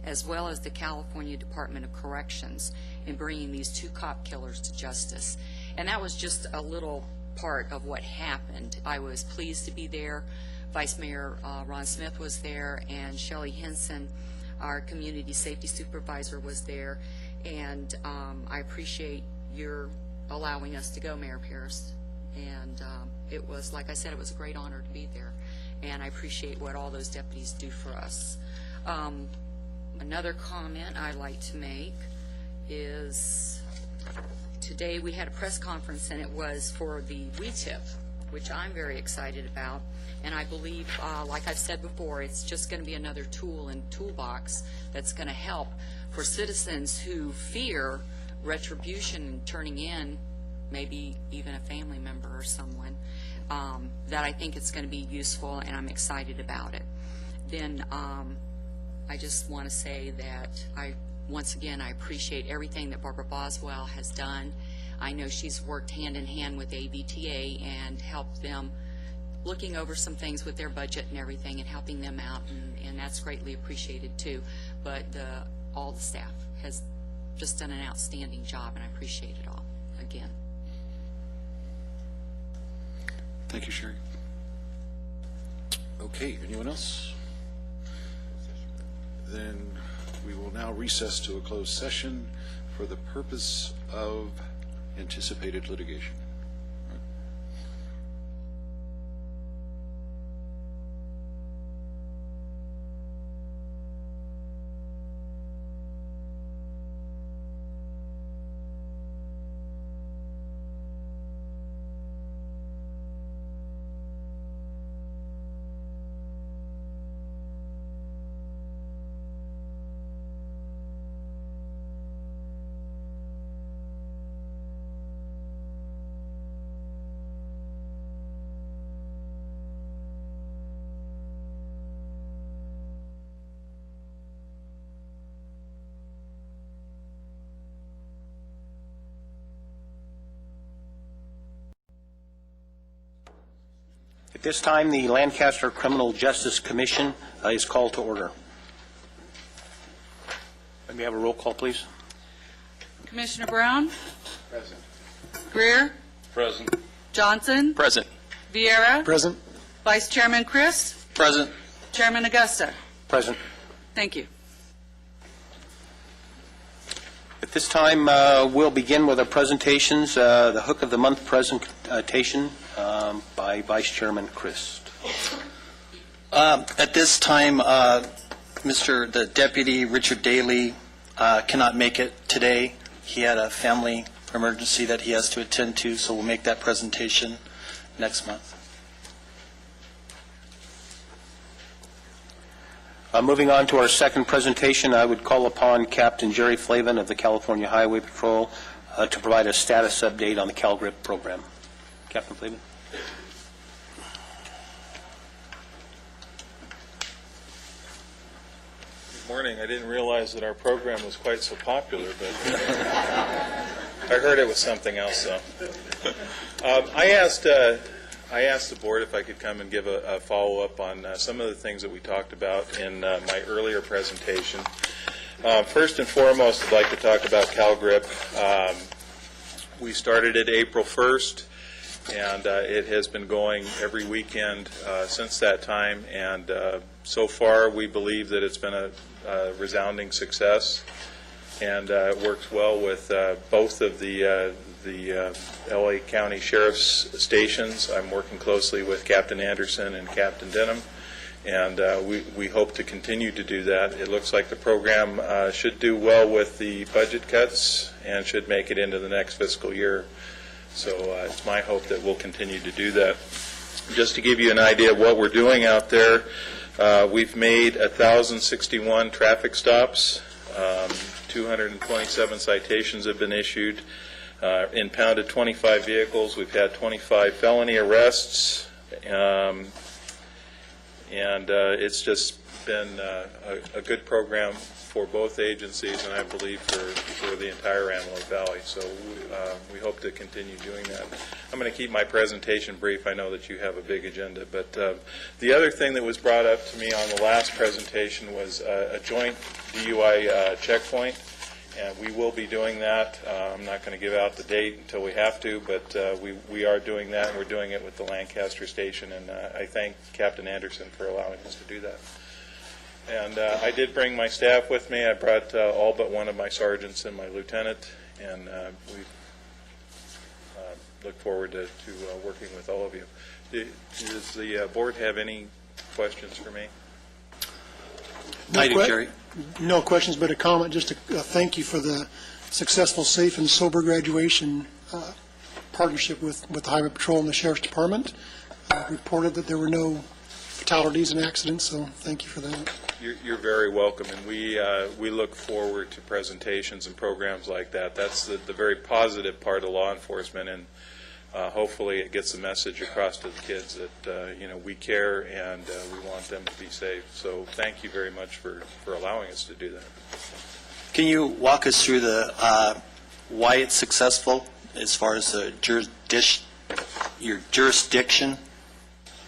as well as the California Department of Corrections in bringing these 2 cop killers to justice. And that was just a little part of what happened. I was pleased to be there. Vice Mayor Ron Smith was there, and Shelley Henson, our community safety supervisor, was there. And I appreciate your allowing us to go, Mayor Pierce. And it was, like I said, it was a great honor to be there. And I appreciate what all those deputies do for us. Another comment I'd like to make is today we had a press conference, and it was for the WeTip, which I'm very excited about. And I believe, like I've said before, it's just going to be another tool in the toolbox that's going to help for citizens who fear retribution turning in, maybe even a family member or someone, that I think it's going to be useful, and I'm excited about it. Then I just want to say that once again, I appreciate everything that Barbara Boswell has done. I know she's worked hand in hand with AVTA and helped them looking over some things with their budget and everything and helping them out, and that's greatly appreciated too. But all the staff has just done an outstanding job, and I appreciate it all again. Thank you, Sherry. Okay, anyone else? Then we will now recess to a closed session for the purpose of anticipated litigation. At this time, the Lancaster Criminal Justice Commission is called to order. Let me have a roll call, please. Commissioner Brown? Present. Greer? Present. Johnson? Present. Vieira? Present. Vice Chairman Chris? Present. Chairman Augusta? Present. Thank you. At this time, we'll begin with our presentations. The Hook of the Month presentation by Vice Chairman Chris. At this time, the Deputy Richard Daly cannot make it today. He had a family emergency that he has to attend to, so we'll make that presentation next month. Moving on to our second presentation, I would call upon Captain Jerry Flavin of the California Highway Patrol to provide a status update on the CalGRIP program. Captain Flavin. Good morning. I didn't realize that our program was quite so popular, but I heard it was something else, though. I asked the board if I could come and give a follow-up on some of the things that we talked about in my earlier presentation. First and foremost, I'd like to talk about CalGRIP. We started it April 1st, and it has been going every weekend since that time, and so far we believe that it's been a resounding success, and it works well with both of the LA County Sheriff's stations. I'm working closely with Captain Anderson and Captain Denham, and we hope to continue to do that. It looks like the program should do well with the budget cuts and should make it into the next fiscal year. So it's my hope that we'll continue to do that. Just to give you an idea of what we're doing out there, we've made 1,061 traffic stops, 227 citations have been issued, impounded 25 vehicles. We've had 25 felony arrests, and it's just been a good program for both agencies, and I believe for the entire Antelope Valley. So we hope to continue doing that. I'm going to keep my presentation brief. I know that you have a big agenda, but the other thing that was brought up to me on the last presentation was a joint DUI checkpoint, and we will be doing that. I'm not going to give out the date until we have to, but we are doing that, and we're doing it with the Lancaster station, and I thank Captain Anderson for allowing us to do that. And I did bring my staff with me. I brought all but one of my sergeants and my lieutenant, and we look forward to working with all of you. Does the board have any questions for me? I do, Jerry. No questions, but a comment, just a thank you for the successful, safe, and sober graduation partnership with the Highway Patrol and the Sheriff's Department. Reported that there were no fatalities and accidents, so thank you for that. You're very welcome, and we look forward to presentations and programs like that. That's the very positive part of law enforcement, and hopefully it gets the message across to the kids that we care and we want them to be safe. So thank you very much for allowing us to do that. Can you walk us through the why it's successful as far as the your jurisdiction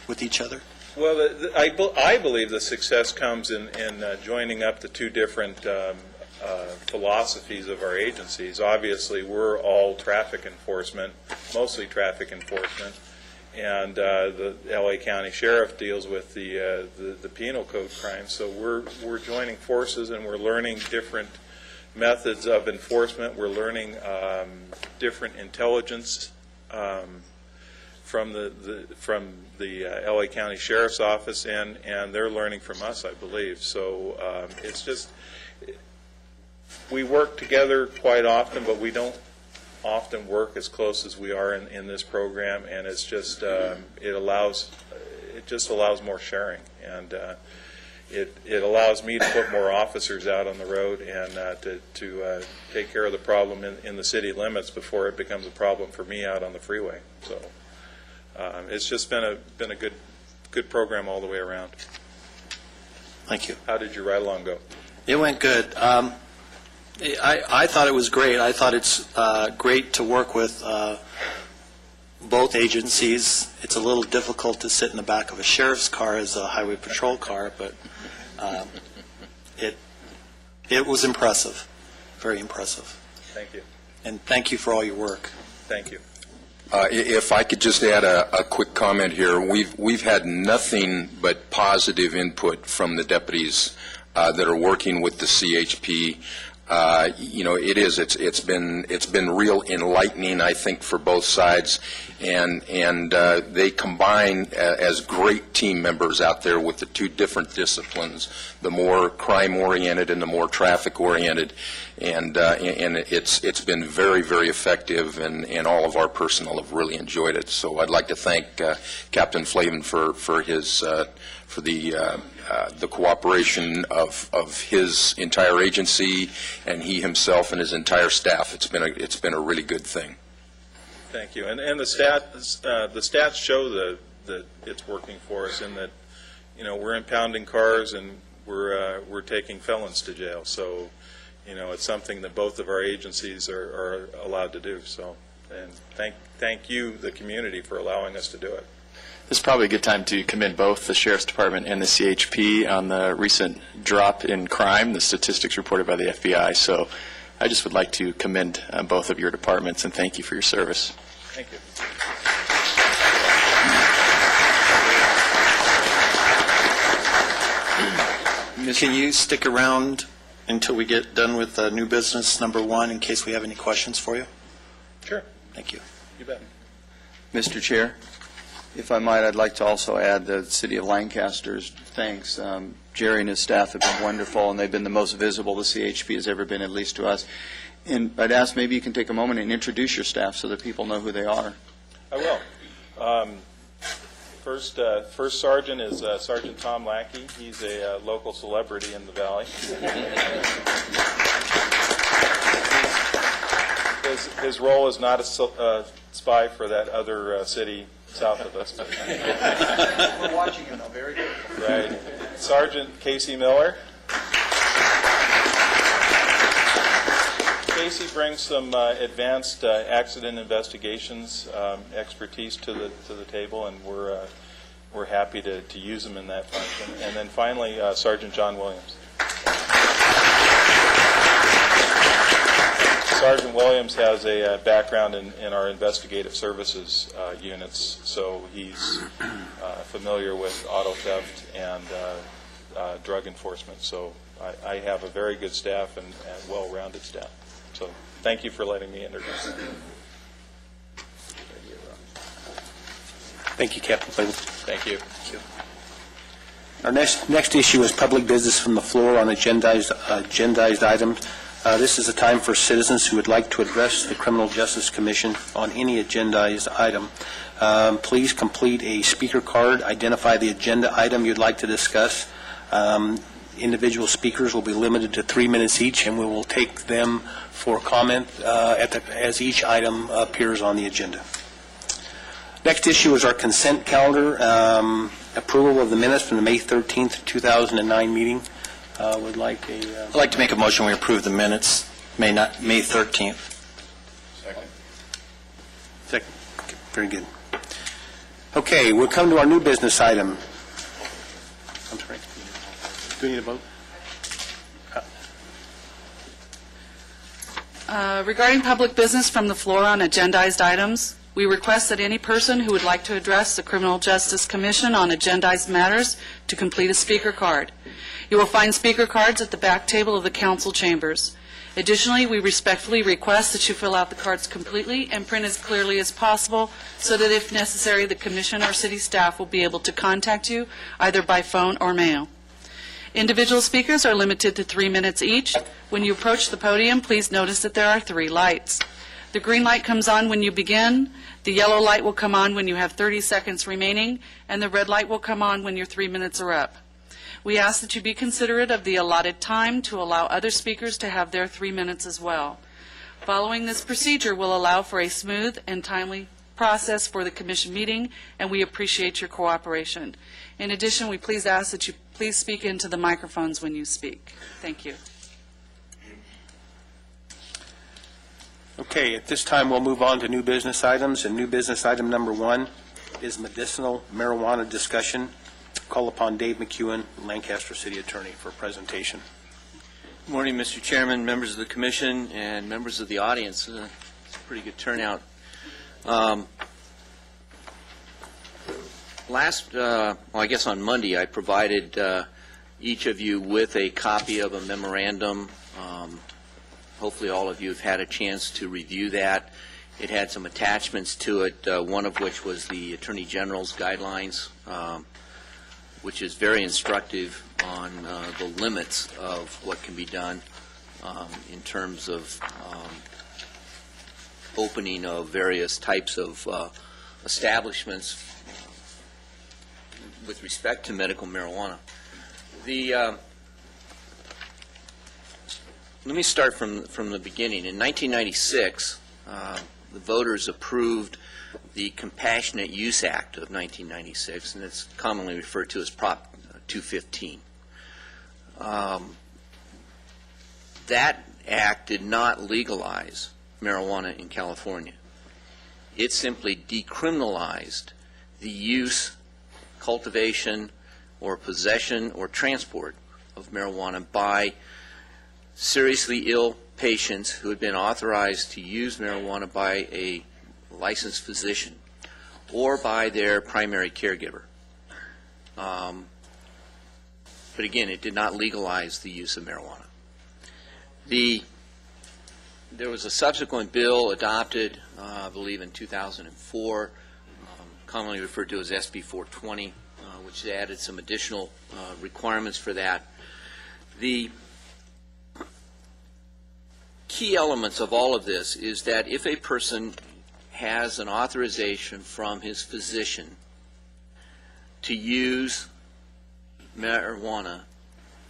with each other? Well, I believe the success comes in joining up the two different philosophies of our agencies. Obviously, we're all traffic enforcement, mostly traffic enforcement, and the LA County Sheriff deals with the penal code crimes. So we're joining forces, and we're learning different methods of enforcement. We're learning different intelligence from the LA County Sheriff's Office, and they're learning from us, I believe. So it's just, we work together quite often, but we don't often work as close as we are in this program, and it's just it just allows more sharing, and it allows me to put more officers out on the road and to take care of the problem in the city limits before it becomes a problem for me out on the freeway. So it's just been a good program all the way around. Thank you. How did your ride along go? It went good. I thought it was great. I thought it's great to work with both agencies. It's a little difficult to sit in the back of a sheriff's car as a highway patrol car, but it was impressive, very impressive. Thank you. And thank you for all your work. Thank you. If I could just add a quick comment here, we've had nothing but positive input from the deputies that are working with the CHP. It's been real enlightening, I think, for both sides, and they combine as great team members out there with the two different disciplines, the more crime-oriented and the more traffic-oriented, and it's been very, very effective, and all of our personnel have really enjoyed it. So I'd like to thank Captain Flavin for his for the cooperation of his entire agency and he himself and his entire staff. It's been a really good thing. Thank you. And the stats show that it's working for us in that we're impounding cars and we're taking felons to jail. So it's something that both of our agencies are allowed to do. So and thank you, the community, for allowing us to do it. This is probably a good time to commend both the Sheriff's Department and the CHP on the recent drop in crime, the statistics reported by the FBI. So I just would like to commend both of your departments and thank you for your service. Thank you. Can you stick around until we get done with new business number 1 in case we have any questions for you? Sure. Thank you. You bet. Mr. Chair, if I might, I'd like to also add the City of Lancaster's thanks. Jerry and his staff have been wonderful, and they've been the most visible the CHP has ever been, at least to us. And I'd ask maybe you can take a moment and introduce your staff so that people know who they are. I will. First sergeant is Sergeant Tom Lackey. He's a local celebrity in the valley. His role is not a spy for that other city south of us. We're watching him, though. Very good. Right. Sergeant Casey Miller. Casey brings some advanced accident investigations expertise to the table, and we're happy to use him in that function. And then finally, Sergeant John Williams. Sergeant Williams has a background in our investigative services units, so he's familiar with auto theft and drug enforcement. So I have a very good staff and well-rounded staff. So thank you for letting me introduce them. Thank you, Captain Flavin. Thank you. Our next issue is public business from the floor on agendized items. This is a time for citizens who would like to address the Criminal Justice Commission on any agendized item. Please complete a speaker card, identify the agenda item you'd like to discuss. Individual speakers will be limited to 3 minutes each, and we will take them for comment as each item appears on the agenda. Next issue is our consent calendar, approval of the minutes from the May 13th, 2009 meeting. Would like a... I'd like to make a motion we approve the minutes, May 13th. Second. Okay, very good. Okay, we'll come to our new business item. I'm sorry. Do we need a vote? Regarding public business from the floor on agendized items, we request that any person who would like to address the Criminal Justice Commission on agendized matters to complete a speaker card. You will find speaker cards at the back table of the council chambers. Additionally, we respectfully request that you fill out the cards completely and print as clearly as possible so that if necessary, the commission or city staff will be able to contact you either by phone or mail. Individual speakers are limited to 3 minutes each. When you approach the podium, please notice that there are 3 lights. The green light comes on when you begin, the yellow light will come on when you have 30 seconds remaining, and the red light will come on when your 3 minutes are up. We ask that you be considerate of the allotted time to allow other speakers to have their 3 minutes as well. Following this procedure will allow for a smooth and timely process for the commission meeting, and we appreciate your cooperation. In addition, we please ask that you please speak into the microphones when you speak. Thank you. Okay, at this time, we'll move on to new business items, and new business item number 1 is medicinal marijuana discussion. Call upon Dave McEwen, Lancaster City Attorney, for a presentation. Good morning, Mr. Chairman, members of the Commission, and members of the audience. It's a pretty good turnout. I guess on Monday, I provided each of you with a copy of a memorandum. Hopefully all of you have had a chance to review that. It had some attachments to it, one of which was the Attorney General's guidelines, which is very instructive on the limits of what can be done in terms of opening of various types of establishments with respect to medical marijuana. Let me start from the beginning. In 1996, the voters approved the Compassionate Use Act of 1996, and it's commonly referred to as Prop 215. That act did not legalize marijuana in California. It simply decriminalized the use, cultivation, or possession or transport of marijuana by seriously ill patients who had been authorized to use marijuana by a licensed physician or by their primary caregiver. But again, it did not legalize the use of marijuana. There was a subsequent bill adopted, I believe in 2004, commonly referred to as SB 420, which added some additional requirements for that. The key elements of all of this is that if a person has an authorization from his physician to use marijuana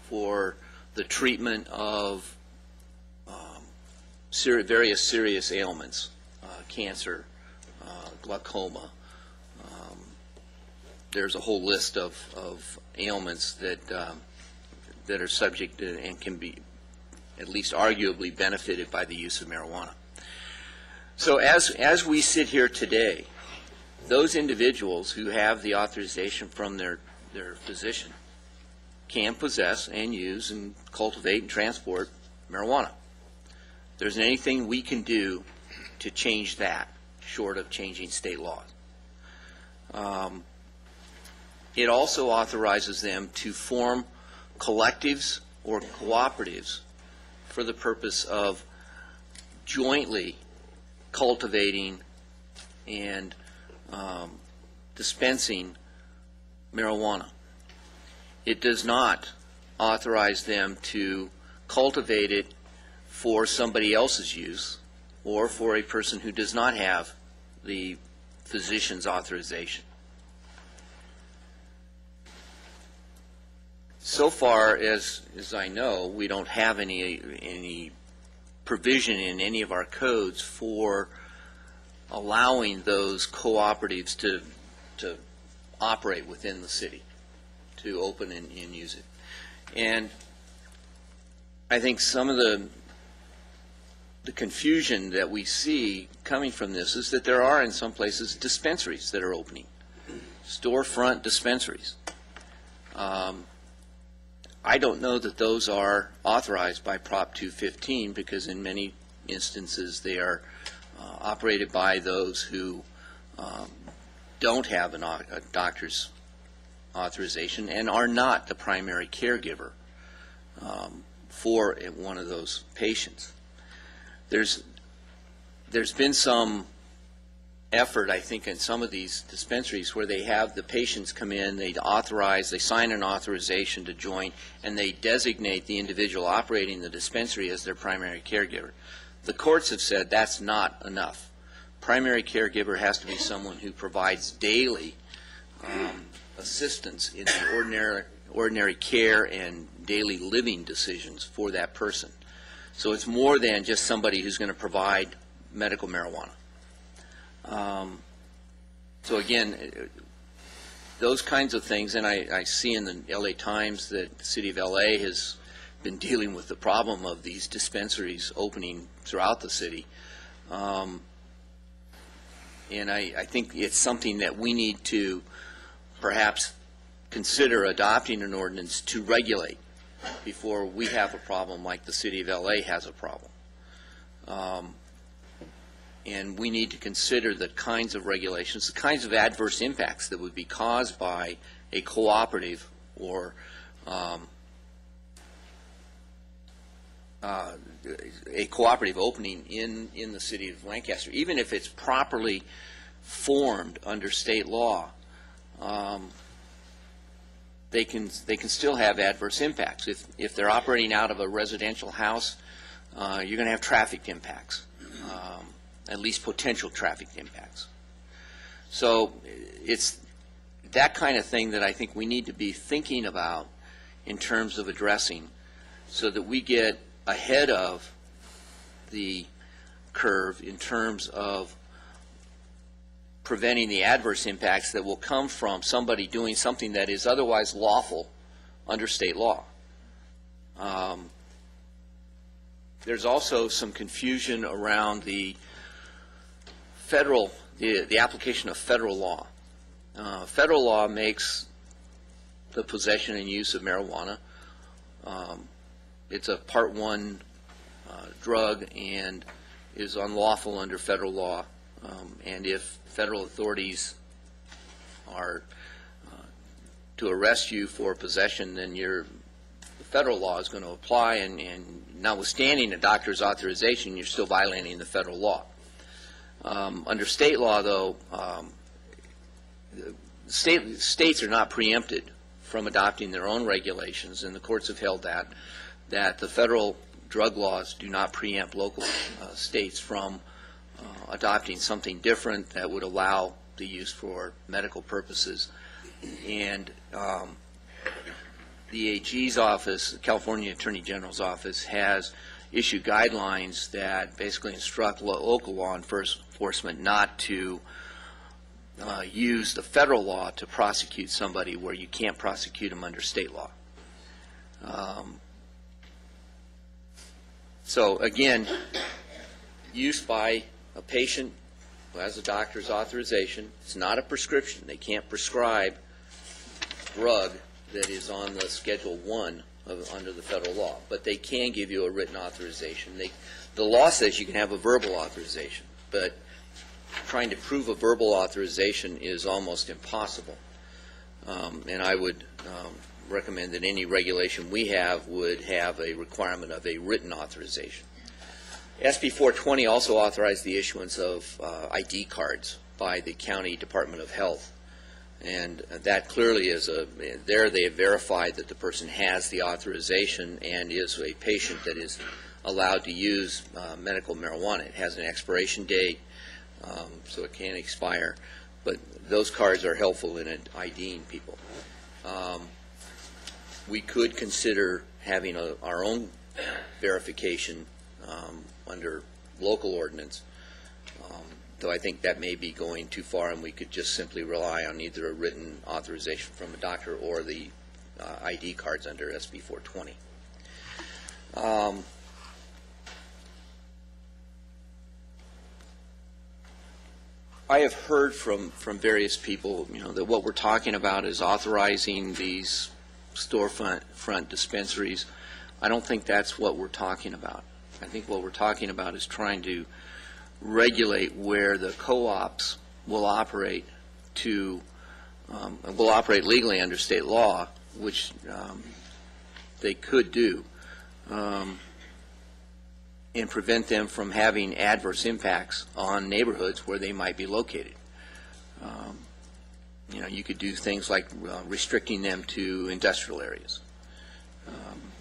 for the treatment of various serious ailments, cancer, glaucoma, there's a whole list of ailments that that are subject to and can be at least arguably benefited by the use of marijuana. So as we sit here today, those individuals who have the authorization from their physician can possess and use and cultivate and transport marijuana. There isn't anything we can do to change that, short of changing state laws. It also authorizes them to form collectives or cooperatives for the purpose of jointly cultivating and dispensing marijuana. It does not authorize them to cultivate it for somebody else's use or for a person who does not have the physician's authorization. So far as I know, we don't have any provision in any of our codes for allowing those cooperatives to operate within the city, to open and use it. And I think some of the confusion that we see coming from this is that there are in some places dispensaries that are opening, storefront dispensaries. I don't know that those are authorized by Prop 215 because in many instances they are operated by those who don't have a doctor's authorization and are not the primary caregiver for one of those patients. There's been some effort, I think, in some of these dispensaries where they have the patients come in, they sign an authorization to join, and they designate the individual operating the dispensary as their primary caregiver. The courts have said that's not enough. Primary caregiver has to be someone who provides daily assistance in the ordinary care and daily living decisions for that person. So it's more than just somebody who's going to provide medical marijuana. So again, those kinds of things, and I see in the LA Times that the city of LA has been dealing with the problem of these dispensaries opening throughout the city. And I think it's something that we need to perhaps consider adopting an ordinance to regulate before we have a problem like the city of LA has a problem. And we need to consider the kinds of regulations, the kinds of adverse impacts that would be caused by a cooperative or a cooperative opening in the city of Lancaster. Even if it's properly formed under state law, they can still have adverse impacts. If they're operating out of a residential house, you're going to have traffic impacts. At least potential traffic impacts. So it's that kind of thing that I think we need to be thinking about in terms of addressing so that we get ahead of the curve in terms of preventing the adverse impacts that will come from somebody doing something that is otherwise lawful under state law. There's also some confusion around the application of federal law. Federal law makes the possession and use of marijuana. It's a Part 1 drug and is unlawful under federal law. And if federal authorities are to arrest you for possession, then the federal law is going to apply, and notwithstanding a doctor's authorization, you're still violating the federal law. Under state law, though, states are not preempted from adopting their own regulations, and the courts have held that the federal drug laws do not preempt local states from adopting something different that would allow the use for medical purposes. And the AG's office, the California Attorney General's office, has issued guidelines that basically instruct local law enforcement not to use the federal law to prosecute somebody where you can't prosecute them under state law. So again, use by a patient who has a doctor's authorization. It's not a prescription. They can't prescribe drug that is on the Schedule 1 under the federal law, but they can give you a written authorization. The law says you can have a verbal authorization, but trying to prove a verbal authorization is almost impossible. And I would recommend that any regulation we have would have a requirement of a written authorization. SB 420 also authorized the issuance of ID cards by the County Department of Health. And that clearly is there they have verified that the person has the authorization and is a patient that is allowed to use medical marijuana. It has an expiration date, so it can expire. But those cards are helpful in IDing people. We could consider having our own verification under local ordinance, though I think that may be going too far, and we could just simply rely on either a written authorization from a doctor or the ID cards under SB 420. I have heard from various people, that what we're talking about is authorizing these storefront dispensaries. I don't think that's what we're talking about. I think what we're talking about is trying to regulate where the co-ops will operate will operate legally under state law, which they could do, and prevent them from having adverse impacts on neighborhoods where they might be located. You could do things like restricting them to industrial areas,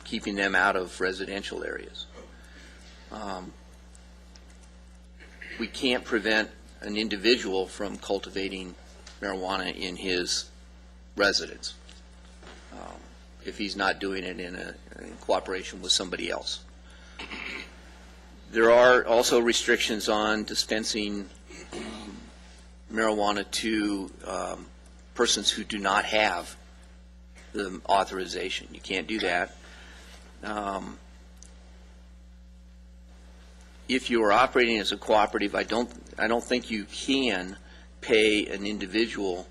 keeping them out of residential areas. We can't prevent an individual from cultivating marijuana in his residence if he's not doing it in cooperation with somebody else. There are also restrictions on dispensing marijuana to persons who do not have the authorization. You can't do that. If you are operating as a cooperative, I don't think you can pay an individual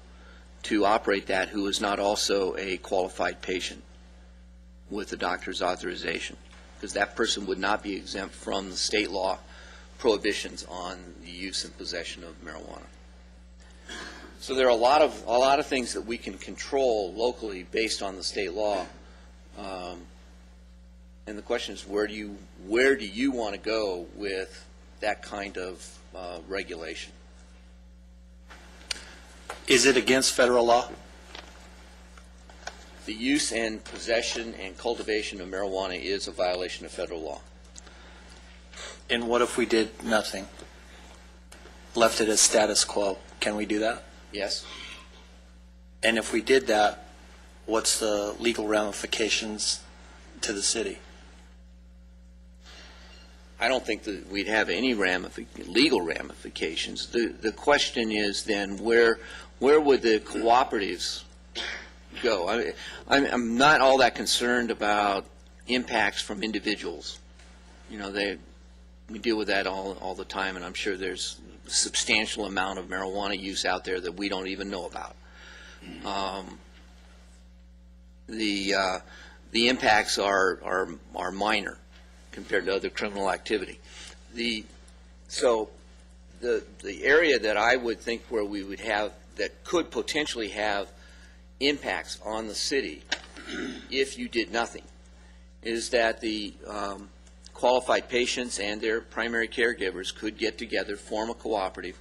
to operate that who is not also a qualified patient with a doctor's authorization, because that person would not be exempt from the state law prohibitions on the use and possession of marijuana. So there are a lot of things that we can control locally based on the state law. And the question is, where do you want to go with that kind of regulation? Is it against federal law? The use and possession and cultivation of marijuana is a violation of federal law. And what if we did nothing? Left it as status quo? Can we do that? Yes. And if we did that, what's the legal ramifications to the city? I don't think that we'd have any legal ramifications. The question is then where would the cooperatives go? I'm not all that concerned about impacts from individuals. We deal with that all the time, and I'm sure there's a substantial amount of marijuana use out there that we don't even know about. The impacts are minor compared to other criminal activity. So the area that I would think where we would have that could potentially have impacts on the city if you did nothing is that the qualified patients and their primary caregivers could get together, form a cooperative,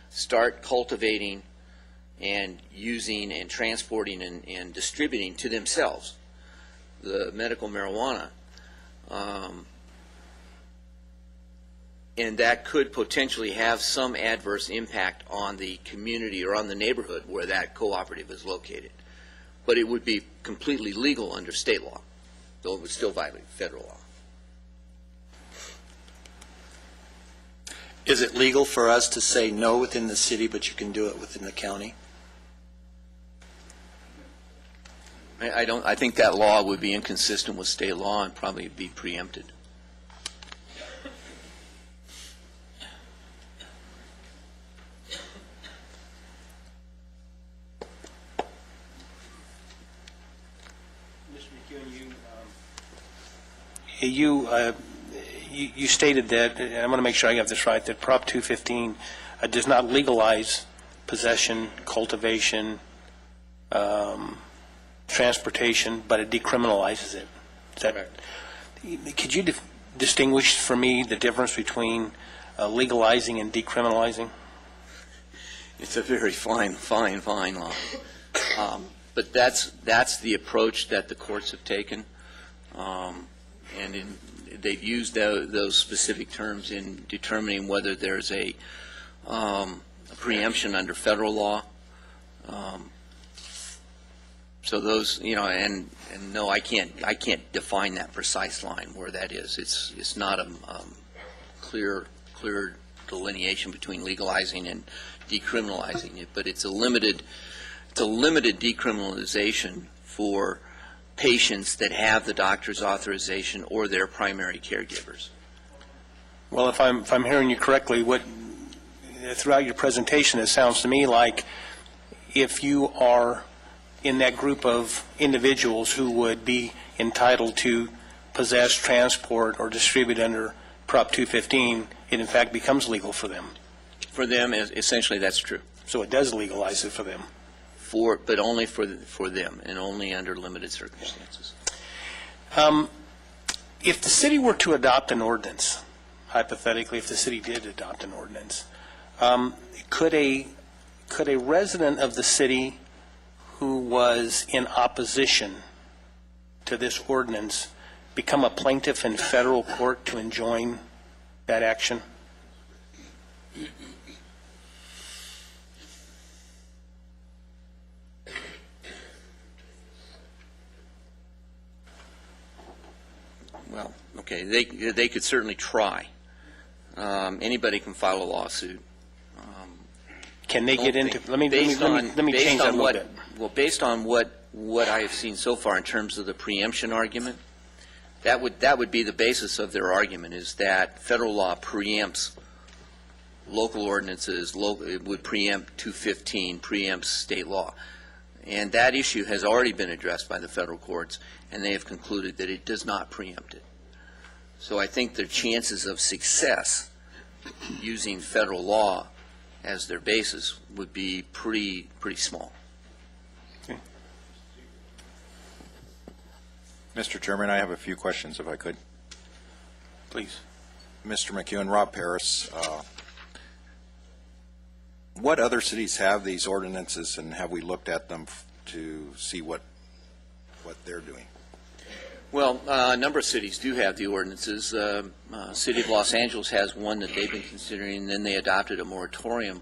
start cultivating and using and transporting and distributing to themselves the medical marijuana. And that could potentially have some adverse impact on the community or on the neighborhood where that cooperative is located. But it would be completely legal under state law, though it would still violate federal law. Is it legal for us to say no within the city, but you can do it within the county? I think that law would be inconsistent with state law and probably be preempted. You stated that, and I want to make sure I got this right, that Prop 215 does not legalize possession, cultivation, transportation, but it decriminalizes it. Is that, could you distinguish for me the difference between legalizing and decriminalizing? It's a very fine line. But that's the approach that the courts have taken, and they've used those specific terms in determining whether there's a preemption under federal law. So those, and no, I can't define that precise line where that is. It's not a clear delineation between legalizing and decriminalizing it, but it's a limited decriminalization for patients that have the doctor's authorization or their primary caregivers. Well, if I'm hearing you correctly, throughout your presentation, it sounds to me like if you are in that group of individuals who would be entitled to possess, transport, or distribute under Prop 215, it in fact becomes legal for them. For them, essentially, that's true. So it does legalize it for them. But only for them, and only under limited circumstances. If the city were to adopt an ordinance, hypothetically, if the city did adopt an ordinance, could a resident of the city who was in opposition to this ordinance become a plaintiff in federal court to enjoin that action? Well, okay, they could certainly try. Anybody can file a lawsuit. Can they get into? Let me change that a little bit. Well, based on what I have seen so far in terms of the preemption argument, that would be the basis of their argument, is that federal law preempts local ordinances. It would preempt 215, preempts state law, and that issue has already been addressed by the federal courts, and they have concluded that it does not preempt it. So I think their chances of success using federal law as their basis would be pretty small. Okay. Mr. Chairman, I have a few questions, if I could. Please. Mr. McEwen, Rob Paris. What other cities have these ordinances, and have we looked at them to see what they're doing? Well, a number of cities do have the ordinances. City of Los Angeles has one that they've been considering, and then they adopted a moratorium,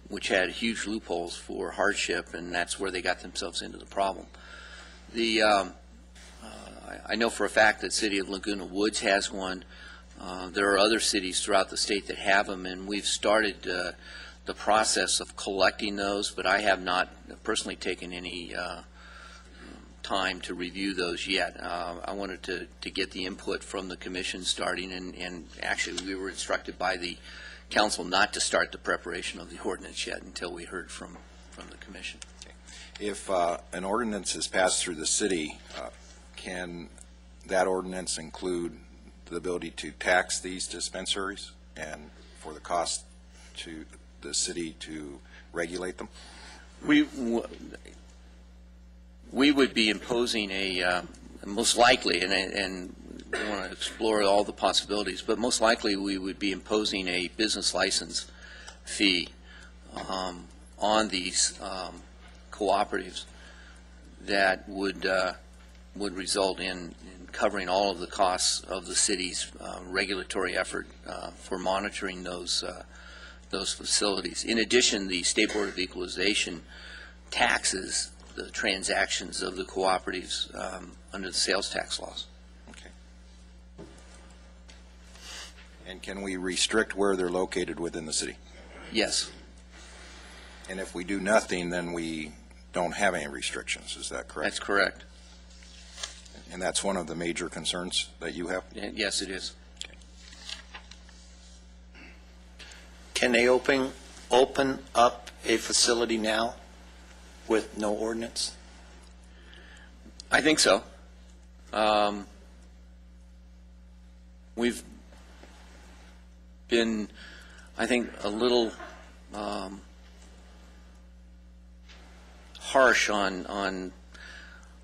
which had huge loopholes for hardship, and that's where they got themselves into the problem. I know for a fact that City of Laguna Woods has one. There are other cities throughout the state that have them, and we've started the process of collecting those, but I have not personally taken any time to review those yet. I wanted to get the input from the commission starting, and actually we were instructed by the council not to start the preparation of the ordinance yet until we heard from the commission. If an ordinance is passed through the city, can that ordinance include the ability to tax these dispensaries and for the cost to the city to regulate them? We would be imposing most likely, and we want to explore all the possibilities, but most likely we would be imposing a business license fee on these cooperatives that would result in covering all of the costs of the city's regulatory effort for monitoring those facilities. In addition, the State Board of Equalization taxes the transactions of the cooperatives under the sales tax laws. Okay. And can we restrict where they're located within the city? Yes. And if we do nothing, then we don't have any restrictions, is that correct? That's correct. And that's one of the major concerns that you have? Yes, it is. Can they open up a facility now with no ordinance? I think so. We've been, I think, a little harsh on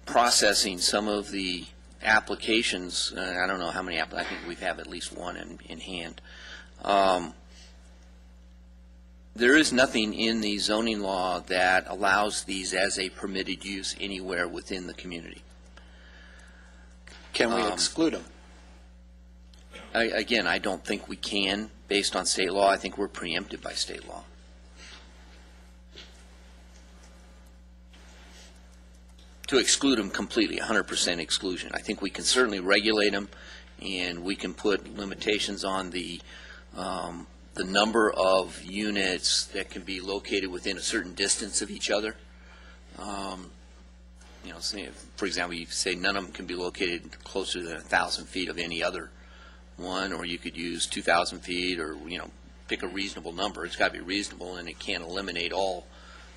processing some of the applications. I don't know how many. I think we have at least one in hand. There is nothing in the zoning law that allows these as a permitted use anywhere within the community. Can we exclude them? Again, I don't think we can, based on state law. I think we're preempted by state law. To exclude them completely, 100% exclusion. I think we can certainly regulate them, and we can put limitations on the number of units that can be located within a certain distance of each other. You know, say, for example, you could say none of them can be located closer than 1,000 feet of any other one, or you could use 2,000 feet, or, you know, pick a reasonable number. It's got to be reasonable, and it can't eliminate all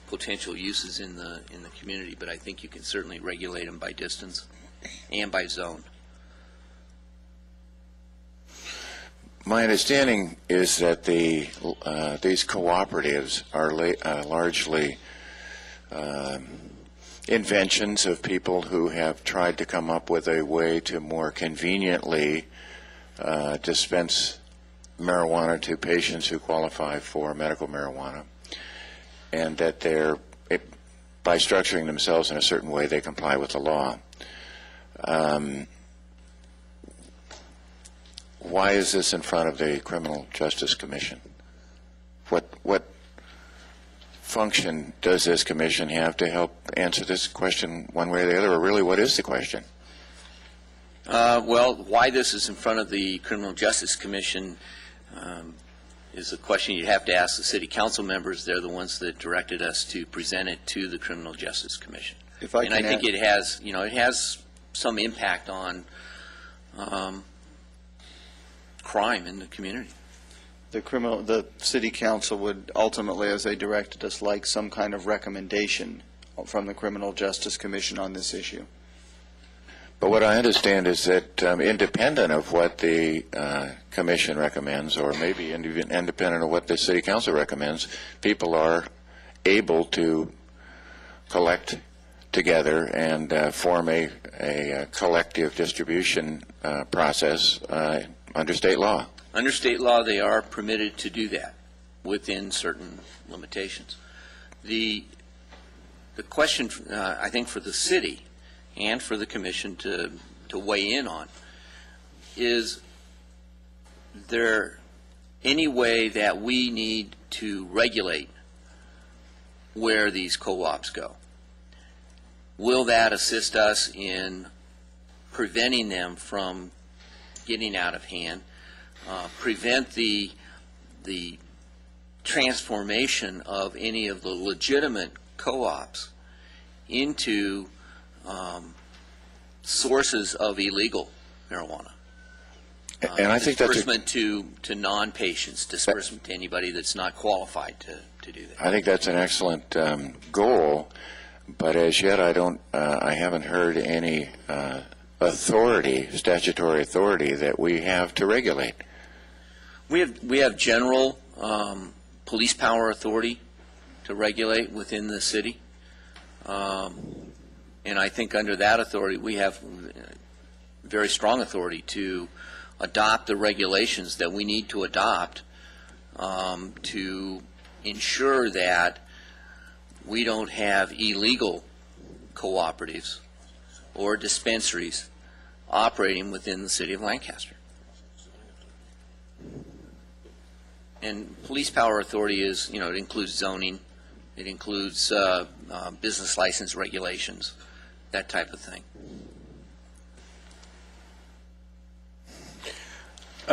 potential uses in the community, but I think you can certainly regulate them by distance and by zone. My understanding is that these cooperatives are largely inventions of people who have tried to come up with a way to more conveniently dispense marijuana to patients who qualify for medical marijuana, and that by structuring themselves in a certain way, they comply with the law. Why is this in front of the Criminal Justice Commission? What function does this commission have to help answer this question one way or the other, or really what is the question? Well, why this is in front of the Criminal Justice Commission is a question you have to ask the city council members. They're the ones that directed us to present it to the Criminal Justice Commission. And I think it has, you know, it has some impact on crime in the community. The city council would ultimately, as they directed us, like some kind of recommendation from the Criminal Justice Commission on this issue. But what I understand is that independent of what the commission recommends, or maybe even independent of what the city council recommends, people are able to collect together and form a collective distribution process under state law. Under state law, they are permitted to do that within certain limitations. The question, I think, for the city and for the commission to weigh in on, is there any way that we need to regulate where these co-ops go? Will that assist us in preventing them from getting out of hand, prevent the transformation of any of the legitimate co-ops into sources of illegal marijuana? And I think that's disbursement to non-patients, disbursement to anybody that's not qualified to do that. I think that's an excellent goal, but as yet I haven't heard any statutory authority that we have to regulate. We have general police power authority to regulate within the city. And I think under that authority, we have very strong authority to adopt the regulations that we need to adopt to ensure that we don't have illegal cooperatives or dispensaries operating within the city of Lancaster. And police power authority is, you know, it includes zoning, it includes business license regulations, that type of thing.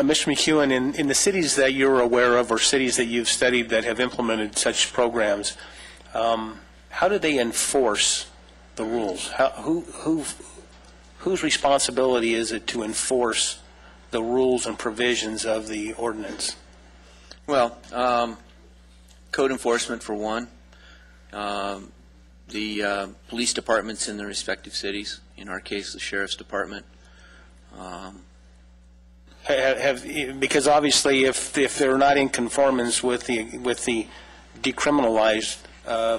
Mr. McEwen, in the cities that you're aware of or cities that you've studied that have implemented such programs, how do they enforce the rules? Whose responsibility is it to enforce the rules and provisions of the ordinance? Well, code enforcement for one, the police departments in the respective cities, in our case, the sheriff's department. Because obviously, if they're not in conformance with the decriminalized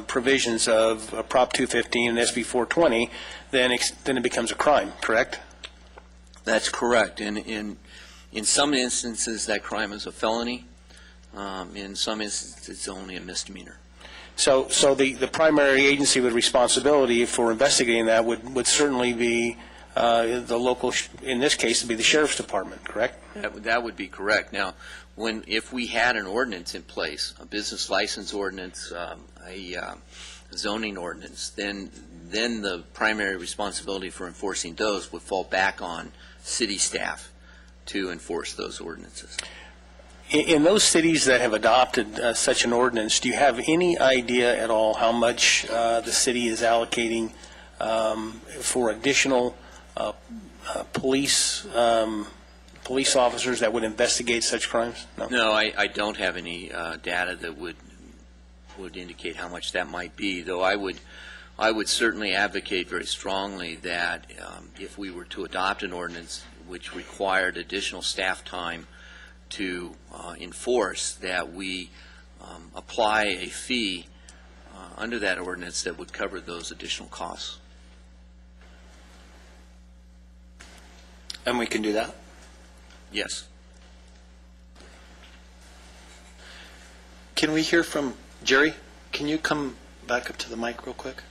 provisions of Prop 215 and SB 420, then it becomes a crime, correct? That's correct. In some instances, that crime is a felony. In some instances, it's only a misdemeanor. So the primary agency with responsibility for investigating that would certainly be the local, in this case, would be the sheriff's department, correct? That would be correct. Now, if we had an ordinance in place, a business license ordinance, a zoning ordinance, then the primary responsibility for enforcing those would fall back on city staff to enforce those ordinances. In those cities that have adopted such an ordinance, do you have any idea at all how much the city is allocating for additional police officers that would investigate such crimes? No, I don't have any data that would indicate how much that might be, though I would certainly advocate very strongly that if we were to adopt an ordinance which required additional staff time to enforce, that we apply a fee under that ordinance that would cover those additional costs. And we can do that? Yes. Can we hear from Jerry? Can you come back up to the mic real quick?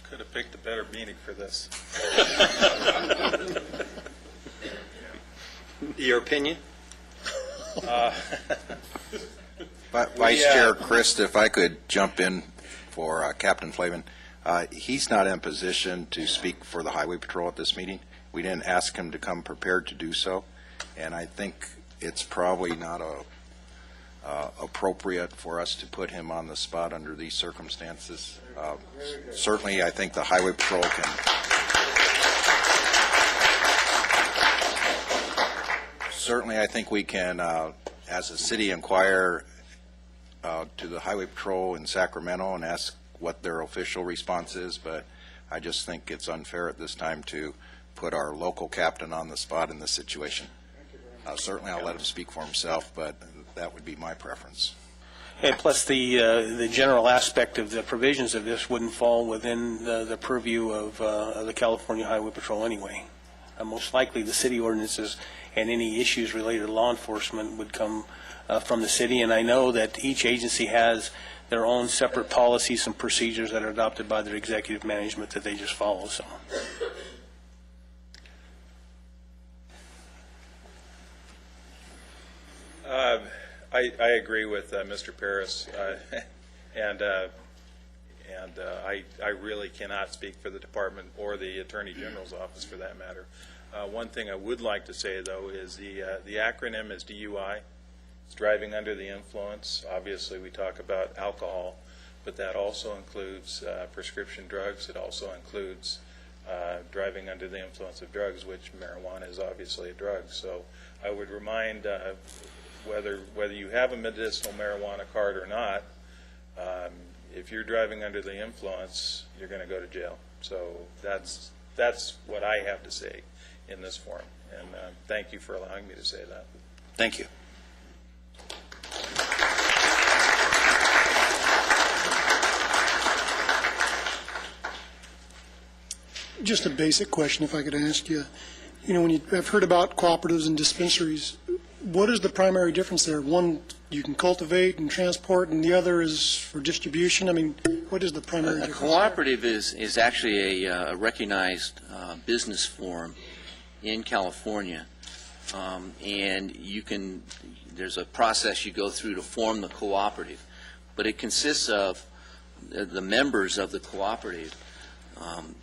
Could have picked a better meeting for this. Your opinion? Vice Chair Christ, if I could jump in for Captain Flavin. He's not in a position to speak for the Highway Patrol at this meeting. We didn't ask him to come prepared to do so, and I think it's probably not appropriate for us to put him on the spot under these circumstances. Certainly, I think the Highway Patrol can. Certainly, I think we can, as a city, inquire to the Highway Patrol in Sacramento and ask what their official response is, but I just think it's unfair at this time to put our local captain on the spot in this situation. Certainly, I'll let him speak for himself, but that would be my preference. And plus, the general aspect of the provisions of this wouldn't fall within the purview of the California Highway Patrol anyway. Most likely, the city ordinances and any issues related to law enforcement would come from the city, and I know that each agency has their own separate policies and procedures that are adopted by their executive management that they just follow. So. I agree with Mr. Paris, and I really cannot speak for the department or the Attorney General's office for that matter. One thing I would like to say, though, is the acronym is DUI. It's driving under the influence. Obviously, we talk about alcohol, but that also includes prescription drugs. It also includes driving under the influence of drugs, which marijuana is obviously a drug. So I would remind whether you have a medicinal marijuana card or not, if you're driving under the influence, you're going to go to jail. So that's what I have to say in this forum. And thank you for allowing me to say that. Thank you. Just a basic question, if I could ask you. You know, I've heard about cooperatives and dispensaries. What is the primary difference there? One you can cultivate and transport, and the other is for distribution. I mean, what is the primary difference? A cooperative is actually a recognized business form in California, and there's a process you go through to form the cooperative, but it consists of the members of the cooperative.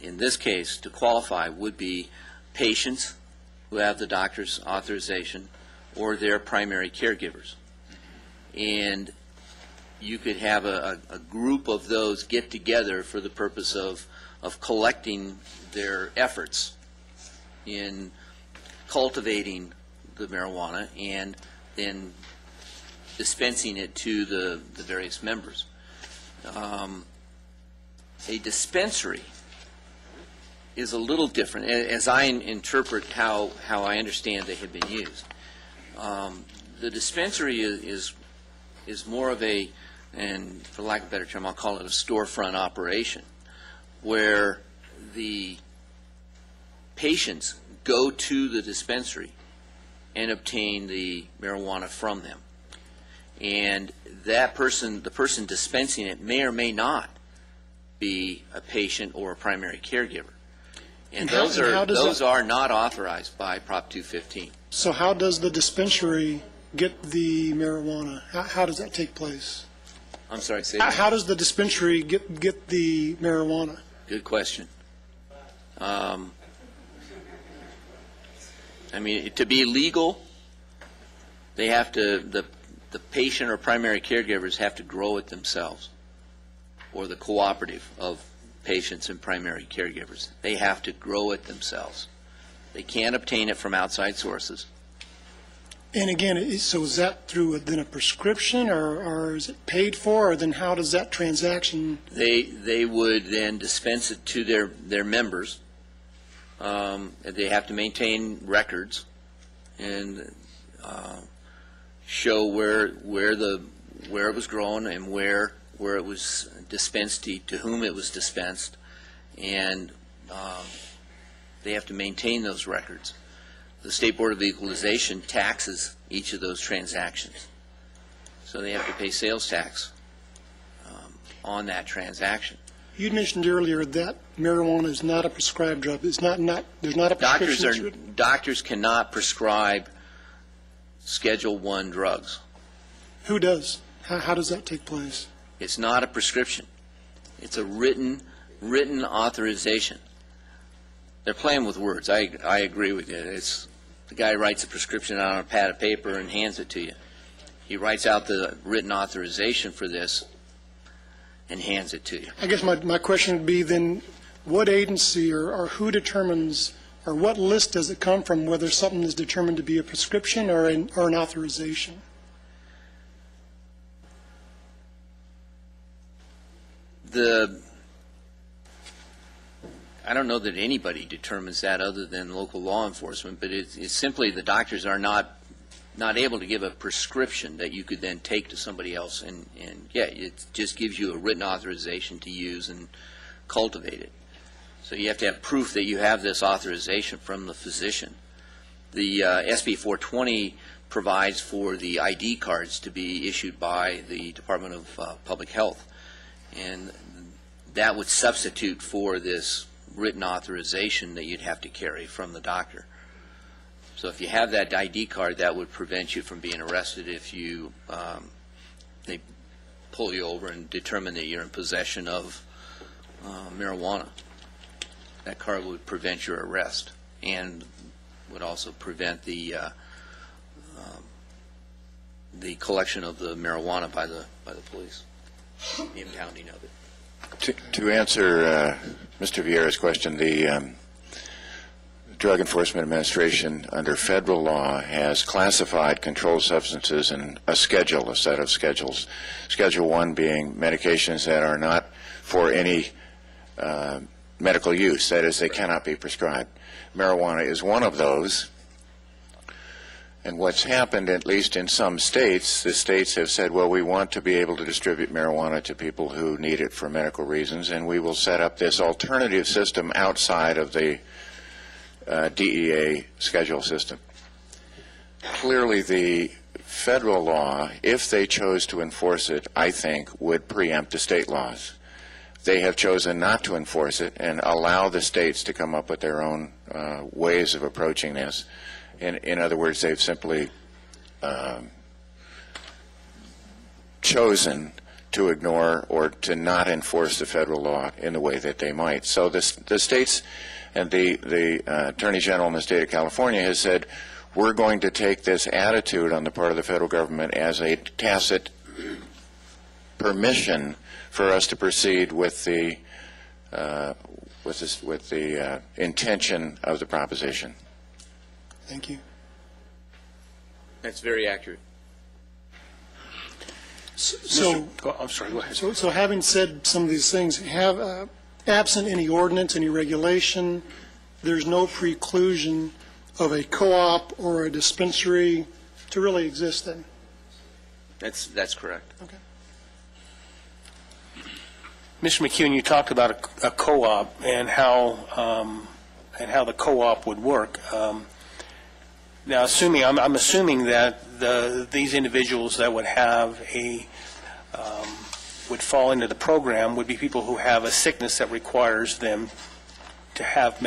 In this case, to qualify, would be patients who have the doctor's authorization or their primary caregivers. And you could have a group of those get together for the purpose of collecting their efforts in cultivating the marijuana and then dispensing it to the various members. A dispensary is a little different, as I interpret how I understand they have been used. The dispensary is more of a, and for lack of a better term, I'll call it a storefront operation, where the patients go to the dispensary and obtain the marijuana from them. And that person, the person dispensing it, may or may not be a patient or a primary caregiver. And those are not authorized by Prop 215. So how does the dispensary get the marijuana? How does that take place? I'm sorry, say that. How does the dispensary get the marijuana? Good question. I mean, to be legal, they have to, the patient or primary caregivers have to grow it themselves, or the cooperative of patients and primary caregivers. They have to grow it themselves. They can't obtain it from outside sources. And again, so is that through then a prescription, or is it paid for, or then how does that transaction? They would then dispense it to their members. They have to maintain records and show where it was grown and where it was dispensed to whom it was dispensed, and they have to maintain those records. The State Board of Legalization taxes each of those transactions, so they have to pay sales tax on that transaction. You mentioned earlier that marijuana is not a prescribed drug. It's not there's not a prescription. Doctors cannot prescribe Schedule I drugs. Who does? How does that take place? It's not a prescription. It's a written authorization. They're playing with words. I agree with you. It's the guy writes a prescription out on a pad of paper and hands it to you. He writes out the written authorization for this and hands it to you. I guess my question would be then, what agency or who determines, or what list does it come from, whether something is determined to be a prescription or an authorization? I don't know that anybody determines that other than local law enforcement, but it's simply the doctors are not able to give a prescription that you could then take to somebody else and get. It just gives you a written authorization to use and cultivate it. So you have to have proof that you have this authorization from the physician. The SB 420 provides for the ID cards to be issued by the Department of Public Health, and that would substitute for this written authorization that you'd have to carry from the doctor. So if you have that ID card, that would prevent you from being arrested if you they pull you over and determine that you're in possession of marijuana. That card would prevent your arrest and would also prevent the collection of the marijuana by the police, the impounding of it. To answer Mr. Vieira's question, the Drug Enforcement Administration under federal law has classified controlled substances in a schedule, a set of schedules. Schedule 1 being medications that are not for any medical use, that is, they cannot be prescribed. Marijuana is one of those. And what's happened, at least in some states, the states have said, well, we want to be able to distribute marijuana to people who need it for medical reasons, and we will set up this alternative system outside of the DEA schedule system. Clearly, the federal law, if they chose to enforce it, I think, would preempt the state laws. They have chosen not to enforce it and allow the states to come up with their own ways of approaching this. In other words, they've simply chosen to ignore or to not enforce the federal law in the way that they might. So the states and the Attorney General in the state of California has said, we're going to take this attitude on the part of the federal government as a tacit permission for us to proceed with the intention of the proposition. Thank you. That's very accurate. So, I'm sorry, go ahead. so having said some of these things, have absent any ordinance, any regulation, there's no preclusion of a co-op or a dispensary to really exist then? That's correct. Okay. Mr. McKeown, you talked about a co-op and how the co-op would work. Now, I'm assuming that these individuals that would have would fall into the program would be people who have a sickness that requires them to have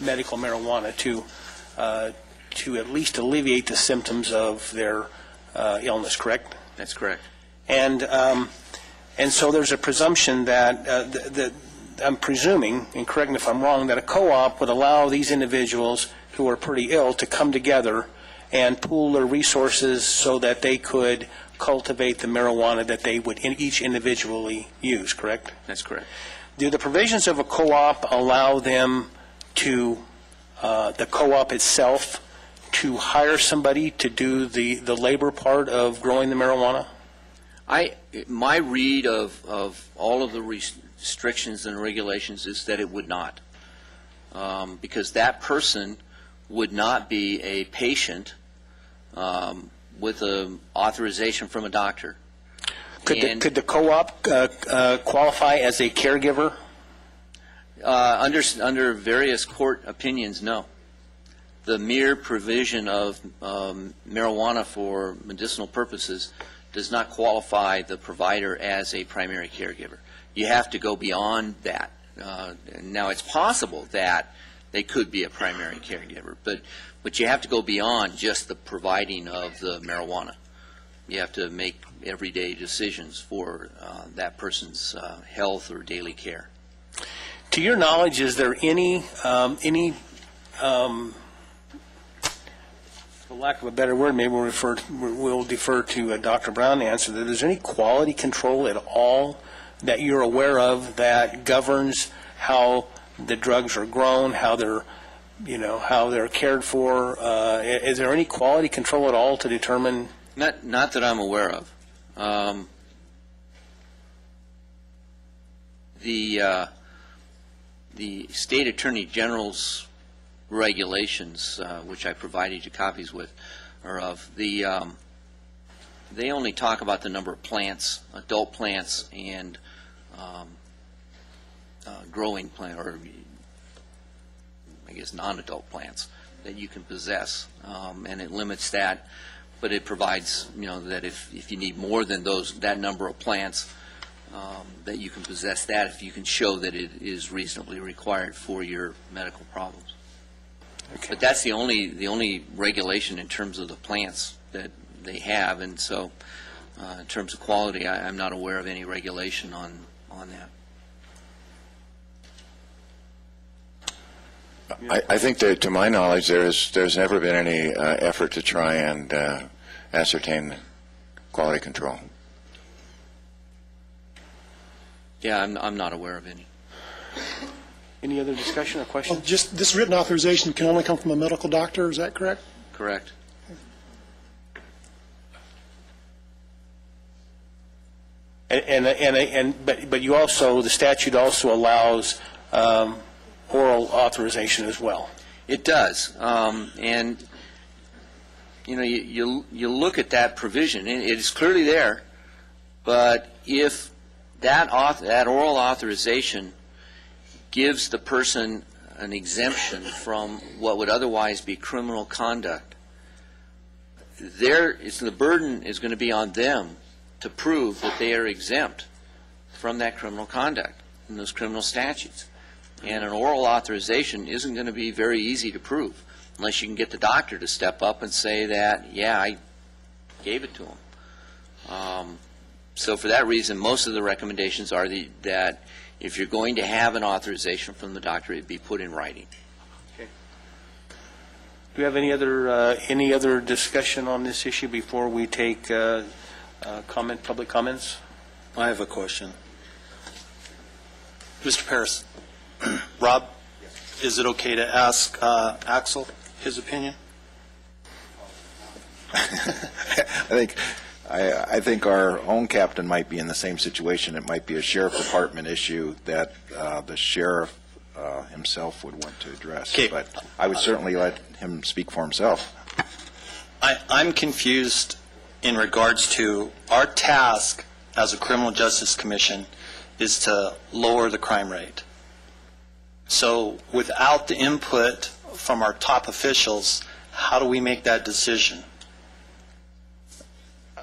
medical marijuana to at least alleviate the symptoms of their illness, correct? That's correct. And so there's a presumption that I'm presuming, and correct me if I'm wrong, that a co-op would allow these individuals who are pretty ill to come together and pool their resources so that they could cultivate the marijuana that they would each individually use, correct? That's correct. Do the provisions of a co-op allow them to, the co-op itself, to hire somebody to do the labor part of growing the marijuana? My read of all of the restrictions and regulations is that it would not, because that person would not be a patient with an authorization from a doctor. Could the co-op qualify as a caregiver? Under various court opinions, no. The mere provision of marijuana for medicinal purposes does not qualify the provider as a primary caregiver. You have to go beyond that. Now, it's possible that they could be a primary caregiver, but you have to go beyond just the providing of the marijuana. You have to make everyday decisions for that person's health or daily care. To your knowledge, is there any for lack of a better word, maybe we'll defer to Dr. Brown to answer that. Is there any quality control at all that you're aware of that governs how the drugs are grown, how they're cared for? Is there any quality control at all to determine? Not that I'm aware of. The State Attorney General's regulations, which I provided you copies with, they only talk about the number of plants, adult plants, and growing plant, or I guess non-adult plants that you can possess, and it limits that. But it provides, that if you need more than that number of plants, that you can possess that if you can show that it is reasonably required for your medical problems. Okay. But that's the only regulation in terms of the plants that they have, and so in terms of quality, I'm not aware of any regulation on that. I think that, to my knowledge, there's never been any effort to try and ascertain quality control. Yeah, I'm not aware of any. Any other discussion or question? Well, just this written authorization can only come from a medical doctor, is that correct? Correct. But you also, the statute also allows oral authorization as well. It does, and you look at that provision, and it is clearly there. But if that oral authorization gives the person an exemption from what would otherwise be criminal conduct, the burden is going to be on them to prove that they are exempt from that criminal conduct in those criminal statutes. And an oral authorization isn't going to be very easy to prove unless you can get the doctor to step up and say that, yeah, I gave it to him. So for that reason, most of the recommendations are that if you're going to have an authorization from the doctor, it be put in writing. Do we have any other discussion on this issue before we take public comments? I have a question. Mr. Paris, Rob, is it okay to ask Axel his opinion? I think our own captain might be in the same situation. It might be a sheriff department issue that the sheriff himself would want to address. Okay. But I would certainly let him speak for himself. I'm confused in regards to our task as a criminal justice commission is to lower the crime rate. So without the input from our top officials, how do we make that decision?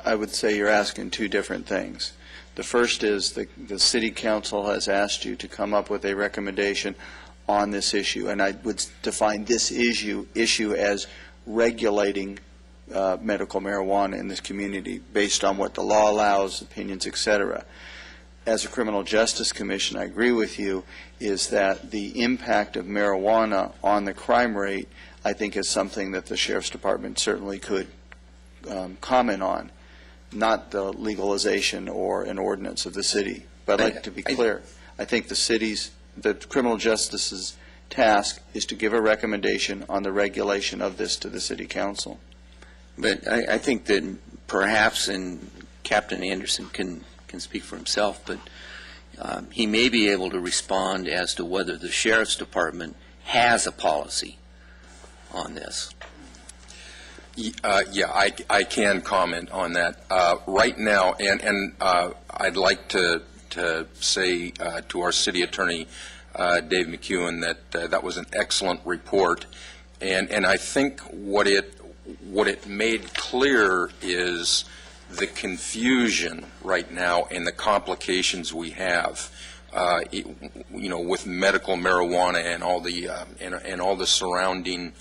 I would say you're asking two different things. The first is the city council has asked you to come up with a recommendation on this issue, and I would define this issue as regulating medical marijuana in this community based on what the law allows, opinions, etc. As a criminal justice commission, I agree with you, is that the impact of marijuana on the crime rate, I think, is something that the sheriff's department certainly could comment on, not the legalization or an ordinance of the city. But I'd like to be clear. I think the criminal justice's task is to give a recommendation on the regulation of this to the city council. But I think that perhaps, and Captain Anderson can speak for himself, but he may be able to respond as to whether the sheriff's department has a policy on this. Yeah, I can comment on that. Right now, and I'd like to say to our city attorney, Dave McEwen, that was an excellent report. And I think what it made clear is the confusion right now and the complications we have, with medical marijuana and all the and all the surrounding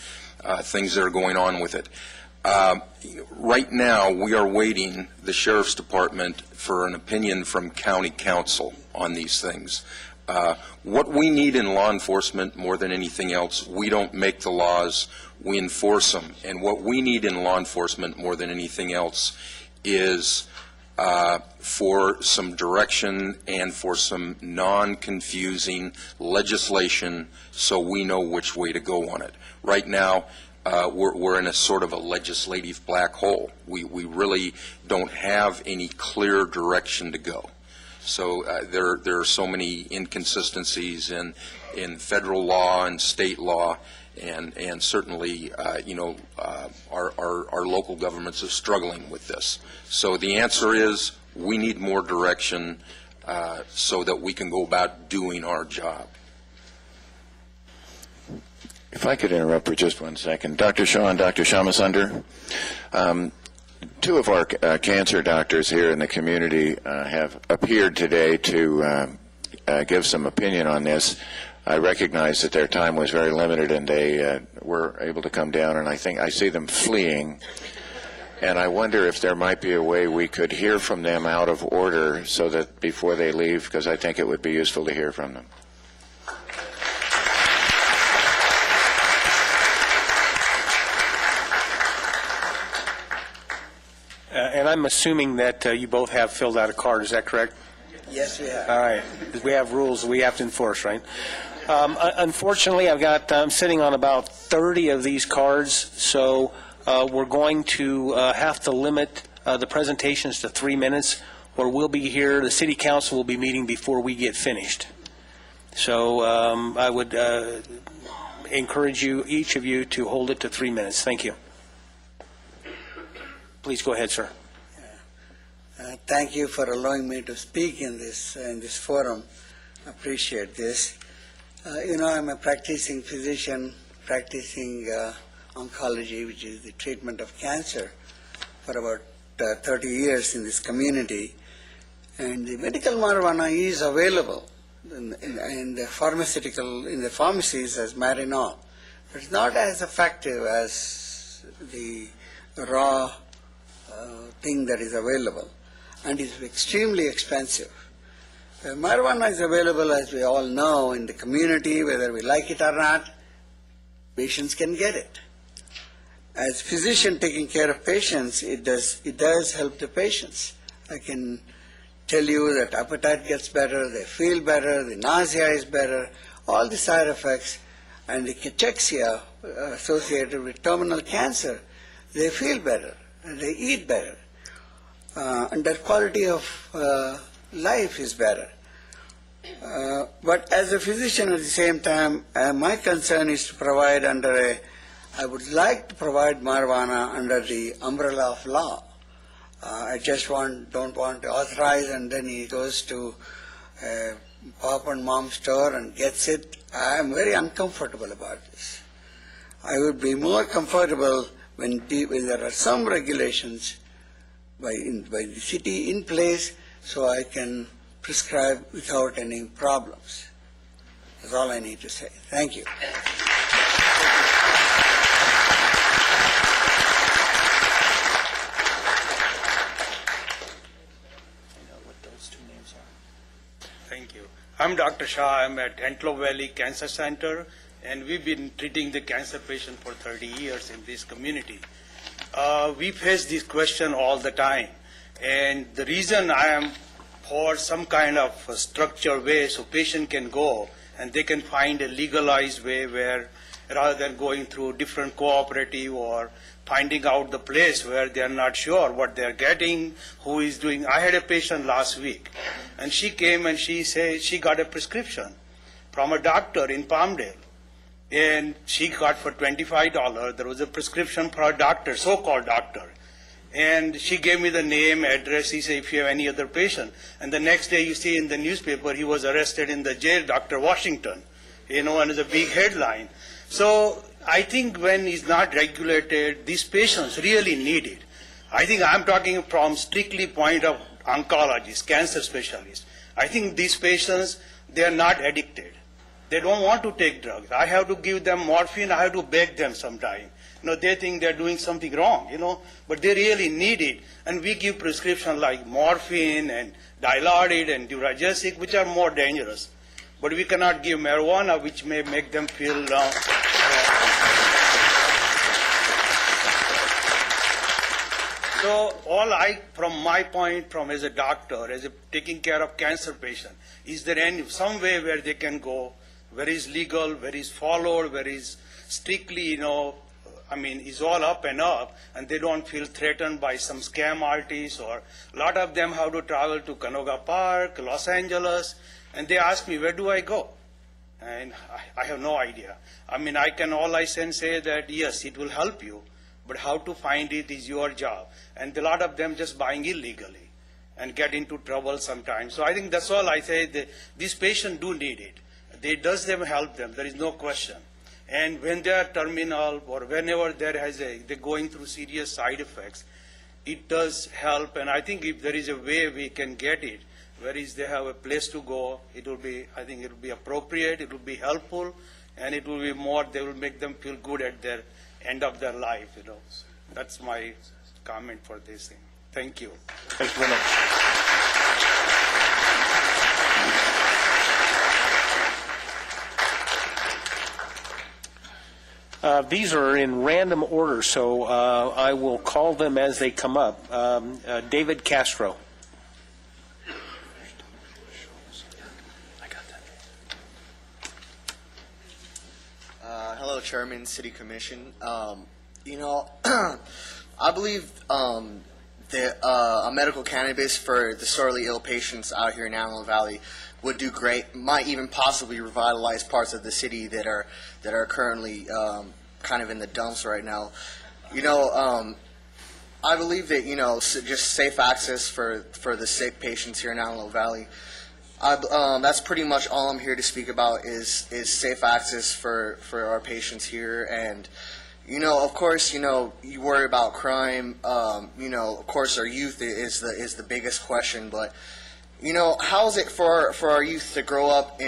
things that are going on with it. Right now, we are waiting, the sheriff's department, for an opinion from county council on these things. What we need in law enforcement more than anything else, we don't make the laws, we enforce them. And what we need in law enforcement more than anything else is for some direction and for some non-confusing legislation so we know which way to go on it. Right now, we're in a sort of a legislative black hole. We really don't have any clear direction to go. So there are so many inconsistencies in federal law and state law, and certainly our local governments are struggling with this. So the answer is we need more direction so that we can go about doing our job. If I could interrupt for just 1 second. Dr. Shaw and Dr. Shamasunder, two of our cancer doctors here in the community have appeared today to give some opinion on this. I recognize that their time was very limited and they were able to come down, and I think I see them fleeing. And I wonder if there might be a way we could hear from them out of order so that before they leave, because I think it would be useful to hear from them. And I'm assuming that you both have filled out a card. Is that correct? Yes, we have. All right. We have rules we have to enforce, right? Unfortunately, I'm sitting on about 30 of these cards, so we're going to have to limit the presentations to 3 minutes, or we'll be here, the City Council will be meeting before we get finished. So I would encourage you, each of you, to hold it to 3 minutes. Thank you. Please go ahead, sir. Thank you for allowing me to speak in this forum. I appreciate this. I'm a practicing physician, practicing oncology, which is the treatment of cancer, for about 30 years in this community. And the medical marijuana is available in the pharmacies as Marinol. But it's not as effective as the raw thing that is available. and is extremely expensive. Marijuana is available, as we all know, in the community, whether we like it or not. Patients can get it. As physician taking care of patients, it does help the patients. I can tell you that appetite gets better, they feel better, the nausea is better, all the side effects, and the cachexia associated with terminal cancer, they feel better, and they eat better, and their quality of life is better. But as a physician at the same time, my concern is to provide I would like to provide marijuana under the umbrella of law. I just don't want to authorize, and then he goes to Pop and Mom store and gets it. I am very uncomfortable about this. I would be more comfortable when there are some regulations by the city in place, so I can prescribe without any problems. That's all I need to say. Thank you. Thank you. I'm Dr. Shah. I'm at Antelope Valley Cancer Center, and we've been treating the cancer patient for 30 years in this community. We face this question all the time, and the reason I am for some kind of a structured way so patient can go and they can find a legalized way where rather than going through different cooperative or finding out the place where they are not sure what they are getting, who is doing. I had a patient last week, and she came and she said she got a prescription from a doctor in Palmdale, and she got for $25. There was a prescription for a doctor, so-called doctor, and she gave me the name, address. He said, if you have any other patient. And the next day you see in the newspaper he was arrested in the jail, Dr. Washington, and it's a big headline. So I think when it's not regulated, these patients really need it. I think I'm talking from strictly point of oncologists, cancer specialists. I think these patients, they are not addicted. They don't want to take drugs. I have to give them morphine. I have to beg them sometime. They think they're doing something wrong, but they really need it. And we give prescriptions like morphine and Dilaudid and Duragesic, which are more dangerous. But we cannot give marijuana, which may make them feel So all from my point, as a doctor, as a taking care of cancer patient, is there some way where they can go, where is legal, where is followed, where is strictly, is all up and up, and they don't feel threatened by some scam artists, or a lot of them have to travel to Canoga Park, Los Angeles, and they ask me, where do I go? And I have no idea. All I can say that, yes, it will help you, but how to find it is your job. And a lot of them just buying illegally and get into trouble sometimes. So I think that's all I say. These patients do need it. It does help them. There is no question. And when they are terminal or whenever they're going through serious side effects, it does help. And I think if there is a way we can get it, whereas they have a place to go, I think it will be appropriate, it will be helpful, and it will be they will make them feel good at their end of their life, That's my comment for this thing. Thank you. Thank you very much. These are in random order, so I will call them as they come up. David Castro. Hello, Chairman, City Commission. I believe that a medical cannabis for the sorely ill patients out here in Antelope Valley would do great. Might even possibly revitalize parts of the city that are currently kind of in the dumps right now. I believe that just safe access for the sick patients here in Antelope Valley. That's pretty much all I'm here to speak about is safe access for our patients here. And, of course, you worry about crime. Of course, our youth is the biggest question. But, how is it for our youth to grow up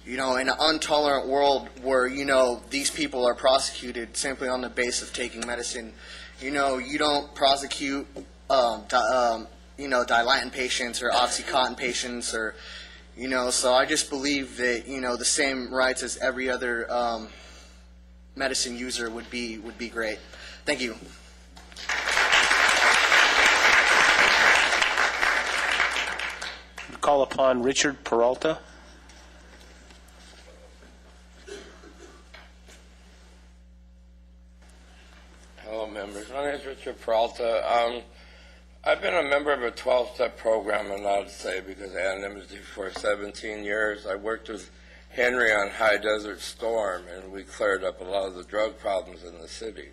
in an intolerant world where, these people are prosecuted simply on the basis of taking medicine, you don't prosecute, Dilatin patients or Oxycontin patients or, so I just believe that, the same rights as every other medicine user would be great. Thank you. Call upon Richard Peralta. Hello, members. My name is Richard Peralta. I've been a member of a 12-step program, I'm allowed to say, because of anonymity for 17 years. I worked with Henry on High Desert Storm, and we cleared up a lot of the drug problems in the city.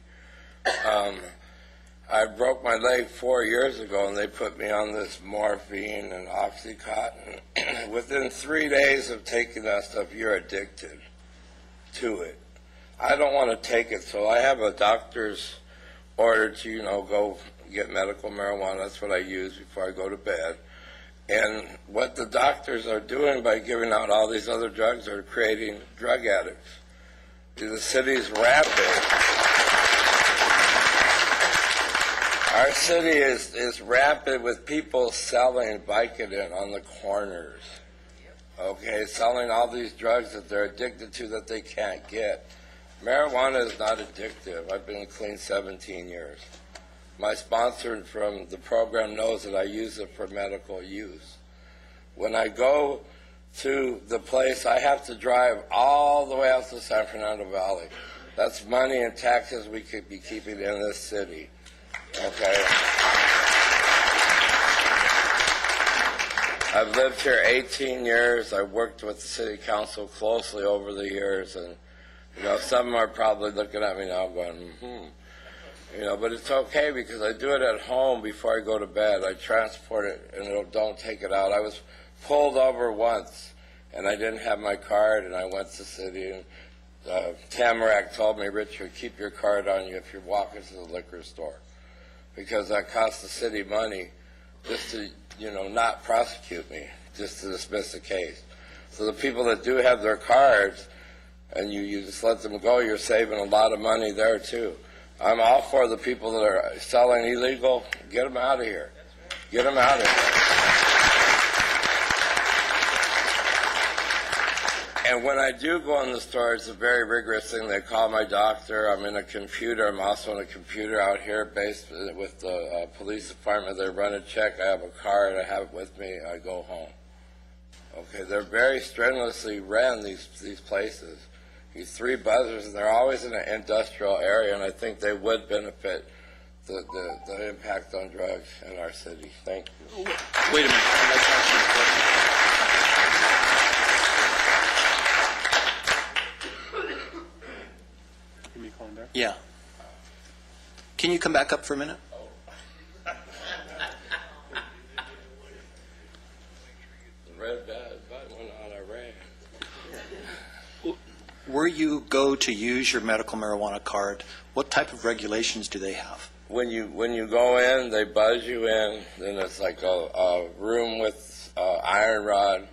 I broke my leg 4 years ago, and they put me on this morphine and Oxycontin. Within 3 days of taking that stuff, you're addicted to it. I don't want to take it, so I have a doctor's order to, go get medical marijuana. That's what I use before I go to bed. And what the doctors are doing by giving out all these other drugs are creating drug addicts. The city's rapid. Our city is rapid with people selling Vicodin on the corners, okay, selling all these drugs that they're addicted to that they can't get. Marijuana is not addictive. I've been clean 17 years. My sponsor from the program knows that I use it for medical use. When I go to the place, I have to drive all the way out to San Fernando Valley. That's money and taxes we could be keeping in this city. Okay. I've lived here 18 years. I've worked with the city council closely over the years, and some are probably looking at me now going, but it's okay because I do it at home before I go to bed. I transport it and don't take it out. I was pulled over once, and I didn't have my card, and I went to the city, and Tamarack told me, Richard, keep your card on you if you're walking to the liquor store, because that costs the city money just to, not prosecute me, just to dismiss the case. So the people that do have their cards, and you just let them go, you're saving a lot of money there too. I'm all for the people that are selling illegal. Get them out of here. Get them out of here. And when I do go in the store, it's a very rigorous thing. They call my doctor. I'm in a computer. I'm also in a computer out here based with the police department. They run a check. I have a card. I have it with me. I go home. Okay, they're very strenuously ran, these places. These 3 buzzers, and they're always in an industrial area, and I think they would benefit the impact on drugs in our city. Thank you. Wait a minute. I'd like to ask you a question. Give me a call back. Yeah. Can you come back up for a minute? The red button went on, I ran. Where you go to use your medical marijuana card, what type of regulations do they have? When you go in, they buzz you in, then it's like a room with iron rod.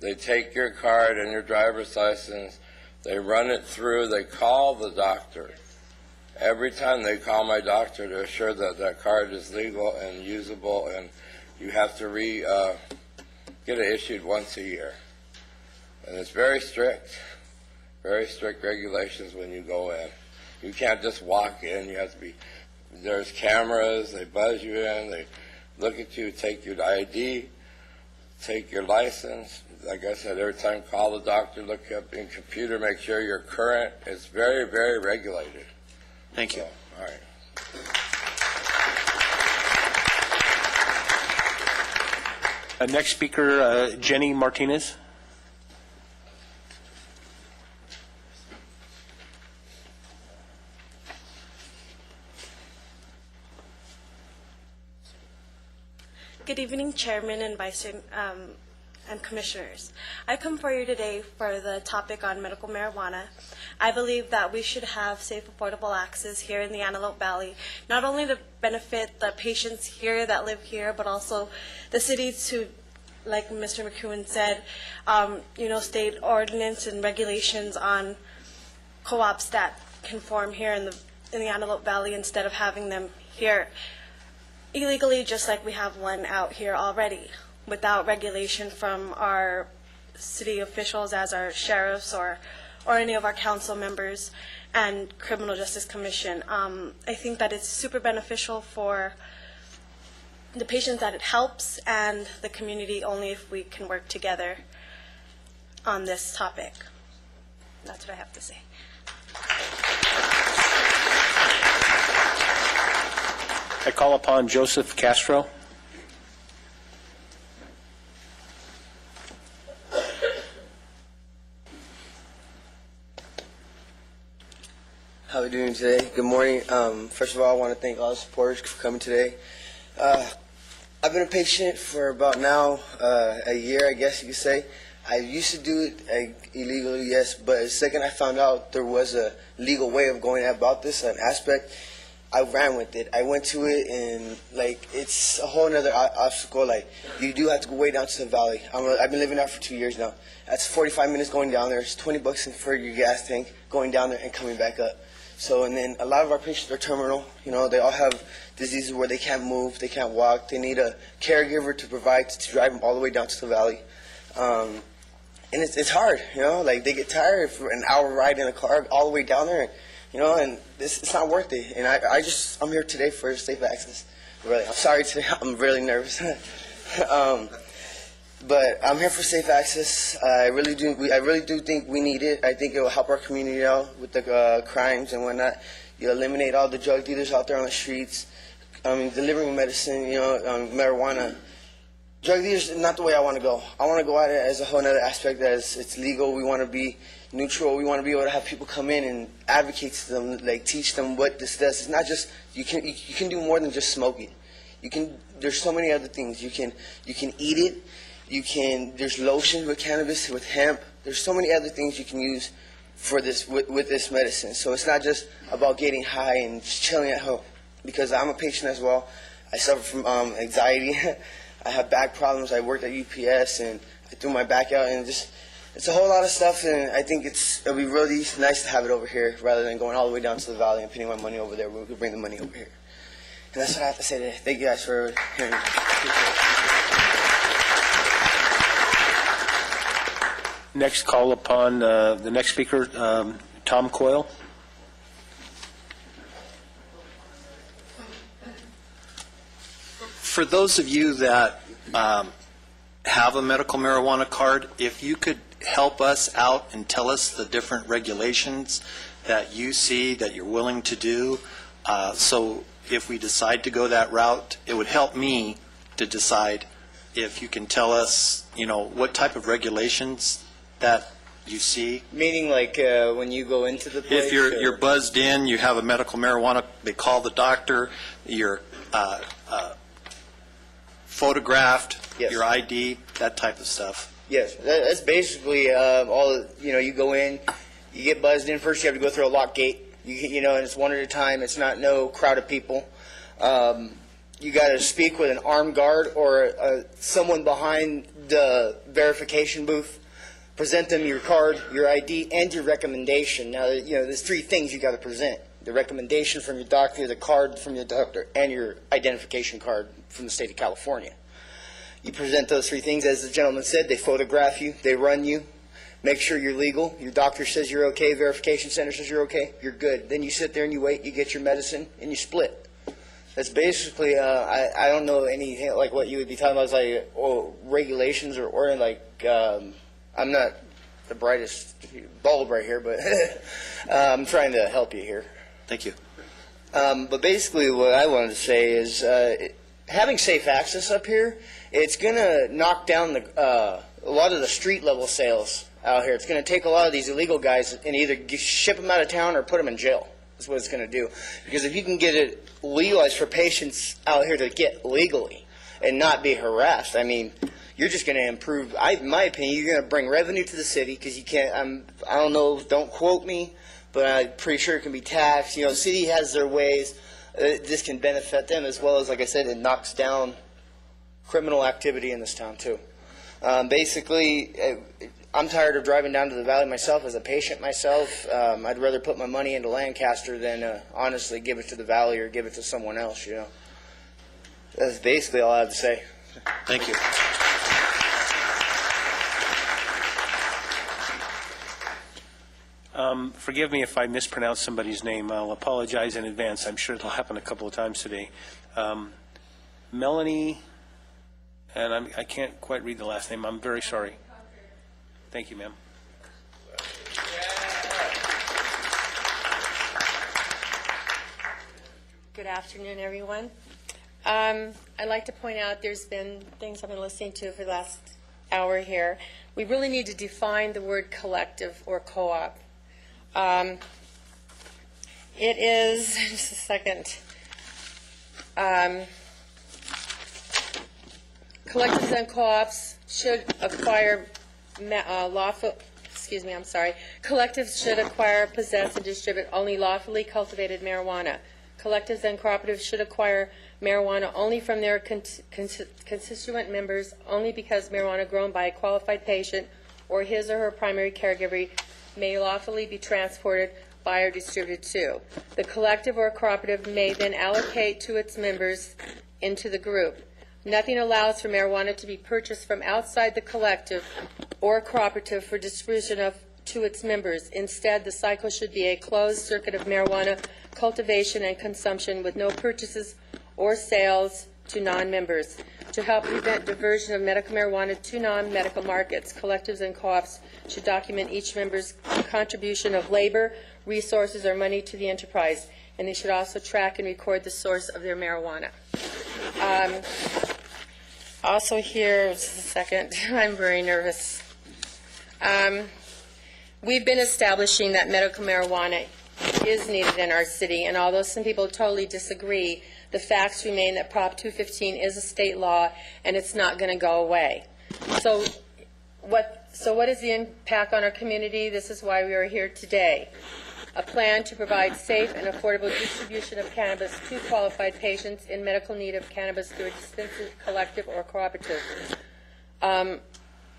They take your card and your driver's license, they run it through, they call the doctor. Every time they call my doctor to assure that that card is legal and usable, and you have to get it issued once a year. And it's very strict regulations when you go in. You can't just walk in. You have to be, there's cameras, they buzz you in, they look at you, take your ID, take your license. Like I said, every time call the doctor, look up in computer, make sure you're current. It's very, very regulated. Thank you. All right. Next speaker, Jenny Martinez. Good evening, Chairman and Vice and Commissioners. I come for you today for the topic on medical marijuana. I believe that we should have safe, affordable access here in the Antelope Valley, not only to benefit the patients here that live here, but also the city to like Mr. McEwen said, state ordinance and regulations on co-ops that can form here in the Antelope Valley instead of having them here illegally, just like we have one out here already, without regulation from our city officials as our sheriffs or any of our council members and Criminal Justice Commission. I think that it's super beneficial for the patients that it helps and the community only if we can work together on this topic. That's what I have to say. I call upon Joseph Castro. How are we doing today? Good morning. First of all, I want to thank all the supporters for coming today. I've been a patient for about now a year, I guess you could say. I used to do it illegally, yes, but the second I found out there was a legal way of going about this, an aspect, I ran with it. I went to it, and it's a whole other obstacle. You do have to go way down to the valley. I've been living there for 2 years now. That's 45 minutes going down there. It's $20 for your gas tank going down there and coming back up. So, and then a lot of our patients are terminal. They all have diseases where they can't move, they can't walk. They need a caregiver to provide to drive them all the way down to the valley. And it's hard, they get tired for an hour ride in a car all the way down there, and it's not worth it. And I'm here today for safe access. Really, I'm sorry today. I'm really nervous. But I'm here for safe access. I really do think we need it. I think it will help our community out with the crimes and whatnot. You eliminate all the drug dealers out there on the streets. Delivering medicine, marijuana. Drug dealers is not the way I want to go. I want to go at it as a whole other aspect, as it's legal. We want to be neutral. We want to be able to have people come in and advocate to them, teach them what this does. It's not just you can do more than just smoking. There's so many other things. You can eat it. There's lotions with cannabis, with hemp. There's so many other things you can use for this with this medicine. So it's not just about getting high and just chilling at home. Because I'm a patient as well. I suffer from anxiety. I have back problems. I worked at UPS and I threw my back out, and it's a whole lot of stuff. And I think it'll be really nice to have it over here rather than going all the way down to the valley and putting my money over there. We could bring the money over here. And that's what I have to say today. Thank you guys for hearing me. Next, call upon the next speaker, Tom Coyle. For those of you that have a medical marijuana card, if you could help us out and tell us the different regulations that you see that you're willing to do, so if we decide to go that route, it would help me to decide if you can tell us, what type of regulations that you see. Meaning when you go into the place? If you're buzzed in, you have a medical marijuana, they call the doctor, you're photographed, yes. Your ID, that type of stuff. Yes, that's basically all. You go in, you get buzzed in. First, you have to go through a locked gate. And it's one at a time. It's not no crowd of people. You got to speak with an armed guard or someone behind the verification booth. Present them your card, your ID, and your recommendation. Now, there's three things you got to present: the recommendation from your doctor, the card from your doctor, and your identification card from the state of California. You present those three things. As the gentleman said, they photograph you, they run you, make sure you're legal. Your doctor says you're okay, verification center says you're okay, you're good. Then you sit there and you wait, you get your medicine, and you split. That's basically, I don't know anything like what you would be talking about, regulations or I'm not the brightest bulb right here, but I'm trying to help you here. Thank you. But basically what I wanted to say is having safe access up here, it's going to knock down a lot of the street level sales out here. It's going to take a lot of these illegal guys and either ship them out of town or put them in jail. That's what it's going to do. Because if you can get it legalized for patients out here to get legally and not be harassed, you're just going to improve. In my opinion, you're going to bring revenue to the city because you can't. I don't know. Don't quote me, but I'm pretty sure it can be taxed. The city has their ways. This can benefit them as well as, like I said, it knocks down criminal activity in this town too. Basically, I'm tired of driving down to the valley myself as a patient myself. I'd rather put my money into Lancaster than honestly give it to the valley or give it to someone else, you know. That's basically all I have to say. Thank you. Forgive me if I mispronounce somebody's name. I'll apologize in advance. I'm sure it'll happen a couple of times today. Melanie, and I can't quite read the last name. I'm very sorry. Thank you, ma'am. Good afternoon, everyone. I'd like to point out there's been things I've been listening to for the last hour here. We really need to define the word collective or co-op. It is, just a second, collectives and co-ops should acquire collectives should acquire, possess, and distribute only lawfully cultivated marijuana. Collectives and cooperatives should acquire marijuana only from their constituent members, only because marijuana grown by a qualified patient or his or her primary caregiver may lawfully be transported by or distributed to. The collective or cooperative may then allocate to its members into the group. Nothing allows for marijuana to be purchased from outside the collective or cooperative for distribution to its members. Instead, the cycle should be a closed circuit of marijuana cultivation and consumption with no purchases or sales to non-members. To help prevent diversion of medical marijuana to non-medical markets, collectives and co-ops should document each member's contribution of labor, resources, or money to the enterprise, and they should also track and record the source of their marijuana. Also here, just a second, I'm very nervous. We've been establishing that medical marijuana is needed in our city, and although some people totally disagree, the facts remain that Prop 215 is a state law, and it's not going to go away. So what is the impact on our community? This is why we are here today. A plan to provide safe and affordable distribution of cannabis to qualified patients in medical need of cannabis through a dispensing collective or cooperative. On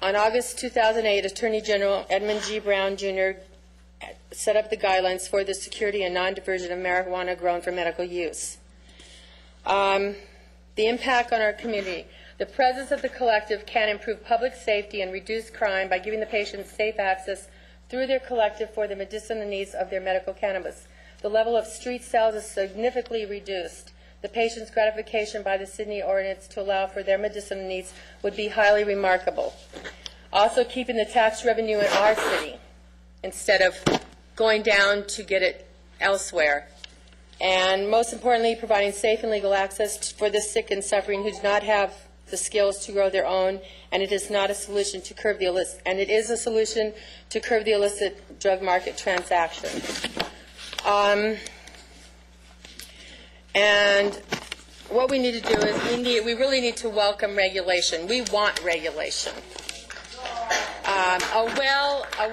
August 2008, Attorney General Edmund G. Brown, Jr. set up the guidelines for the security and non-diversion of marijuana grown for medical use. The impact on our community. The presence of the collective can improve public safety and reduce crime by giving the patients safe access through their collective for the medicinal needs of their medical cannabis. The level of street sales is significantly reduced. The patient's gratification by the Sydney ordinance to allow for their medicinal needs would be highly remarkable. Also, keeping the tax revenue in our city instead of going down to get it elsewhere. And most importantly, providing safe and legal access for the sick and suffering who do not have the skills to grow their own, and it is not a solution to curb the illicit, and it is a solution to curb the illicit drug market transaction. And what we need to do is we really need to welcome regulation. We want regulation. A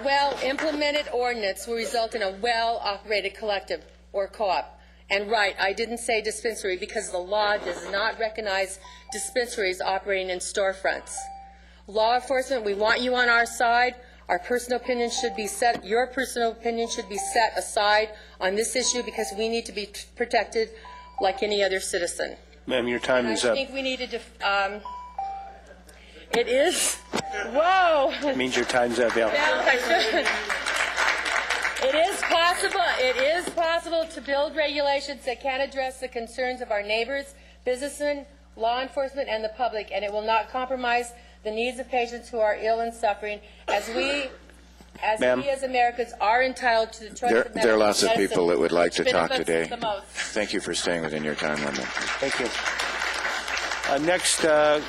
well-implemented ordinance will result in a well-operated collective or co-op. And right, I didn't say dispensary because the law does not recognize dispensaries operating in storefronts. Law enforcement, we want you on our side. Our personal opinion should be set, your personal opinion should be set aside on this issue because we need to be protected like any other citizen. Ma'am, your time is up. I think we need to, it is, whoa. It means your time's up, yeah. It is possible to build regulations that can address the concerns of our neighbors, businessmen, law enforcement, and the public, and it will not compromise the needs of patients who are ill and suffering, as we as Americans are entitled to the choice of medicine. There are lots of people that would like to talk benefits today. the most. Thank you for staying within your time limit. Thank you. Next, I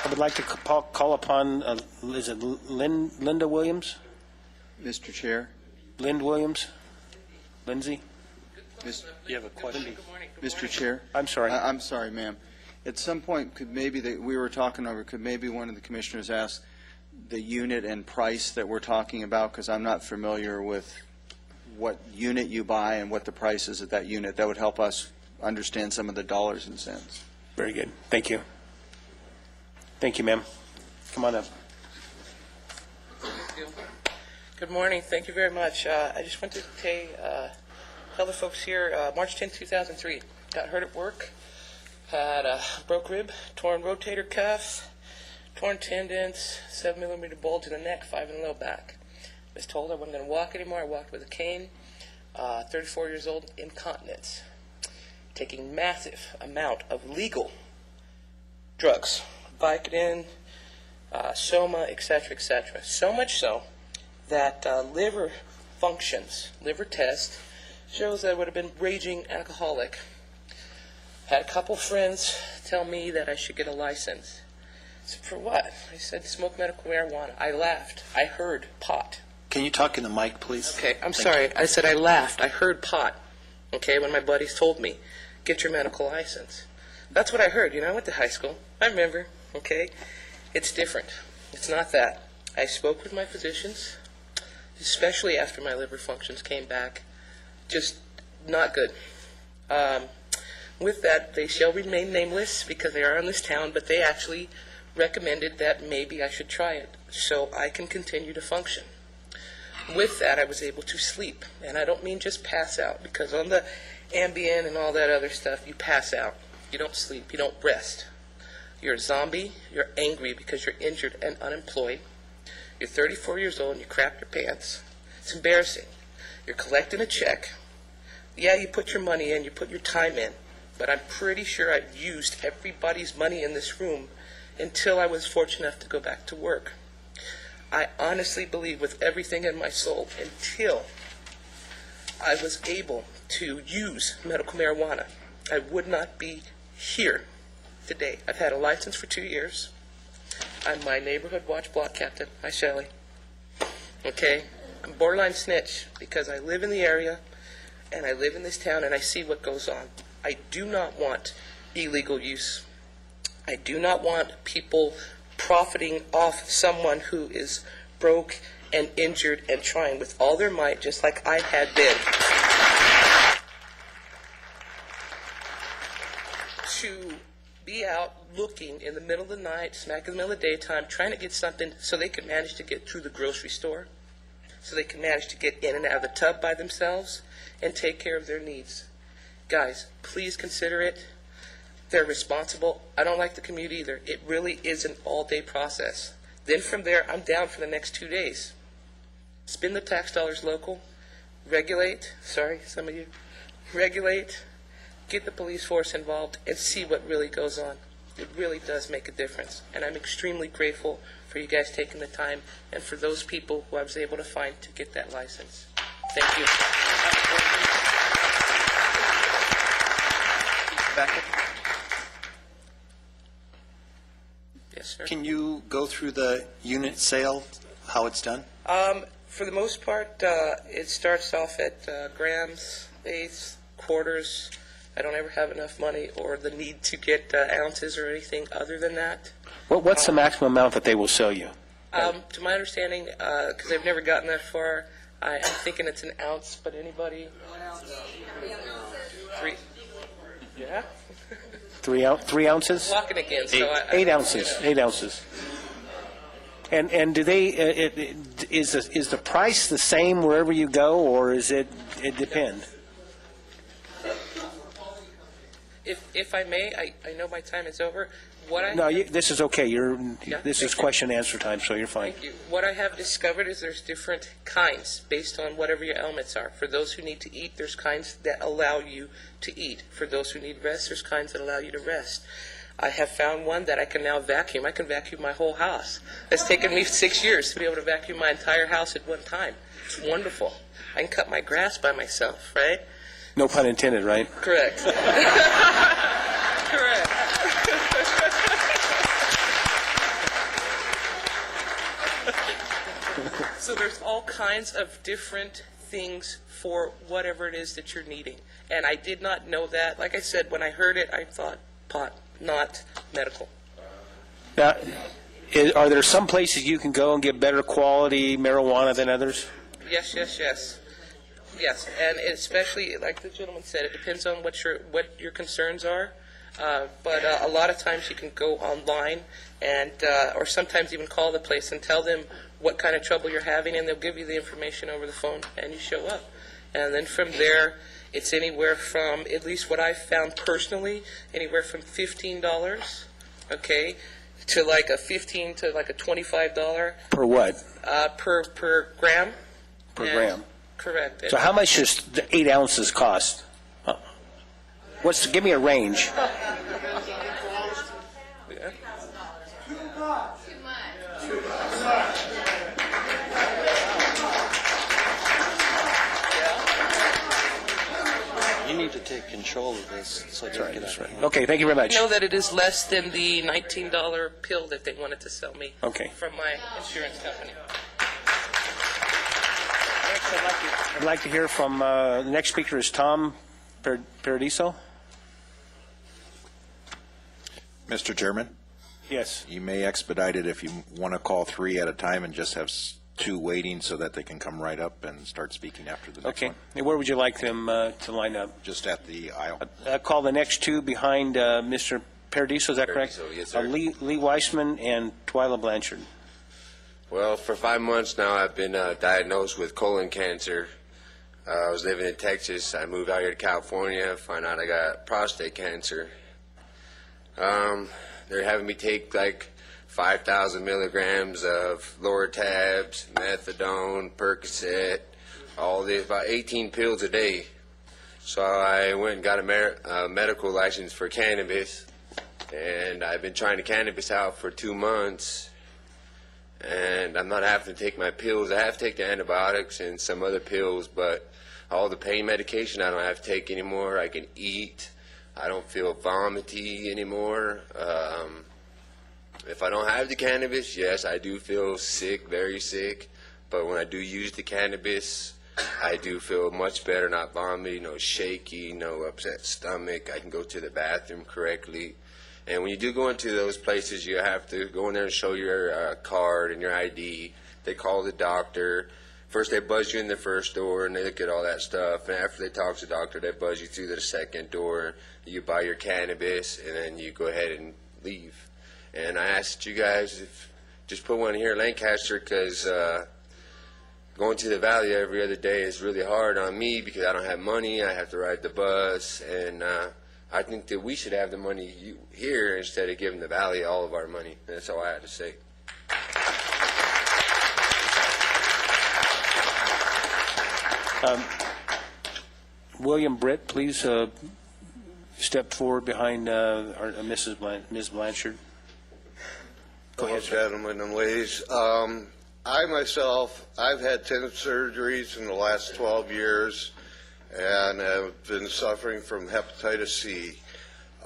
would like to call upon, is it Linda Williams? Mr. Chair. Lind Williams? Lindsay? You have a question? Mr. Chair? I'm sorry. I'm sorry, ma'am. At some point, could maybe we were talking over, could maybe one of the commissioners ask the unit and price that we're talking about, because I'm not familiar with what unit you buy and what the price is at that unit. That would help us understand some of the dollars and cents. Very good. Thank you. Thank you, ma'am. Come on up. Good morning. Thank you very much. I just wanted to tell the folks here, March 10, 2003, got hurt at work, had a broke rib, torn rotator cuff, torn tendons, 7mm bulge in the neck, 5 in the low back. I was told I wasn't going to walk anymore. I walked with a cane. 34 years old, incontinence. Taking massive amount of legal drugs, Vicodin, Soma, etc., etc. So much so that liver functions, liver test, shows that I would have been raging alcoholic. Had a couple friends tell me that I should get a license. I said, for what? I said, smoke medical marijuana. I laughed. I heard pot. Can you talk in the mic, please? Okay, I'm sorry. I said I laughed. I heard pot, okay, when my buddies told me, get your medical license. That's what I heard. You know, I went to high school. I remember, okay? It's different. It's not that. I spoke with my physicians, especially after my liver functions came back. Just not good. With that, they shall remain nameless because they are in this town, but they actually recommended that maybe I should try it so I can continue to function. With that, I was able to sleep, and I don't mean just pass out, because on the Ambien and all that other stuff, you pass out. You don't sleep. You don't rest. You're a zombie. You're angry because you're injured and unemployed. You're 34 years old and you crap your pants. It's embarrassing. You're collecting a check. Yeah, you put your money in, you put your time in, but I'm pretty sure I've used everybody's money in this room until I was fortunate enough to go back to work. I honestly believe with everything in my soul, until I was able to use medical marijuana, I would not be here today. I've had a license for 2 years. I'm my neighborhood watch block captain. Hi, Shelley. Okay? I'm borderline snitch because I live in the area and I live in this town and I see what goes on. I do not want illegal use. I do not want people profiting off someone who is broke and injured and trying with all their might, just like I had been, to be out looking in the middle of the night, smack in the middle of the daytime, trying to get something so they can manage to get through the grocery store, so they can manage to get in and out of the tub by themselves and take care of their needs. Guys, please consider it. They're responsible. I don't like the commute either. It really is an all-day process. Then from there, I'm down for the next 2 days. Spend the tax dollars local. Regulate. Sorry, some of you. Regulate. Get the police force involved and see what really goes on. It really does make a difference. And I'm extremely grateful for you guys taking the time and for those people who I was able to find to get that license. Thank you. Back up. Yes, sir. Can you go through the unit sale, how it's done? For the most part, it starts off at grams, eighths, quarters. I don't ever have enough money or the need to get ounces or anything other than that. What's the maximum amount that they will sell you? To my understanding, because I've never gotten that far, I'm thinking it's an ounce, but anybody? 3. Yeah? 3 ounces? Walking again, so 8 ounces. 8 ounces. And do they? Is the price the same wherever you go, or is it depend? If I may, I know my time is over. This is okay. This is question and answer time, so you're fine. Thank you. What I have discovered is there's different kinds based on whatever your ailments are. For those who need to eat, there's kinds that allow you to eat. For those who need rest, there's kinds that allow you to rest. I have found one that I can now vacuum. I can vacuum my whole house. It's taken me 6 years to be able to vacuum my entire house at one time. It's wonderful. I can cut my grass by myself, right? No pun intended, right? Correct. Correct. So there's all kinds of different things for whatever it is that you're needing. And I did not know that. Like I said, when I heard it, I thought pot, not medical. Now, are there some places you can go and get better quality marijuana than others? Yes. Yes, and especially, like the gentleman said, it depends on what your concerns are. But a lot of times you can go online and or sometimes even call the place and tell them what kind of trouble you're having, and they'll give you the information over the phone, and you show up. And then from there, it's anywhere from, at least what I've found personally, anywhere from $15, okay, to like a $15 to like a $25 Per what? per gram. Per gram. Correct. So how much does the 8 ounces cost? Give me a range. You need to take control of this. So That's right. Okay, thank you very much. I know that it is less than the $19 pill that they wanted to sell me from my insurance company. I'd like to hear from, the next speaker is Tom Paradiso. Mr. Chairman? Yes. You may expedite it if you want to call 3 at a time and just have 2 waiting so that they can come right up and start speaking after the next one. Okay. And where would you like them to line up? Just at the aisle. I'll call the next 2 behind Mr. Paradiso, is that correct? Yes, sir. Lee Weissman and Twyla Blanchard. Well, for 5 months now, I've been diagnosed with colon cancer. I was living in Texas. I moved out here to California, find out I got prostate cancer. They're having me take like 5,000 milligrams of Loratabs, methadone, Percocet, all this, about 18 pills a day. So I went and got a medical license for cannabis, and I've been trying the cannabis out for 2 months, and I'm not having to take my pills. I have to take the antibiotics and some other pills, but all the pain medication I don't have to take anymore. I can eat. I don't feel vomity anymore. If I don't have the cannabis, yes, I do feel sick, very sick. But when I do use the cannabis, I do feel much better, not vomity, no shaky, no upset stomach. I can go to the bathroom correctly. And when you do go into those places, you have to go in there and show your card and your ID. They call the doctor. First, they buzz you in the first door, and they look at all that stuff. And after they talk to the doctor, they buzz you through the second door. You buy your cannabis, and then you go ahead and leave. And I asked you guys if just put one here in Lancaster, because going to the Valley every other day is really hard on me because I don't have money. I have to ride the bus, and I think that we should have the money here instead of giving the Valley all of our money. That's all I had to say. William Britt, please step forward behind Ms. Blanchard. Go ahead, gentlemen and ladies. I myself, I've had 10 surgeries in the last 12 years, and have been suffering from hepatitis C.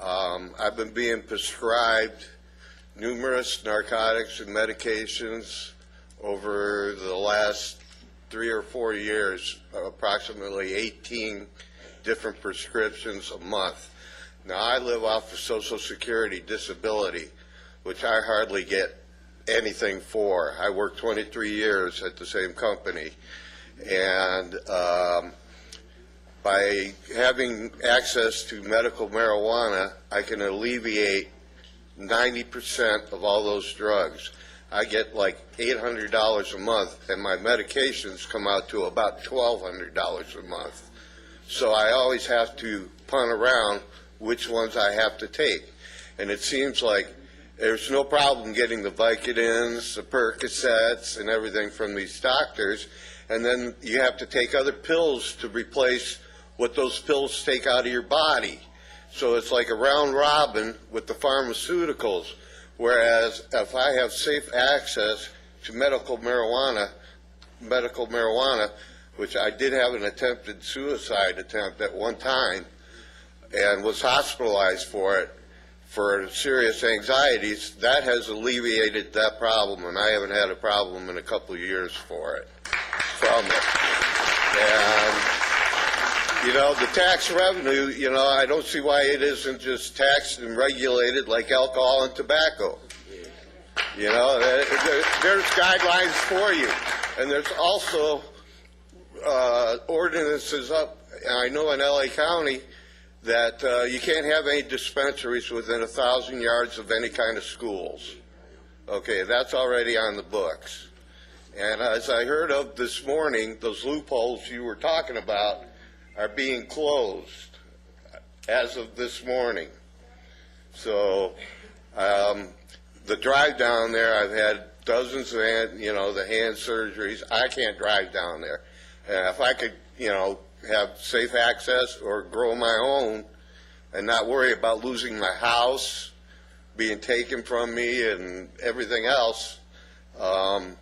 I've been being prescribed numerous narcotics and medications over the last 3 or 4 years, approximately 18 different prescriptions a month. Now, I live off of Social Security disability, which I hardly get anything for. I worked 23 years at the same company, and by having access to medical marijuana, I can alleviate 90% of all those drugs. I get like $800 a month, and my medications come out to about $1,200 a month. So I always have to punt around which ones I have to take. And it seems like there's no problem getting the Vicodins, the Percocets, and everything from these doctors, and then you have to take other pills to replace what those pills take out of your body. So it's like a round robin with the pharmaceuticals, whereas if I have safe access to medical marijuana, which I did have an attempted suicide attempt at one time and was hospitalized for it, for serious anxieties, that has alleviated that problem, and I haven't had a problem in a couple of years from it. And, the tax revenue, I don't see why it isn't just taxed and regulated like alcohol and tobacco. There's guidelines for you. And there's also ordinances up, I know in L.A. County, that you can't have any dispensaries within 1,000 yards of any kind of schools. Okay, that's already on the books. And as I heard of this morning, those loopholes you were talking about are being closed as of this morning. So the drive down there, I've had dozens of the hand surgeries. I can't drive down there. If I could, have safe access or grow my own and not worry about losing my house, being taken from me and everything else, I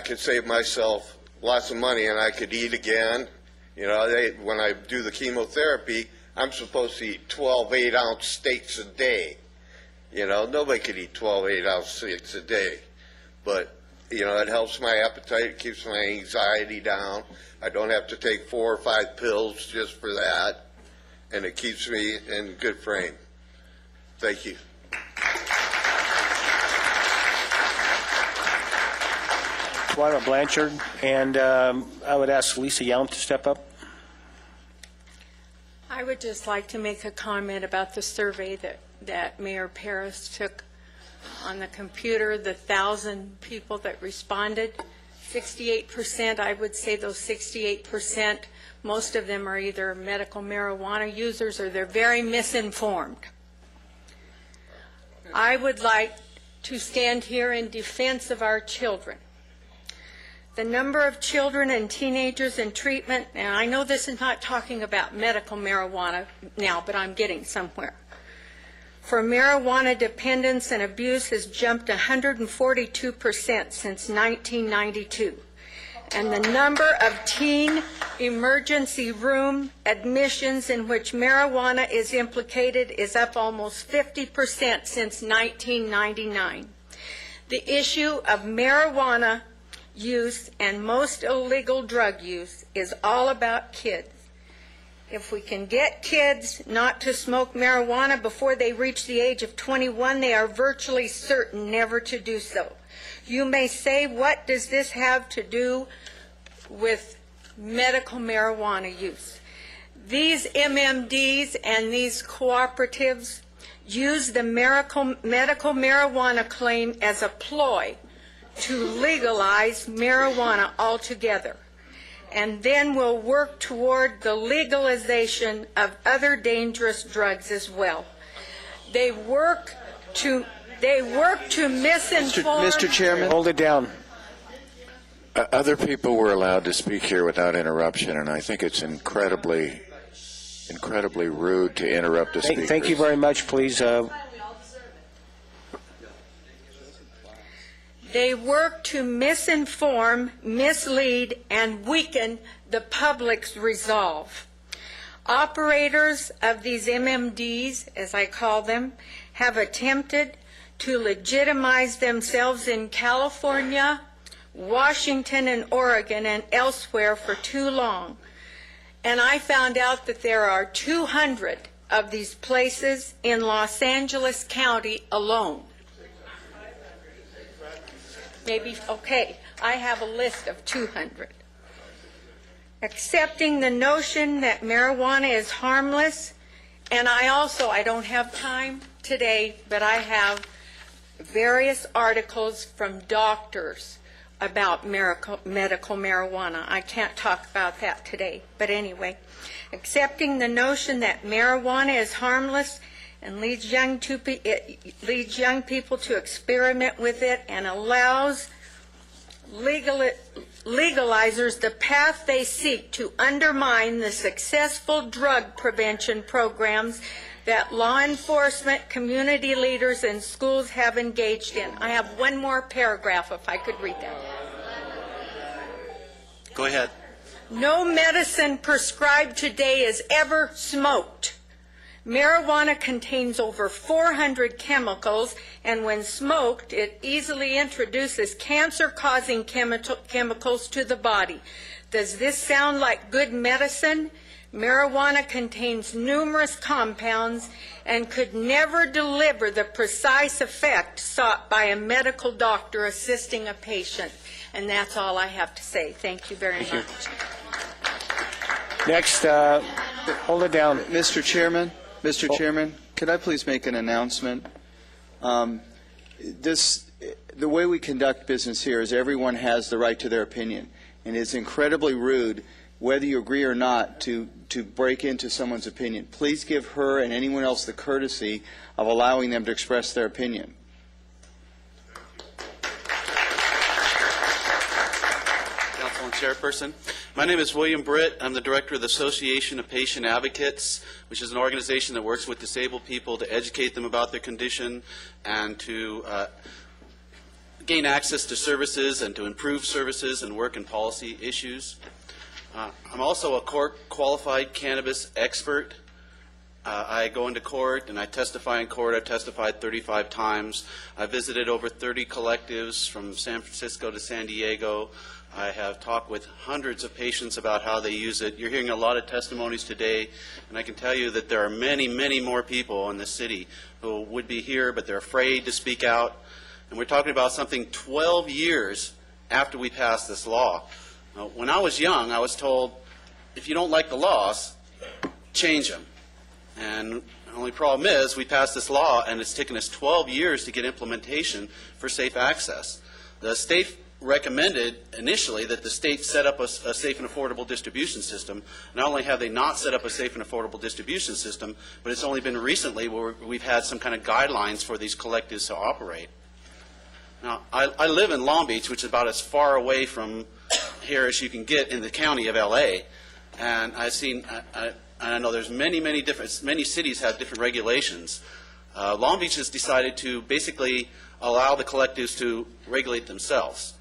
could save myself lots of money and I could eat again. When I do the chemotherapy, I'm supposed to eat 12 8-ounce steaks a day. Nobody could eat 12 8-ounce steaks a day. But, it helps my appetite, it keeps my anxiety down. I don't have to take 4 or 5 pills just for that. And it keeps me in good frame. Thank you. Twyla Blanchard, and I would ask Lisa Yelm to step up. I would just like to make a comment about the survey that Mayor Paris took on the computer, the 1,000 people that responded. 68%, I would say those 68%, most of them are either medical marijuana users or they're very misinformed. I would like to stand here in defense of our children. The number of children and teenagers in treatment, and I know this is not talking about medical marijuana now, but I'm getting somewhere, for marijuana dependence and abuse has jumped 142% since 1992. And the number of teen emergency room admissions in which marijuana is implicated is up almost 50% since 1999. The issue of marijuana use and most illegal drug use is all about kids. If we can get kids not to smoke marijuana before they reach the age of 21, they are virtually certain never to do so. You may say, what does this have to do with medical marijuana use? These MMDs and these cooperatives use the medical marijuana claim as a ploy to legalize marijuana altogether, and then will work toward the legalization of other dangerous drugs as well. They work to misinform. Mr. Chairman. Hold it down. Other people were allowed to speak here without interruption, and I think it's incredibly rude to interrupt a speaker. Thank you very much. Please. They work to misinform, mislead, and weaken the public's resolve. Operators of these MMDs, as I call them, have attempted to legitimize themselves in California, Washington, and Oregon, and elsewhere for too long. And I found out that there are 200 of these places in Los Angeles County alone. Maybe, okay, I have a list of 200. Accepting the notion that marijuana is harmless, and I don't have time today, but I have various articles from doctors about medical marijuana. I can't talk about that today, but anyway, accepting the notion that marijuana is harmless and leads young people to experiment with it and allows legalizers the path they seek to undermine the successful drug prevention programs that law enforcement, community leaders, and schools have engaged in. I have one more paragraph if I could read that. Go ahead. No medicine prescribed today is ever smoked. Marijuana contains over 400 chemicals, and when smoked, it easily introduces cancer-causing chemicals to the body. Does this sound like good medicine? Marijuana contains numerous compounds and could never deliver the precise effect sought by a medical doctor assisting a patient. And that's all I have to say. Thank you very much. Next, hold it down. Mr. Chairman, could I please make an announcement? the way we conduct business here is everyone has the right to their opinion, and it's incredibly rude, whether you agree or not, to break into someone's opinion. Please give her and anyone else the courtesy of allowing them to express their opinion. Council and Chairperson. My name is William Britt. I'm the Director of the Association of Patient Advocates, which is an organization that works with disabled people to educate them about their condition and to gain access to services and to improve services and work in policy issues. I'm also a court-qualified cannabis expert. I go into court and I testify in court. I've testified 35 times. I visited over 30 collectives from San Francisco to San Diego. I have talked with hundreds of patients about how they use it. You're hearing a lot of testimonies today, and I can tell you that there are many, many more people in the city who would be here, but they're afraid to speak out. And we're talking about something 12 years after we passed this law. When I was young, I was told, if you don't like the laws, change them. And the only problem is we passed this law, and it's taken us 12 years to get implementation for safe access. The state recommended initially that the state set up a safe and affordable distribution system. Not only have they not set up a safe and affordable distribution system, but it's only been recently where we've had some kind of guidelines for these collectives to operate. Now, I live in Long Beach, which is about as far away from here as you can get in the county of LA, and I've seen, I know there's many cities have different regulations. Long Beach has decided to basically allow the collectives to regulate themselves,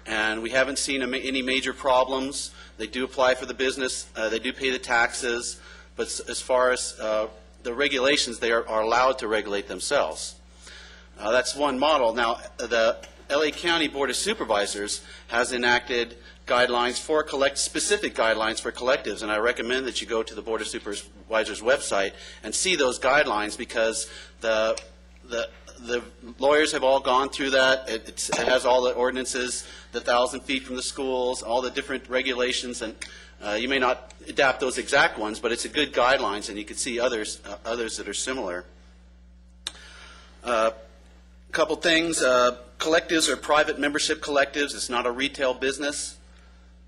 and we haven't seen any major problems. They do apply for the business, they do pay the taxes, but as far as the regulations, they are allowed to regulate themselves. That's one model. Now, the LA County Board of Supervisors has enacted guidelines for specific guidelines for collectives, and I recommend that you go to the Board of Supervisors website and see those guidelines, because the lawyers have all gone through that. It has all the ordinances, the 1,000 feet from the schools, all the different regulations, and you may not adapt those exact ones, but it's a good guidelines, and you can see others that are similar. Couple things. Collectives are private membership collectives. It's not a retail business,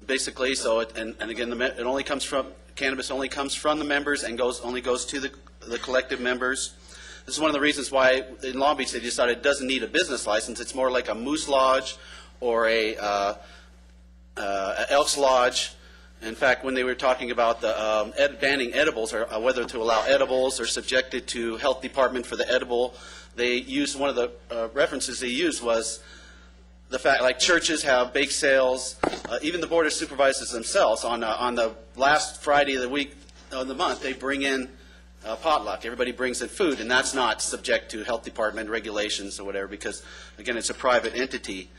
basically. So, and again, it only comes from cannabis. Only comes from the members and only goes to the collective members. This is one of the reasons why in Long Beach they decided it doesn't need a business license. It's more like a Moose Lodge or a Elks Lodge. In fact, when they were talking about the banning edibles, or whether to allow edibles or subjected to health department for the edible, they used one of the references they used was the fact, like churches have bake sales, even the Board of Supervisors themselves on the last Friday of the week of the month, they bring in potluck. Everybody brings in food, and that's not subject to health department regulations or whatever, because again, it's a private entity.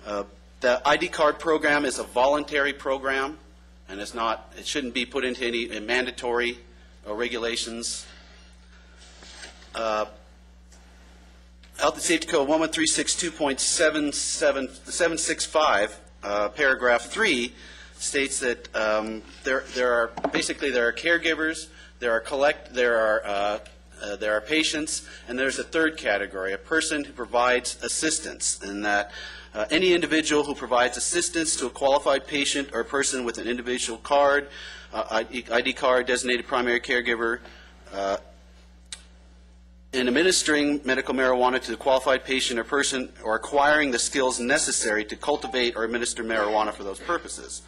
The ID card program is a voluntary program, and it shouldn't be put into any mandatory regulations. Health and Safety Code 11362.765, paragraph 3, states that there are caregivers, there are patients, and there's a third category, a person who provides assistance, and that any individual who provides assistance to a qualified patient or a person with an individual card, ID card, designated primary caregiver, in administering medical marijuana to the qualified patient or person, or acquiring the skills necessary to cultivate or administer marijuana for those purposes.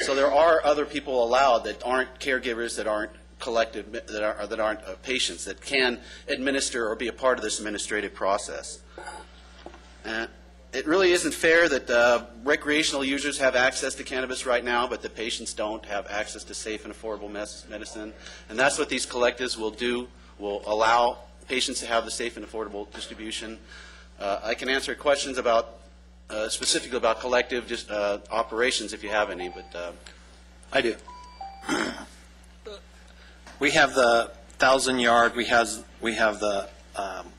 So there are other people allowed that aren't caregivers, that aren't collective, that aren't patients, that can administer or be a part of this administrative process. It really isn't fair that recreational users have access to cannabis right now, but the patients don't have access to safe and affordable medicine. And that's what these collectives will do, will allow patients to have the safe and affordable distribution. I can answer questions about specifically about collective operations if you have any, but I do. We have the 1,000-yard. We have the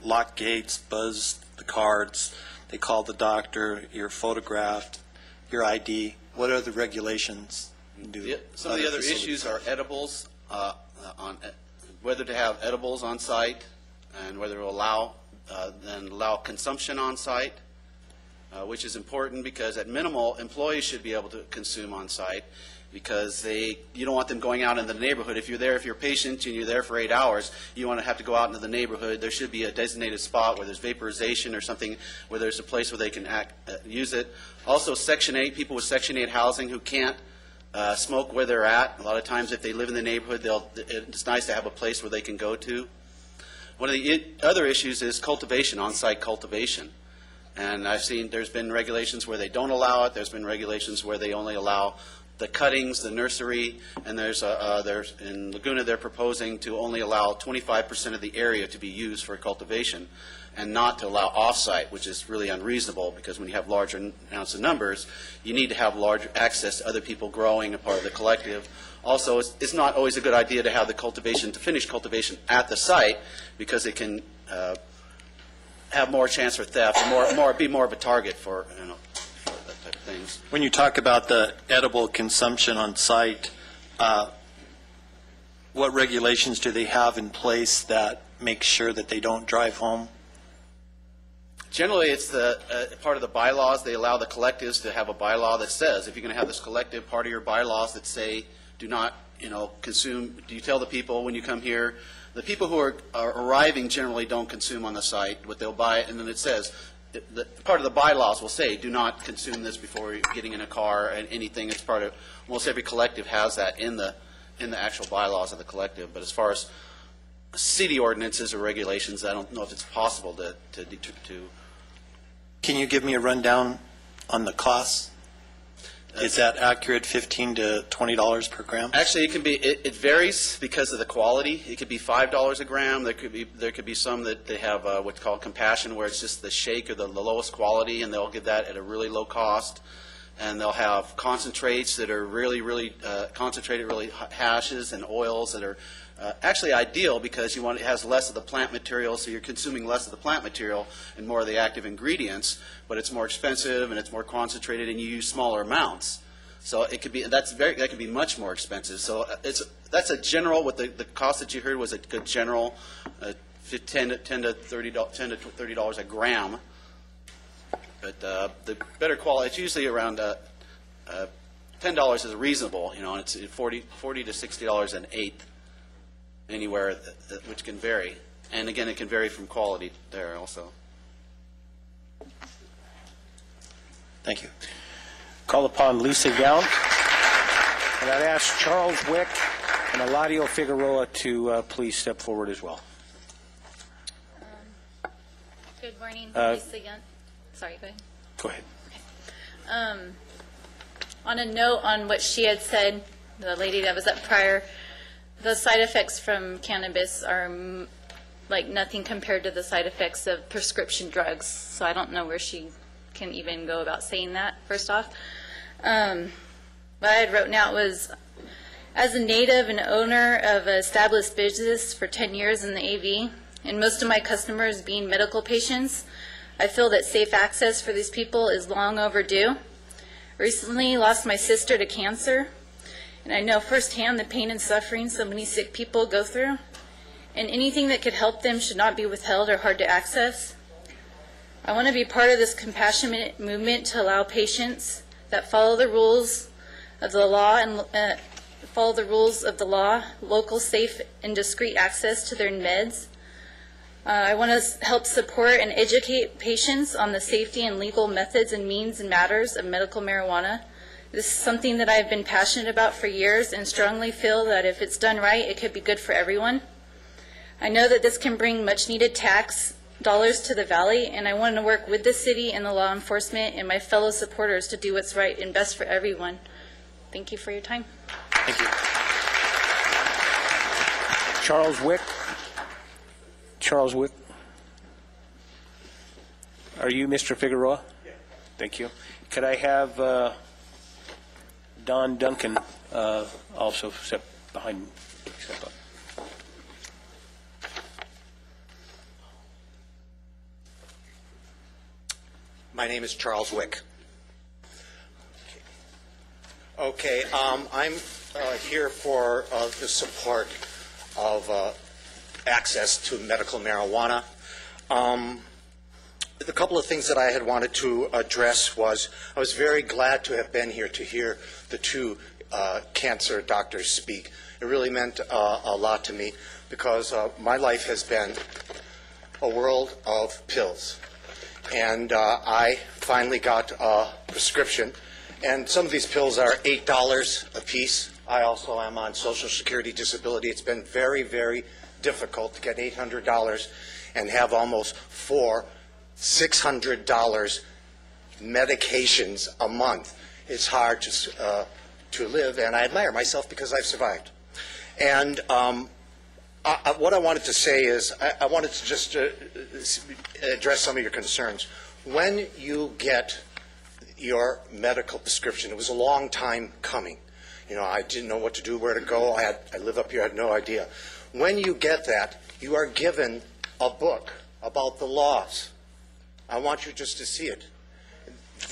lock gates, buzz the cards. They call the doctor. You're photographed. Your ID. What are the regulations? Some of the other issues are edibles, whether to have edibles on site, and whether to allow consumption on site. which is important because at minimal, employees should be able to consume on site because you don't want them going out in the neighborhood. If you're a patient and you're there for 8 hours, you want to have to go out into the neighborhood. There should be a designated spot where there's vaporization or something, where there's a place where they can use it. Also, Section 8, people with Section 8 housing who can't smoke where they're at. A lot of times if they live in the neighborhood, it's nice to have a place where they can go to. One of the other issues is cultivation, on-site cultivation. And I've seen there's been regulations where they don't allow it. There's been regulations where they only allow the cuttings, the nursery, and there's in Laguna they're proposing to only allow 25% of the area to be used for cultivation and not to allow off-site, which is really unreasonable because when you have larger amounts of numbers, you need to have larger access to other people growing a part of the collective. Also, it's not always a good idea to have the cultivation, to finish cultivation at the site because it can have more chance for theft, be more of a target for that type of things. When you talk about the edible consumption on site, what regulations do they have in place that make sure that they don't drive home? Generally, it's the part of the bylaws. They allow the collectives to have a bylaw that says if you're going to have this collective, part of your bylaws that say do not, consume. Do you tell the people when you come here? The people who are arriving generally don't consume on the site, but they'll buy it, and then it says, part of the bylaws will say, do not consume this before you're getting in a car and anything. It's part of, almost every collective has that in the actual bylaws of the collective. But as far as city ordinances or regulations, I don't know if it's possible to. Can you give me a rundown on the costs? Is that accurate, $15 to $20 per gram? Actually, it can be. It varies because of the quality. It could be $5 a gram. There could be some that they have what's called compassion, where it's just the shake or the lowest quality, and they'll give that at a really low cost. And they'll have concentrates that are really, really concentrated, really hashes and oils that are actually ideal because it has less of the plant material, so you're consuming less of the plant material and more of the active ingredients. But it's more expensive and it's more concentrated, and you use smaller amounts. So it could be that could be much more expensive. So that's a general. What the cost that you heard was a good general, $10 to $30 a gram. But the better quality, it's usually around $10 is reasonable. And it's $40 to $60 an eighth anywhere, which can vary. And again, it can vary from quality there also. Thank you. Call upon Lisa Gown. And I'd ask Charles Wick and Eladio Figueroa to please step forward as well. Good morning, Lisa Gown. Sorry, go ahead. Go ahead. Okay. On a note on what she had said, the lady that was up prior, the side effects from cannabis are like nothing compared to the side effects of prescription drugs. So I don't know where she can even go about saying that, first off. What I had written out was, as a native and owner of an established business for 10 years in the AV, and most of my customers being medical patients, I feel that safe access for these people is long overdue. Recently lost my sister to cancer, and I know firsthand the pain and suffering so many sick people go through, and anything that could help them should not be withheld or hard to access. I want to be part of this compassionate movement to allow patients that follow the rules of the law local, safe, and discreet access to their meds. I want to help support and educate patients on the safety and legal methods and means and matters of medical marijuana. This is something that I've been passionate about for years and strongly feel that if it's done right, it could be good for everyone. I know that this can bring much needed tax dollars to the Valley, and I want to work with the city and the law enforcement and my fellow supporters to do what's right and best for everyone. Thank you for your time. Thank you. Charles Wick. Charles Wick. Are you Mr. Figueroa? Yeah. Thank you. Could I have Don Duncan also step behind? Step up. My name is Charles Wick. Okay, I'm here for the support of access to medical marijuana. the couple of things that I had wanted to address was I was very glad to have been here to hear the two cancer doctors speak. It really meant a lot to me because my life has been a world of pills. And I finally got a prescription. And some of these pills are $8 a piece. I also am on Social Security disability. It's been very, very difficult to get $800 and have almost $600 medications a month. It's hard to live, and I admire myself because I've survived. And what I wanted to say is I wanted to just address some of your concerns. When you get your medical prescription, it was a long time coming. You know, I didn't know what to do, where to go. I live up here, I had no idea. When you get that, you are given a book about the laws. I want you just to see it.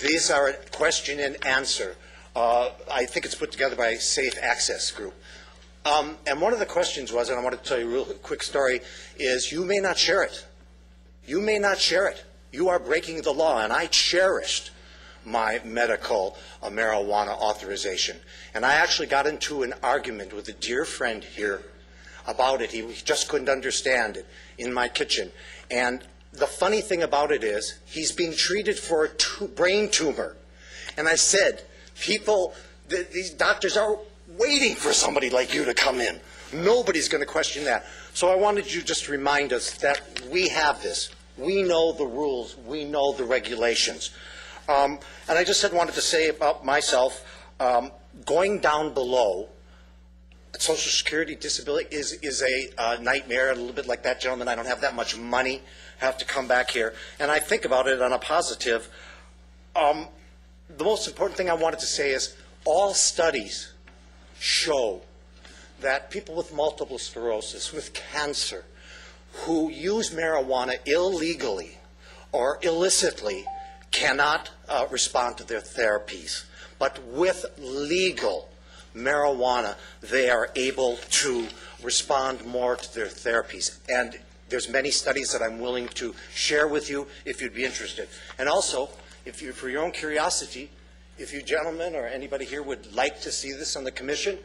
These are a question and answer. I think it's put together by Safe Access Group. And one of the questions was, and I want to tell you a real quick story, is you may not share it. You may not share it. You are breaking the law, and I cherished my medical marijuana authorization. And I actually got into an argument with a dear friend here about it. He just couldn't understand it in my kitchen. And the funny thing about it is he's being treated for a brain tumor. And I said, these doctors are waiting for somebody like you to come in. Nobody's going to question that. So I wanted you just to remind us that we have this. We know the rules. We know the regulations. And I just wanted to say about myself, going down below, Social Security disability is a nightmare, a little bit like that gentleman. I don't have that much money. I have to come back here. And I think about it on a positive. The most important thing I wanted to say is all studies show that people with multiple sclerosis, with cancer, who use marijuana illegally or illicitly cannot respond to their therapies. But with legal marijuana, they are able to respond more to their therapies. And there's many studies that I'm willing to share with you if you'd be interested. And also, for your own curiosity, if you gentlemen or anybody here would like to see this on the commission,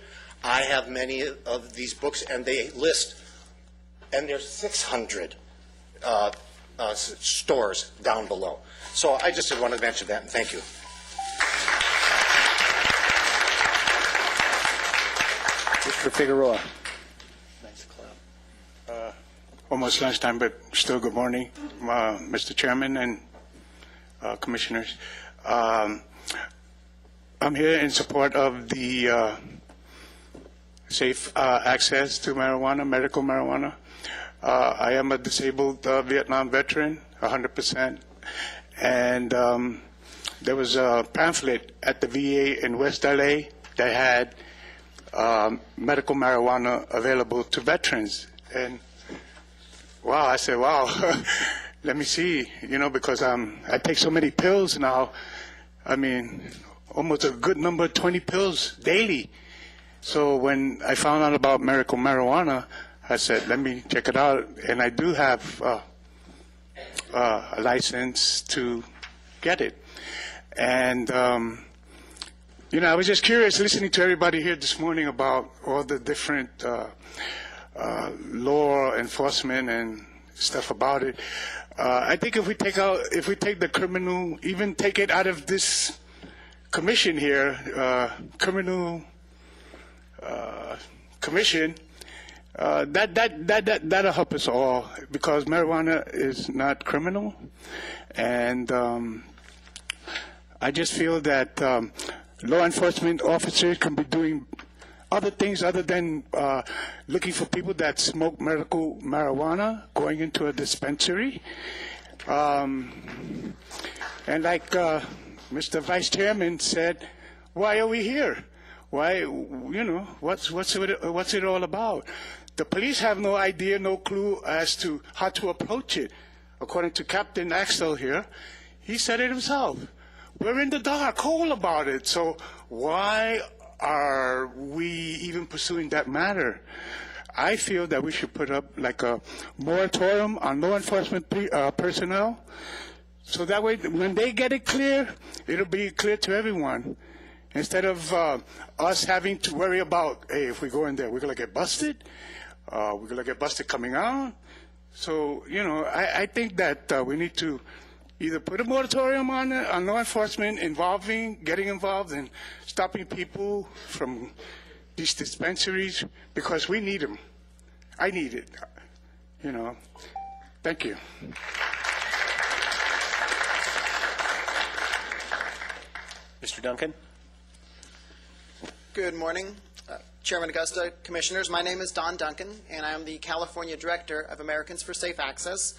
I have many of these books, and they list, and there's 600 stores down below. So I just wanted to mention that, and thank you. Mr. Figueroa. Nice almost lunchtime, but still good morning, Mr. Chairman and commissioners. I'm here in support of the safe access to marijuana, medical marijuana. I am a disabled Vietnam veteran, 100%, and there was a pamphlet at the VA in West LA that had medical marijuana available to veterans. And wow, I said, wow, let me see, because I take so many pills now. I mean, almost a good number, 20 pills daily. So when I found out about medical marijuana, I said, let me check it out. And I do have a license to get it. And, I was just curious listening to everybody here this morning about all the different law enforcement and stuff about it. I think if we take the criminal, even take it out of this commission here, criminal commission, that'll help us all, because marijuana is not criminal, and I just feel that law enforcement officers can be doing other things other than looking for people that smoke medical marijuana, going into a dispensary, and like Mr. Vice Chairman said, why are we here? Why, what's it all about? The police have no idea, no clue as to how to approach it. According to Captain Axel here, he said it himself. We're in the dark hole about it. So why are we even pursuing that matter? I feel that we should put up like a moratorium on law enforcement personnel So that way, when they get it clear, it'll be clear to everyone. Instead of us having to worry about, hey, if we go in there, we're going to get busted. We're going to get busted coming out. So, you know, I think that we need to either put a moratorium on law enforcement getting involved and stopping people from these dispensaries, because we need them. I need it, you know. Thank you. Mr. Duncan? Good morning, Chairman Augusta, Commissioners. My name is Don Duncan, and I am the California Director of Americans for Safe Access.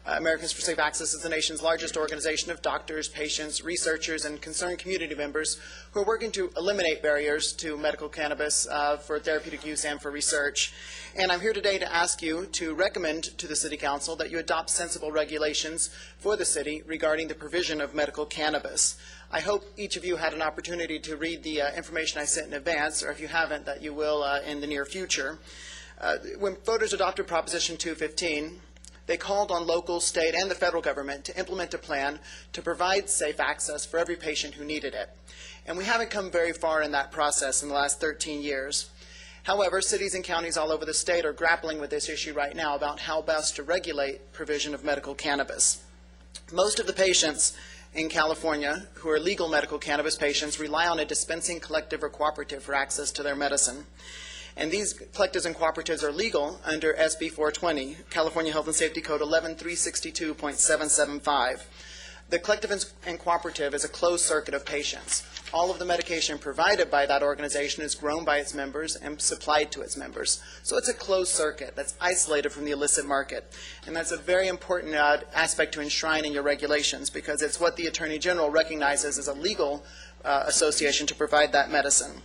Americans for Safe Access is the nation's largest organization of doctors, patients, researchers, and concerned community members who are working to eliminate barriers to medical cannabis for therapeutic use and for research. And I'm here today to ask you to recommend to the City Council that you adopt sensible regulations for the city regarding the provision of medical cannabis. I hope each of you had an opportunity to read the information I sent in advance, or if you haven't, that you will in the near future. When voters adopted Proposition 215, they called on local, state, and the federal government to implement a plan to provide safe access for every patient who needed it. And we haven't come very far in that process in the last 13 years. However, cities and counties all over the state are grappling with this issue right now about how best to regulate provision of medical cannabis. Most of the patients in California who are legal medical cannabis patients rely on a dispensing collective or cooperative for access to their medicine. And these collectives and cooperatives are legal under SB 420, California Health and Safety Code 11362.775. The collective and cooperative is a closed circuit of patients. All of the medication provided by that organization is grown by its members and supplied to its members. So it's a closed circuit that's isolated from the illicit market. And that's a very important aspect to enshrine in your regulations, because it's what the Attorney General recognizes as a legal association to provide that medicine.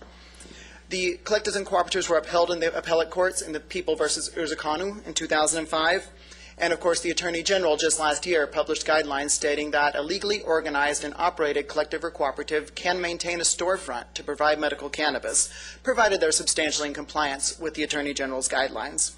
The collectives and cooperatives were upheld in the appellate courts in the People versus Urzakanu in 2005. And of course, the Attorney General just last year published guidelines stating that a legally organized and operated collective or cooperative can maintain a storefront to provide medical cannabis, provided they're substantially in compliance with the Attorney General's guidelines.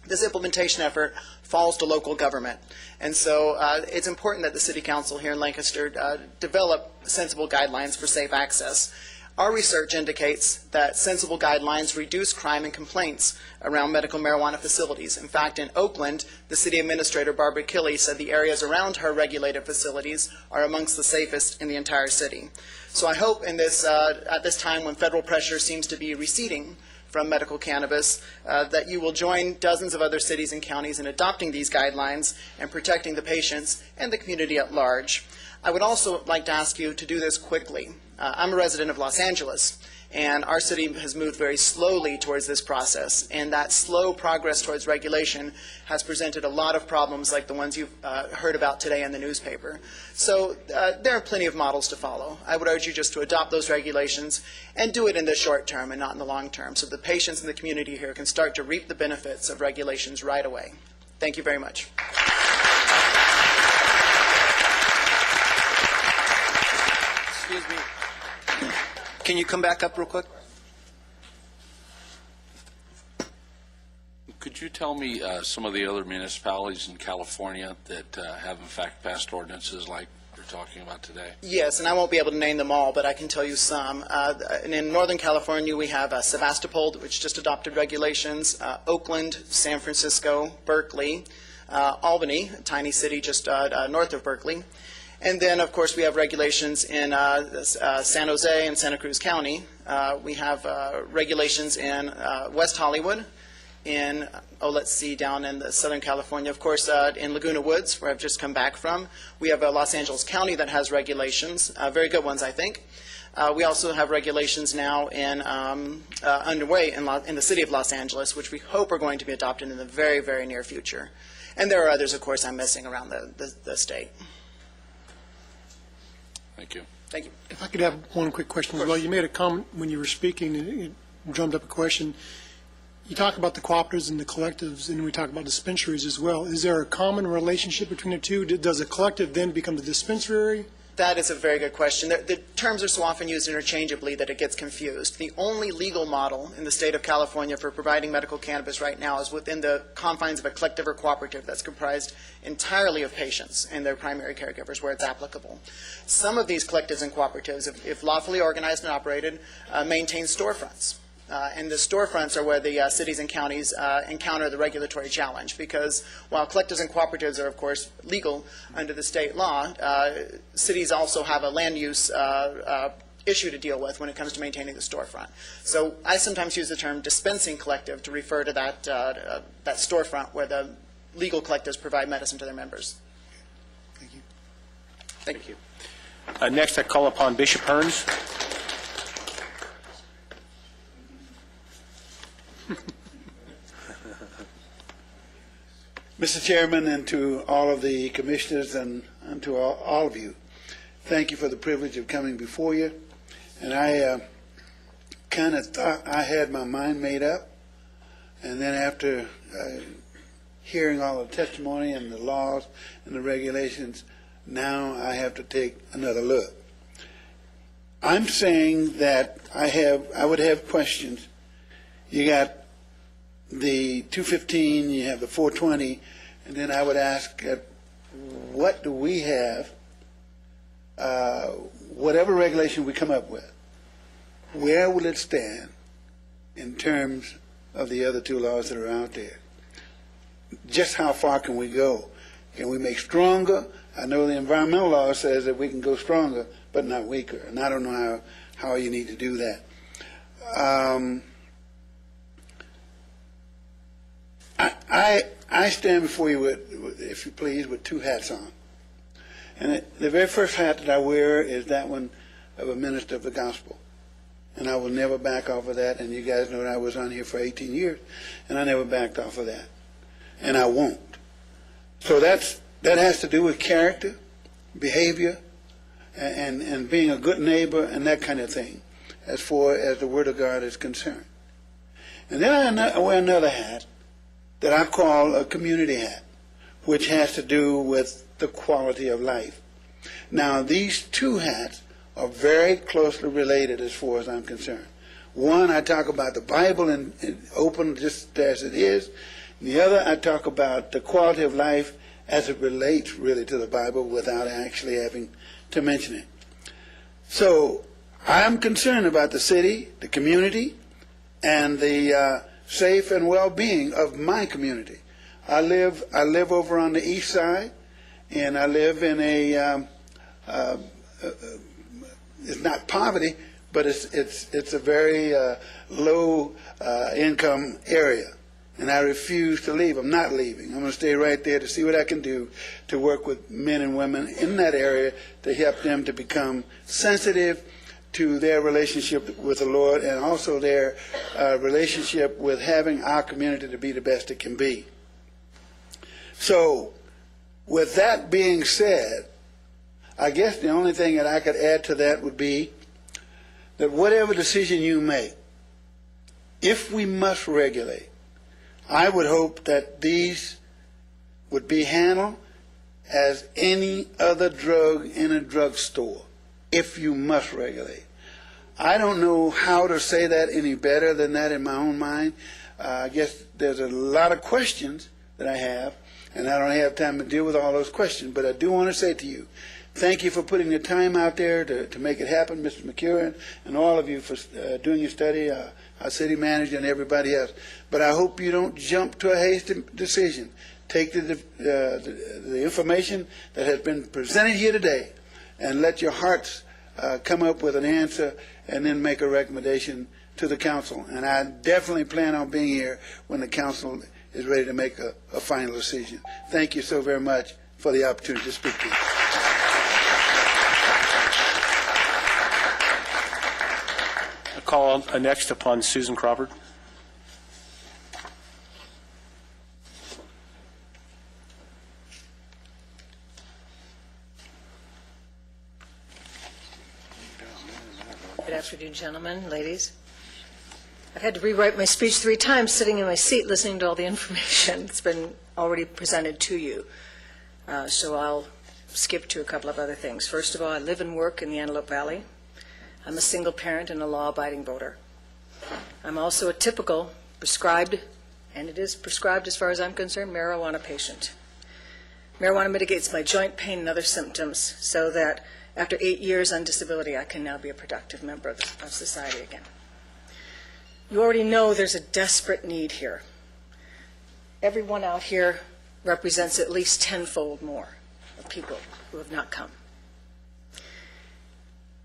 This implementation effort falls to local government. And so it's important that the City Council here in Lancaster develop sensible guidelines for safe access. Our research indicates that sensible guidelines reduce crime and complaints around medical marijuana facilities. In fact, in Oakland, the city administrator, Barbara Killey, said the areas around her regulated facilities are amongst the safest in the entire city. So I hope in this, at this time when federal pressure seems to be receding from medical cannabis, that you will join dozens of other cities and counties in adopting these guidelines and protecting the patients and the community at large. I would also like to ask you to do this quickly. I'm a resident of Los Angeles, and our city has moved very slowly towards this process, and that slow progress towards regulation has presented a lot of problems like the ones you've heard about today in the newspaper. So there are plenty of models to follow. I would urge you just to adopt those regulations and do it in the short term and not in the long term, so the patients in the community here can start to reap the benefits of regulations right away. Thank you very much. Excuse me. Can you come back up real quick? Could you tell me some of the other municipalities in California that have in fact passed ordinances like we're talking about today? Yes, and I won't be able to name them all, but I can tell you some. And in Northern California, we have Sebastopol, which just adopted regulations, Oakland, San Francisco, Berkeley, Albany, a tiny city just north of Berkeley. And then, of course, we have regulations in San Jose and Santa Cruz County. We have regulations in West Hollywood, in, down in the Southern California, of course, in Laguna Woods, where I've just come back from. We have Los Angeles County that has regulations, very good ones, I think. We also have regulations now underway in the city of Los Angeles, which we hope are going to be adopted in the very, very near future. And there are others, of course, I'm missing around the state. Thank you. Thank you. If I could have one quick question as well. You made a comment when you were speaking, and it drummed up a question. You talk about the cooperatives and the collectives, and we talk about dispensaries as well. Is there a common relationship between the two? Does a collective then become the dispensary, That is a very good question. The terms are so often used interchangeably that it gets confused. The only legal model in the state of California for providing medical cannabis right now is within the confines of a collective or cooperative that's comprised entirely of patients and their primary caregivers where it's applicable. Some of these collectives and cooperatives, if lawfully organized and operated, maintain storefronts. And the storefronts are where the cities and counties encounter the regulatory challenge, because while collectives and cooperatives are, of course, legal under the state law, cities also have a land use issue to deal with when it comes to maintaining the storefront. So I sometimes use the term dispensing collective to refer to that, that storefront where the legal collectives provide medicine to their members. Thank you. Thank you. Next, I call upon Bishop Hearns. Mr. Chairman, and to all of the commissioners and to all of you, thank you for the privilege of coming before you. And I kind of thought I had my mind made up, and then after hearing all the testimony and the laws and the regulations, now I have to take another look. I'm saying that I would have questions. You got the 215, you have the 420, and then I would ask, what do we have, whatever regulation we come up with, where will it stand in terms of the other two laws that are out there? Just how far can we go? Can we make stronger? I know the environmental law says that we can go stronger, but not weaker, and I don't know how you need to do that. I stand before you, if you please, with two hats on. And the very first hat that I wear is that one of a minister of the gospel. And I will never back off of that. And you guys know that I was on here for 18 years, and I never backed off of that. And I won't. So that has to do with character, behavior, and being a good neighbor and that kind of thing, as far as the Word of God is concerned. And then I wear another hat that I call a community hat, which has to do with the quality of life. Now, these two hats are very closely related as far as I'm concerned. One, I talk about the Bible and open just as it is. And the other, I talk about the quality of life as it relates really to the Bible without actually having to mention it. So I'm concerned about the city, the community, and the safe and well-being of my community. I live over on the east side, and I live in a it's not poverty, but it's a very low income area, and I refuse to leave. I'm not leaving. I'm going to stay right there to see what I can do to work with men and women in that area to help them to become sensitive to their relationship with the Lord, and also their relationship with having our community to be the best it can be. So, with that being said, I guess the only thing that I could add to that would be that whatever decision you make, if we must regulate, I would hope that these would be handled as any other drug in a drugstore, if you must regulate. I don't know how to say that any better than that in my own mind. I guess there's a lot of questions that I have, and I don't have time to deal with all those questions, but I do want to say to you, thank you for putting the time out there to make it happen, Mr. McEwen, and all of you for doing your study, our city manager and everybody else. But I hope you don't jump to a hasty decision. Take the information that has been presented here today and let your hearts come up with an answer and then make a recommendation to the council. And I definitely plan on being here when the council is ready to make a final decision. Thank you so very much for the opportunity to speak to you. I call next upon Susan Crawford. Good afternoon, gentlemen, ladies. I've had to rewrite my speech 3 times sitting in my seat listening to all the information that's been already presented to you. So I'll skip to a couple of other things. First of all, I live and work in the Antelope Valley. I'm a single parent and a law-abiding voter. I'm also a typical prescribed, and it is prescribed as far as I'm concerned, marijuana patient. Marijuana mitigates my joint pain and other symptoms so that after 8 years on disability, I can now be a productive member of society again. You already know there's a desperate need here. Everyone out here represents at least tenfold more of people who have not come.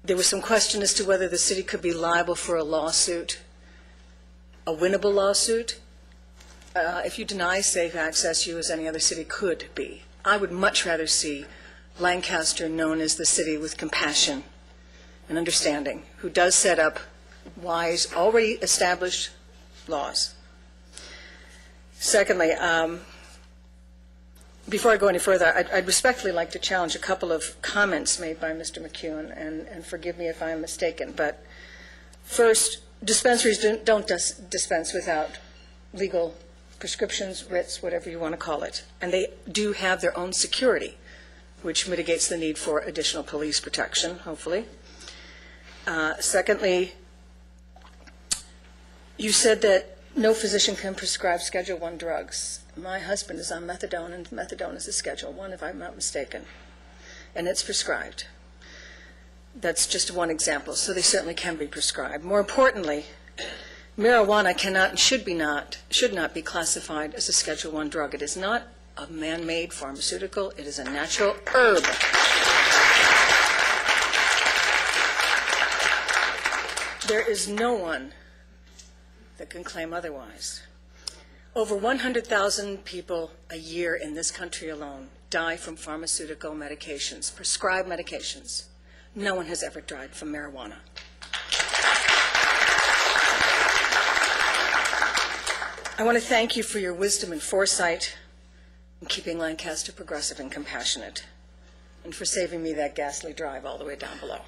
There was some question as to whether the city could be liable for a lawsuit, a winnable lawsuit. If you deny safe access, you as any other city could be. I would much rather see Lancaster known as the city with compassion and understanding, who does set up wise, already established laws. Secondly, before I go any further, I'd respectfully like to challenge a couple of comments made by Mr. McEwen, and forgive me if I'm mistaken. But first, dispensaries don't dispense without legal prescriptions, writs, whatever you want to call it. And they do have their own security, which mitigates the need for additional police protection, hopefully. Secondly, you said that no physician can prescribe Schedule I drugs. My husband is on methadone, and methadone is a Schedule I, if I'm not mistaken, and it's prescribed. That's just one example, so they certainly can be prescribed. More importantly, marijuana cannot and should not be classified as a Schedule I drug. It is not a man-made pharmaceutical. It is a natural herb. There is no one that can claim otherwise. Over 100,000 people a year in this country alone die from pharmaceutical medications, prescribed medications. No one has ever died from marijuana. I want to thank you for your wisdom and foresight in keeping Lancaster progressive and compassionate, and for saving me that ghastly drive all the way down below.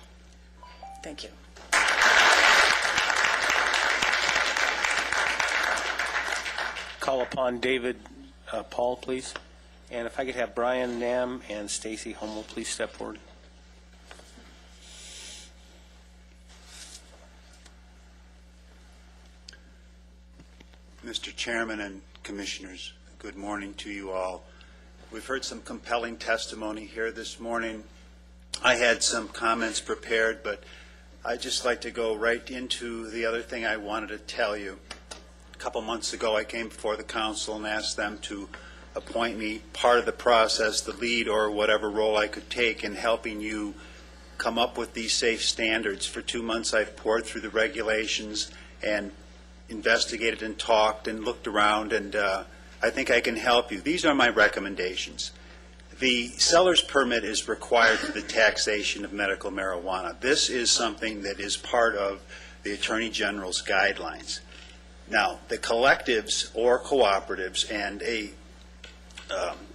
Thank you. Call upon David Paul, please. And if I could have Brian Nam and Stacy Hummel please step forward. Mr. Chairman and Commissioners, good morning to you all. We've heard some compelling testimony here this morning. I had some comments prepared, but I'd just like to go right into the other thing I wanted to tell you. A couple months ago, I came before the council and asked them to appoint me part of the process, the lead or whatever role I could take in helping you come up with these safe standards. For 2 months, I've poured through the regulations and investigated and talked and looked around, and I think I can help you. These are my recommendations. The seller's permit is required for the taxation of medical marijuana. This is something that is part of the Attorney General's guidelines. Now, the collectives or cooperatives, and a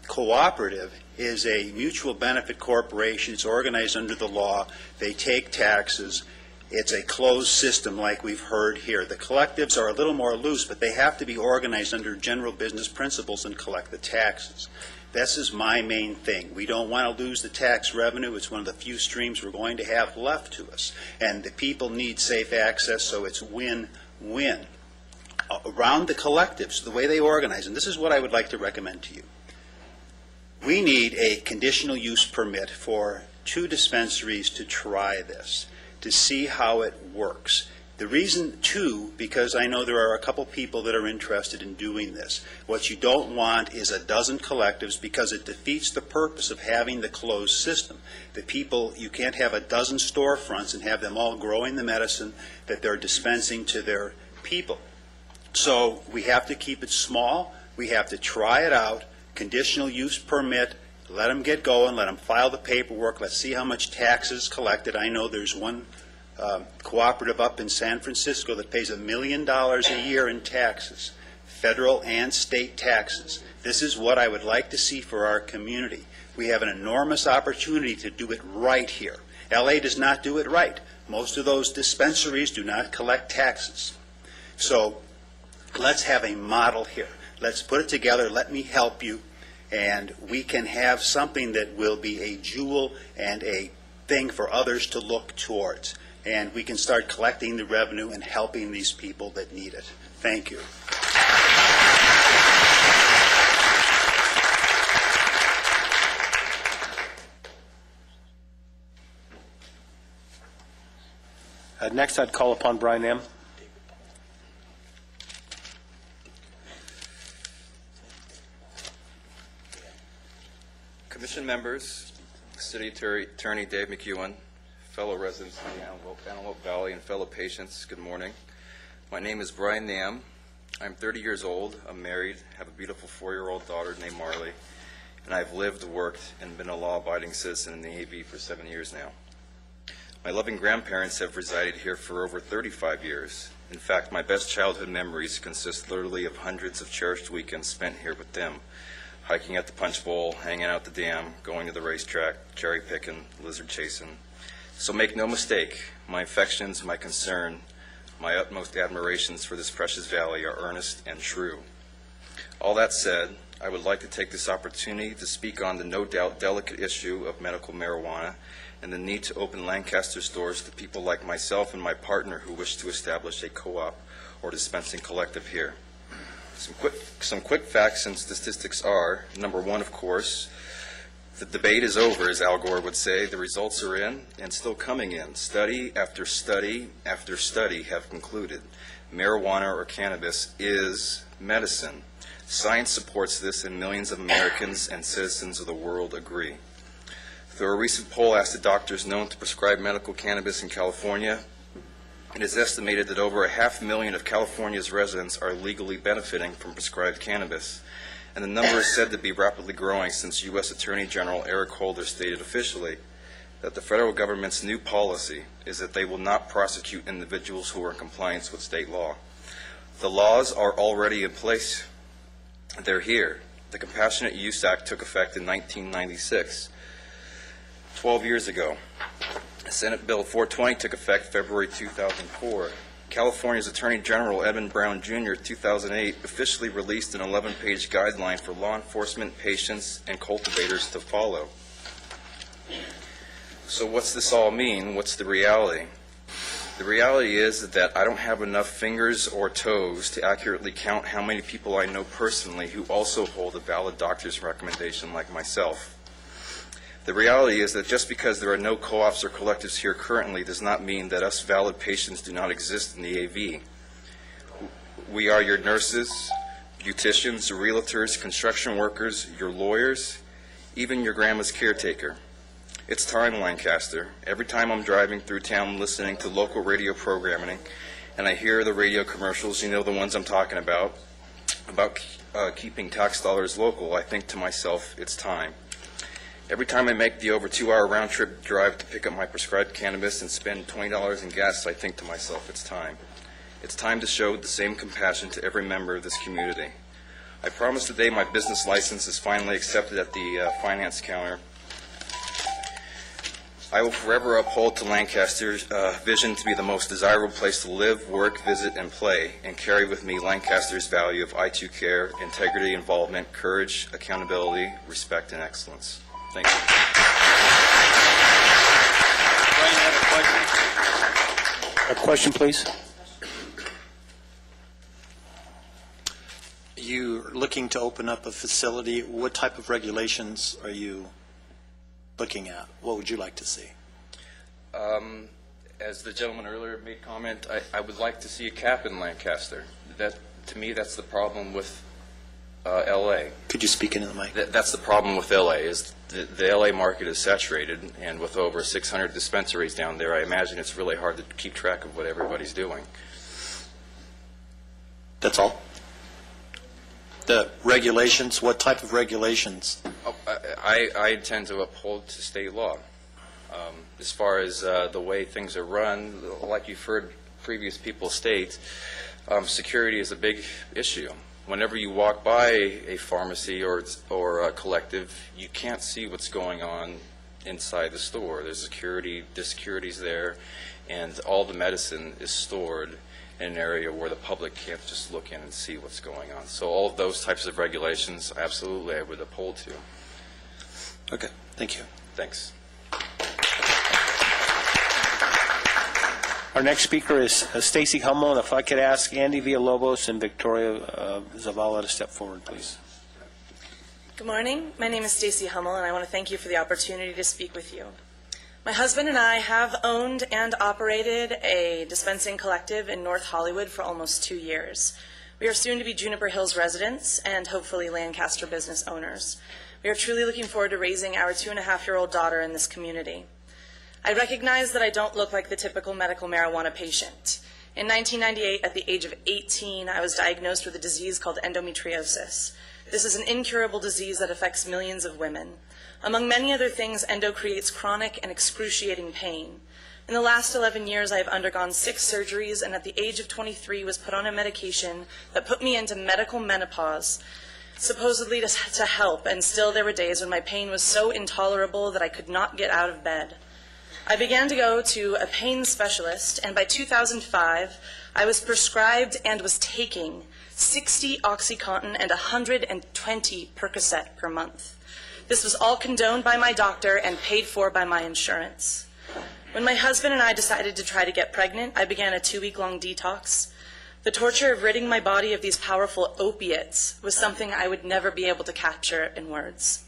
cooperative is a mutual benefit corporation. It's organized under the law. They take taxes. It's a closed system like we've heard here. The collectives are a little more loose, but they have to be organized under general business principles and collect the taxes. This is my main thing. We don't want to lose the tax revenue. It's one of the few streams we're going to have left to us. And the people need safe access, so it's win-win. Around the collectives, the way they organize, and this is what I would like to recommend to you. We need a conditional use permit for 2 dispensaries to try this, to see how it works. The reason, too, because I know there are a couple people that are interested in doing this. What you don't want is a dozen collectives, because it defeats the purpose of having the closed system. The people, you can't have a dozen storefronts and have them all growing the medicine that they're dispensing to their people. So we have to keep it small. We have to try it out. Conditional use permit. Let them get going. Let them file the paperwork. Let's see how much taxes collected. I know there's one cooperative up in San Francisco that pays $1 million a year in taxes, federal and state taxes. This is what I would like to see for our community. We have an enormous opportunity to do it right here. LA does not do it right. Most of those dispensaries do not collect taxes. So let's have a model here. Let's put it together. Let me help you. and we can have something that will be a jewel and a thing for others to look towards. And we can start collecting the revenue and helping these people that need it. Thank you. Next, I'd call upon Brian M. Commission members, City Attorney Dave McEwen, fellow residents of the Antelope Valley, and fellow patients, good morning. My name is Brian Nam. I'm 30 years old. I'm married, have a beautiful 4-year-old daughter named Marley, and I've lived, worked, and been a law-abiding citizen in the AV for 7 years now. My loving grandparents have resided here for over 35 years. In fact, my best childhood memories consist literally of hundreds of cherished weekends spent here with them, hiking at the Punch Bowl, hanging out at the dam, going to the racetrack, cherry picking, lizard chasing. So make no mistake, my affections, my concern, my utmost admirations for this precious valley are earnest and true. All that said, I would like to take this opportunity to speak on the no doubt delicate issue of medical marijuana and the need to open Lancaster stores to people like myself and my partner who wish to establish a co-op or dispensing collective here. Some quick facts and statistics are, number one, of course, the debate is over, as Al Gore would say. The results are in and still coming in. Study after study after study have concluded marijuana or cannabis is medicine. Science supports this, and millions of Americans and citizens of the world agree. Through a recent poll asked the doctors known to prescribe medical cannabis in California, it is estimated that over 500,000 of California's residents are legally benefiting from prescribed cannabis, and the number is said to be rapidly growing since U.S. Attorney General Eric Holder stated officially that the federal government's new policy is that they will not prosecute individuals who are in compliance with state law. The laws are already in place. They're here. The Compassionate Use Act took effect in 1996. 12 years ago. Senate Bill 420 took effect February 2004. California's Attorney General Edmund Brown Jr. 2008 officially released an 11-page guideline for law enforcement, patients, and cultivators to follow. So what's this all mean? What's the reality? The reality is that I don't have enough fingers or toes to accurately count how many people I know personally who also hold a valid doctor's recommendation like myself. The reality is that just because there are no co-ops or collectives here currently does not mean that us valid patients do not exist in the AV. We are your nurses, beauticians, realtors, construction workers, your lawyers, even your grandma's caretaker. It's time, Lancaster. Every time I'm driving through town listening to local radio programming and I hear the radio commercials, you know the ones I'm talking about keeping tax dollars local, I think to myself, it's time. Every time I make the over 2-hour round-trip drive to pick up my prescribed cannabis and spend $20 in gas, I think to myself, it's time. It's time to show the same compassion to every member of this community. I promise today my business license is finally accepted at the finance counter. I will forever uphold to Lancaster's vision to be the most desirable place to live, work, visit, and play, and carry with me Lancaster's value of I2 care, integrity, involvement, courage, accountability, respect, and excellence. Thank you. Brian, you have a question, please? You're looking to open up a facility. What type of regulations are you looking at? What would you like to see? As the gentleman earlier made comment, I would like to see a cap in Lancaster. That, to me, that's the problem with L.A. Could you speak into the mic? That's the problem with L.A. is the L.A. market is saturated, and with over 600 dispensaries down there, I imagine it's really hard to keep track of what everybody's doing. That's all? The regulations, what type of regulations? I intend to uphold to state law. As far as the way things are run, like you've heard previous people state, security is a big issue. Whenever you walk by a pharmacy or a collective, you can't see what's going on inside the store. There's security's there, and all the medicine is stored in an area where the public can't just look in and see what's going on. So all of those types of regulations, absolutely, I would uphold to. Okay, thank you. Thanks. Our next speaker is Stacy Hummel, and if I could ask Andy Villalobos and Victoria Zavala to step forward, please. Good morning. My name is Stacy Hummel, and I want to thank you for the opportunity to speak with you. My husband and I have owned and operated a dispensing collective in North Hollywood for almost 2 years. We are soon to be Juniper Hills residents and hopefully Lancaster business owners. We are truly looking forward to raising our 2.5-year-old daughter in this community. I recognize that I don't look like the typical medical marijuana patient. In 1998, at the age of 18, I was diagnosed with a disease called endometriosis. This is an incurable disease that affects millions of women. Among many other things, endo creates chronic and excruciating pain. In the last 11 years, I have undergone 6 surgeries, and at the age of 23 was put on a medication that put me into medical menopause, supposedly to help, and still there were days when my pain was so intolerable that I could not get out of bed. I began to go to a pain specialist, and by 2005, I was prescribed and was taking 60 OxyContin and 120 Percocet per month. This was all condoned by my doctor and paid for by my insurance. When my husband and I decided to try to get pregnant, I began a 2-week-long detox. The torture of ridding my body of these powerful opiates was something I would never be able to capture in words.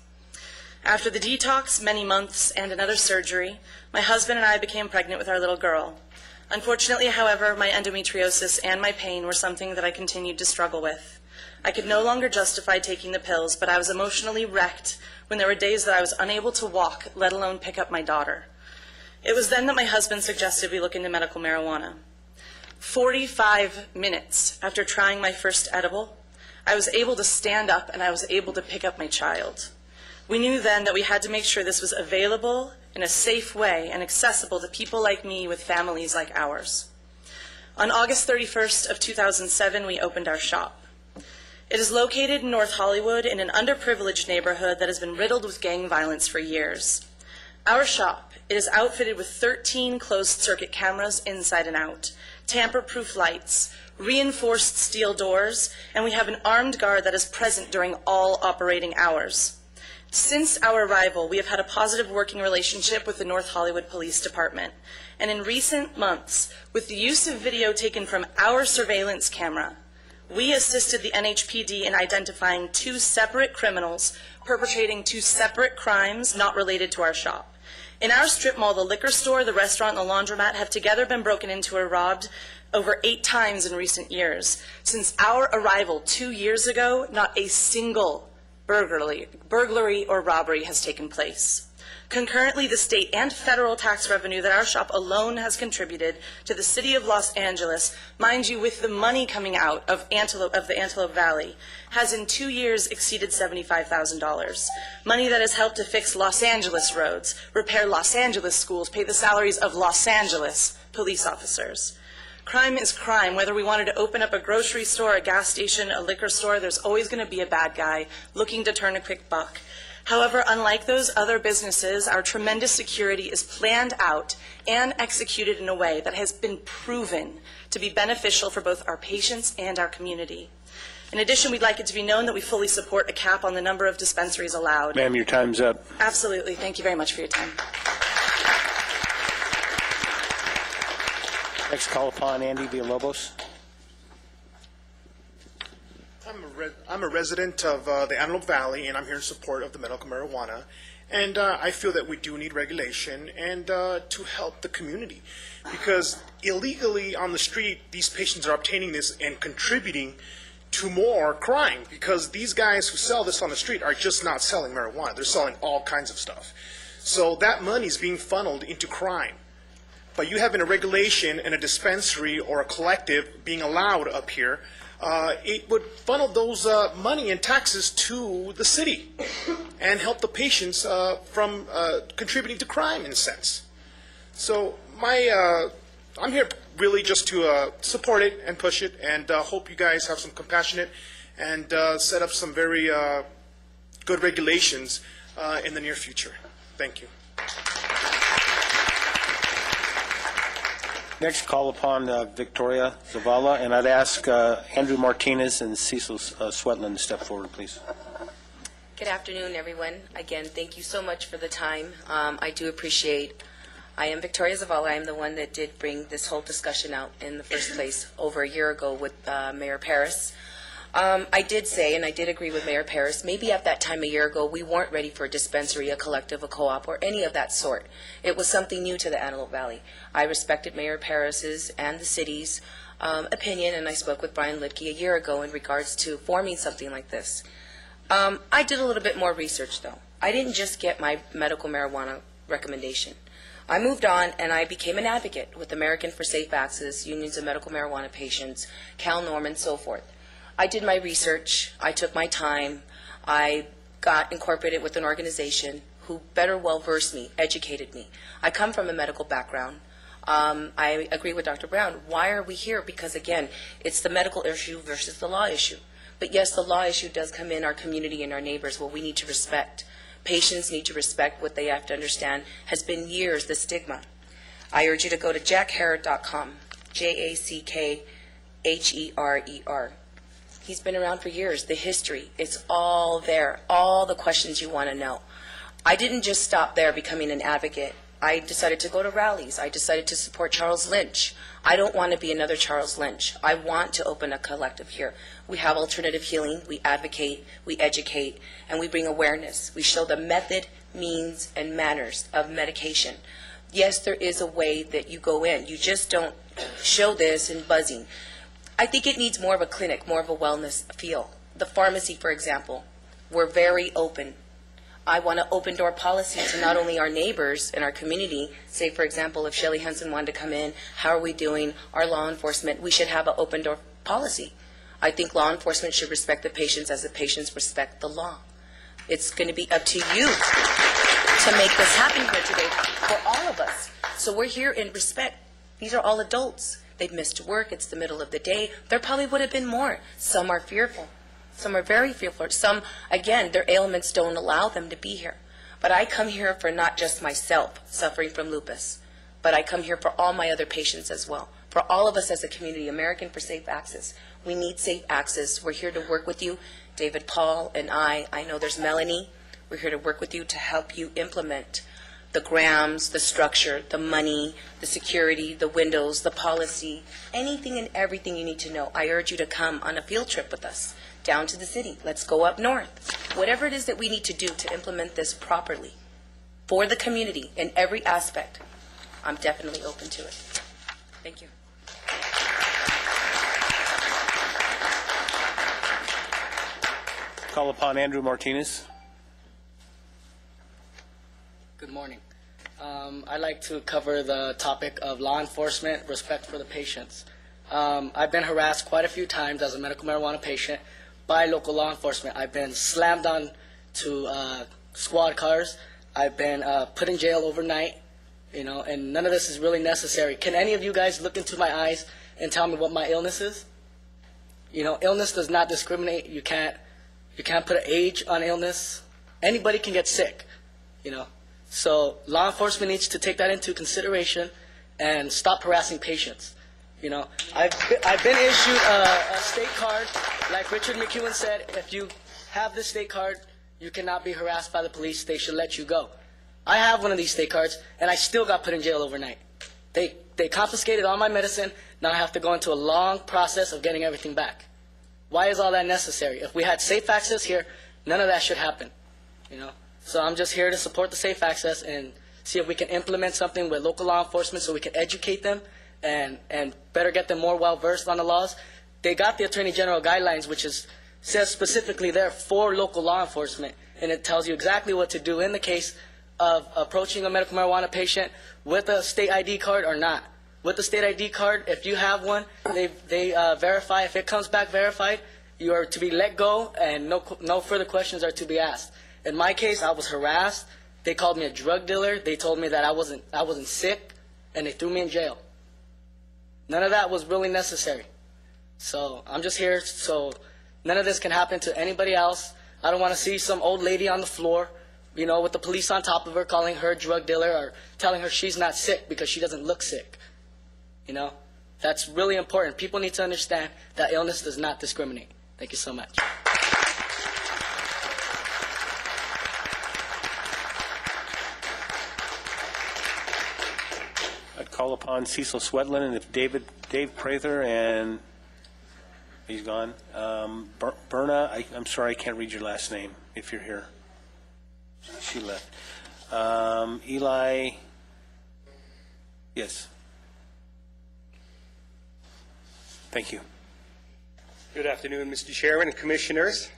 After the detox, many months, and another surgery, my husband and I became pregnant with our little girl. Unfortunately, however, my endometriosis and my pain were something that I continued to struggle with. I could no longer justify taking the pills, but I was emotionally wrecked when there were days that I was unable to walk, let alone pick up my daughter. It was then that my husband suggested we look into medical marijuana. 45 minutes after trying my first edible, I was able to stand up and I was able to pick up my child. We knew then that we had to make sure this was available in a safe way and accessible to people like me with families like ours. On August 31st of 2007, we opened our shop. It is located in North Hollywood in an underprivileged neighborhood that has been riddled with gang violence for years. Our shop, it is outfitted with 13 closed-circuit cameras inside and out, tamper-proof lights, reinforced steel doors, and we have an armed guard that is present during all operating hours. Since our arrival, we have had a positive working relationship with the North Hollywood Police Department, and in recent months, with the use of video taken from our surveillance camera, we assisted the NHPD in identifying 2 separate criminals perpetrating 2 separate crimes not related to our shop. In our strip mall, the liquor store, the restaurant, and the laundromat have together been broken into or robbed over 8 times in recent years. Since our arrival 2 years ago, not a single burglary or robbery has taken place. Concurrently, the state and federal tax revenue that our shop alone has contributed to the city of Los Angeles, mind you, with the money coming out of the Antelope Valley, has in 2 years exceeded $75,000. Money that has helped to fix Los Angeles roads, repair Los Angeles schools, pay the salaries of Los Angeles police officers. Crime is crime. Whether we wanted to open up a grocery store, a gas station, a liquor store, there's always going to be a bad guy looking to turn a quick buck. However, unlike those other businesses, our tremendous security is planned out and executed in a way that has been proven to be beneficial for both our patients and our community. In addition, we'd like it to be known that we fully support a cap on the number of dispensaries allowed. Ma'am, your time's up. Absolutely. Thank you very much for your time. Next, call upon Andy Villalobos. I'm a resident of the Antelope Valley, and I'm here in support of the medical marijuana. And I feel that we do need regulation and to help the community, because illegally on the street, these patients are obtaining this and contributing to more crime, because these guys who sell this on the street are just not selling marijuana. They're selling all kinds of stuff. So that money is being funneled into crime. But you having a regulation and a dispensary or a collective being allowed up here, it would funnel those money and taxes to the city and help the patients from contributing to crime, in a sense. So I'm here really just to support it and push it, and hope you guys have some compassionate and set up some very good regulations in the near future. Thank you. Next, call upon Victoria Zavala, and I'd ask Andrew Martinez and Cecil Swetland to step forward, please. Good afternoon, everyone. Again, thank you so much for the time. I do appreciate. I am Victoria Zavala. I am the one that did bring this whole discussion out in the first place over a year ago with Mayor Paris. I did say, and I did agree with Mayor Paris, maybe at that time a year ago, we weren't ready for a dispensary, a collective, a co-op, or any of that sort. It was something new to the Antelope Valley. I respected Mayor Paris's and the city's opinion, and I spoke with Brian Lidke a year ago in regards to forming something like this. I did a little bit more research, though. I didn't just get my medical marijuana recommendation. I moved on and I became an advocate with American for Safe Access, Unions of Medical Marijuana Patients, Cal Norman, so forth. I did my research, I took my time, I got incorporated with an organization who better well-versed me, educated me. I come from a medical background. I agree with Dr. Brown. Why are we here? Because, again, it's the medical issue versus the law issue. But, yes, the law issue does come in our community and our neighbors. Well, we need to respect. Patients need to respect what they have to understand has been years, the stigma. I urge you to go to jackherer.com, JACKHERER. He's been around for years. The history, it's all there, all the questions you want to know. I didn't just stop there becoming an advocate. I decided to go to rallies. I decided to support Charles Lynch. I don't want to be another Charles Lynch. I want to open a collective here. We have alternative healing. We advocate, we educate, and we bring awareness. We show the method, means, and manners of medication. Yes, there is a way that you go in. You just don't show this in buzzing. I think it needs more of a clinic, more of a wellness feel. The pharmacy, for example, we're very open. I want an open door policy to not only our neighbors and our community, say, for example, if Shelley Henson wanted to come in, how are we doing? Our law enforcement, we should have an open door policy. I think law enforcement should respect the patients as the patients respect the law. It's going to be up to you to make this happen here today for all of us. So we're here in respect. These are all adults. They've missed work. It's the middle of the day. There probably would have been more. Some are fearful. Some are very fearful. Some, again, their ailments don't allow them to be here. But I come here for not just myself suffering from lupus, but I come here for all my other patients as well. For all of us as a community, American for Safe Access. We need safe access. We're here to work with you, David Paul and I know there's Melanie. We're here to work with you to help you implement the grams, the structure, the money, the security, the windows, the policy, anything and everything you need to know. I urge you to come on a field trip with us down to the city. Let's go up north. Whatever it is that we need to do to implement this properly for the community in every aspect, I'm definitely open to it. Thank you. Call upon Andrew Martinez. Good morning. I'd like to cover the topic of law enforcement, respect for the patients. I've been harassed quite a few times as a medical marijuana patient by local law enforcement. I've been slammed on to squad cars. I've been put in jail overnight, and none of this is really necessary. Can any of you guys look into my eyes and tell me what my illness is? Illness does not discriminate. You can't put an age on illness. Anybody can get sick, So law enforcement needs to take that into consideration and stop harassing patients. I've been issued a state card. Like Richard McEwen said, if you have this state card, you cannot be harassed by the police. They should let you go. I have one of these state cards, and I still got put in jail overnight. They confiscated all my medicine. Now I have to go into a long process of getting everything back. Why is all that necessary? If we had safe access here, none of that should happen. So I'm just here to support the safe access and see if we can implement something with local law enforcement so we can educate them and better get them more well-versed on the laws. They got the Attorney General guidelines, which says specifically there for local law enforcement, and it tells you exactly what to do in the case of approaching a medical marijuana patient with a state ID card or not. With the state ID card, if you have one, they verify. If it comes back verified, you are to be let go and no further questions are to be asked. In my case, I was harassed. They called me a drug dealer. They told me that I wasn't sick, and they threw me in jail. None of that was really necessary. So I'm just here so none of this can happen to anybody else. I don't want to see some old lady on the floor, with the police on top of her calling her a drug dealer or telling her she's not sick because she doesn't look sick. You know, that's really important. People need to understand that illness does not discriminate. Thank you so much. I'd call upon Cecil Swedlin, and if Dave Prather, and he's gone. Berna, I'm sorry, I can't read your last name if you're here. She left. Eli, yes. Thank you. Good afternoon, Mr. Chairman and Commissioners.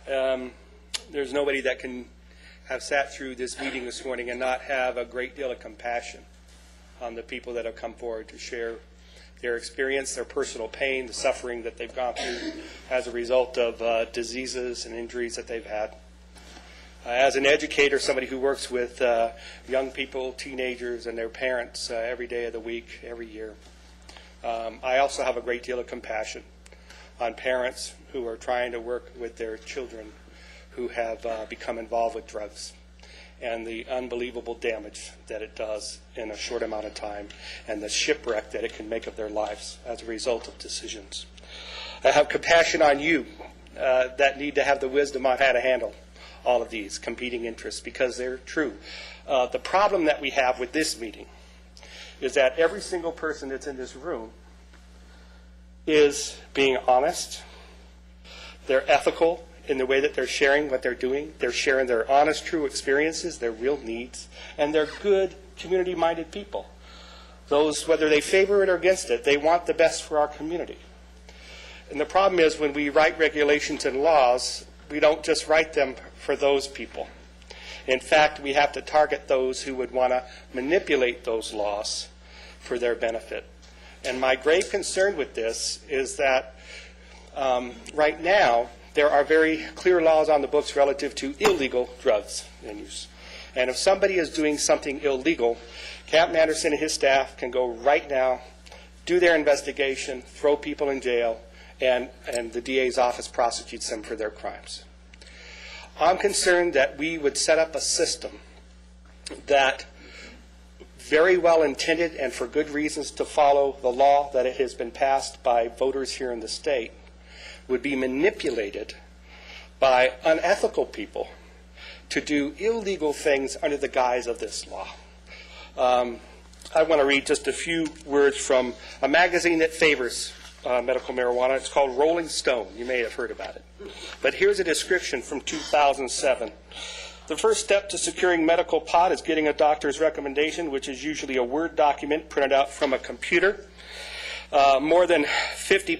There's nobody that can have sat through this meeting this morning and not have a great deal of compassion on the people that have come forward to share their experience, their personal pain, the suffering that they've gone through as a result of diseases and injuries that they've had. As an educator, somebody who works with young people, teenagers, and their parents every day of the week, every year, I also have a great deal of compassion on parents who are trying to work with their children who have become involved with drugs, and the unbelievable damage that it does in a short amount of time, and the shipwreck that it can make of their lives as a result of decisions. I have compassion on you that need to have the wisdom on how to handle all of these competing interests, because they're true. The problem that we have with this meeting is that every single person that's in this room is being honest, they're ethical in the way that they're sharing what they're doing. They're sharing their honest, true experiences, their real needs, and they're good, community-minded people. Those, whether they favor it or against it, they want the best for our community. And the problem is when we write regulations and laws, we don't just write them for those people. In fact, we have to target those who would want to manipulate those laws for their benefit. And my grave concern with this is that right now, there are very clear laws on the books relative to illegal drugs and use. And if somebody is doing something illegal, Captain Anderson and his staff can go right now, do their investigation, throw people in jail, and the DA's office prosecutes them for their crimes. I'm concerned that we would set up a system that, very well intended and for good reasons to follow the law that it has been passed by voters here in the state, would be manipulated by unethical people to do illegal things under the guise of this law. I want to read just a few words from a magazine that favors medical marijuana. It's called Rolling Stone. You may have heard about it. But here's a description from 2007. The first step to securing medical pot is getting a doctor's recommendation, which is usually a Word document printed out from a computer. More than 50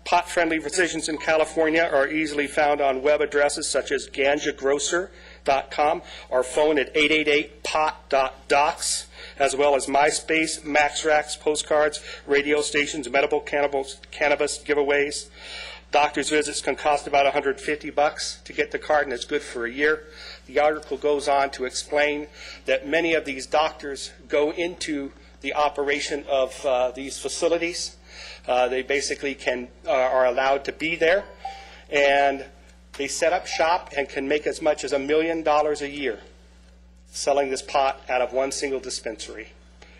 pot-friendly physicians in California are easily found on web addresses such as ganjagrocer.com or phone at 888-pot.docs, as well as MySpace, MaxRax, postcards, radio stations, medical cannabis giveaways. Doctor's visits can cost about $150 to get the card, and it's good for a year. The article goes on to explain that many of these doctors go into the operation of these facilities. They basically are allowed to be there, and they set up shop and can make as much as $1 million a year selling this pot out of one single dispensary.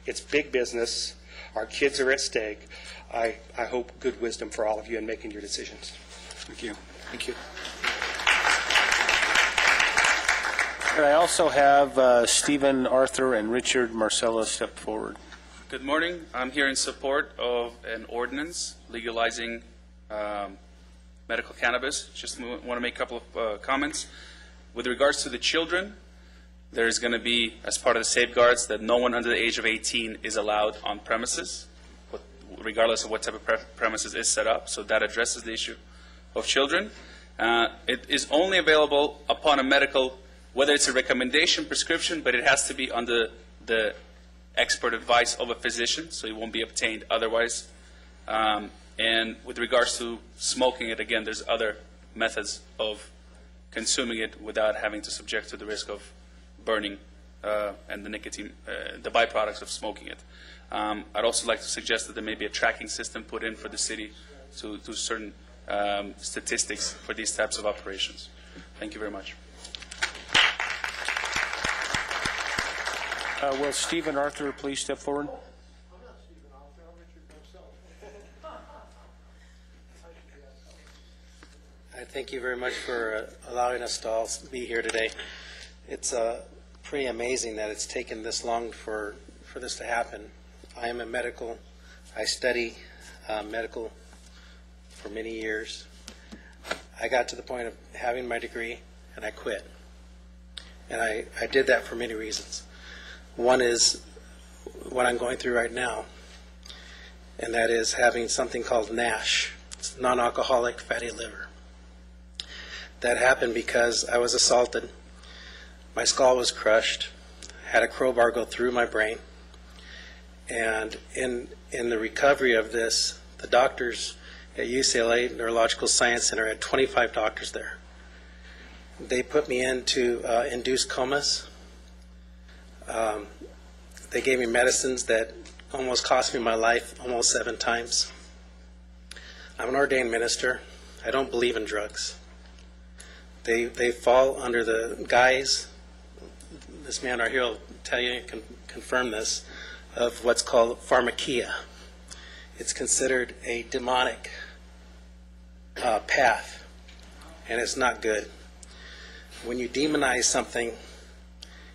It's big business. Our kids are at stake. I hope good wisdom for all of you in making your decisions. Thank you. Thank you. And I also have Stephen Arthur and Richard Marcella step forward. Good morning. I'm here in support of an ordinance legalizing medical cannabis. Just want to make a couple of comments. With regards to the children, there's going to be, as part of the safeguards, that no one under the age of 18 is allowed on premises, regardless of what type of premises is set up. So that addresses the issue of children. It is only available upon a medical, whether it's a recommendation, prescription, but it has to be under the expert advice of a physician, so it won't be obtained otherwise. And with regards to smoking it, again, there's other methods of consuming it without having to subject to the risk of burning and the nicotine, the byproducts of smoking it. I'd also like to suggest that there may be a tracking system put in for the city to do certain statistics for these types of operations. Thank you very much. Will Stephen Arthur please step forward? Thank you very much for allowing us to all be here today. It's pretty amazing that it's taken this long for this to happen. I study medical for many years. I got to the point of having my degree, and I quit. And I did that for many reasons. One is what I'm going through right now, and that is having something called NASH. It's non-alcoholic fatty liver. That happened because I was assaulted. My skull was crushed, had a crowbar go through my brain, and in the recovery of this, the doctors at UCLA Neurological Science Center had 25 doctors there. They put me into induced comas. They gave me medicines that almost cost me my life almost 7 times. I'm an ordained minister. I don't believe in drugs. They fall under the guise, this man right here will tell you, can confirm this, of what's called pharmakia. It's considered a demonic path, and it's not good. When you demonize something,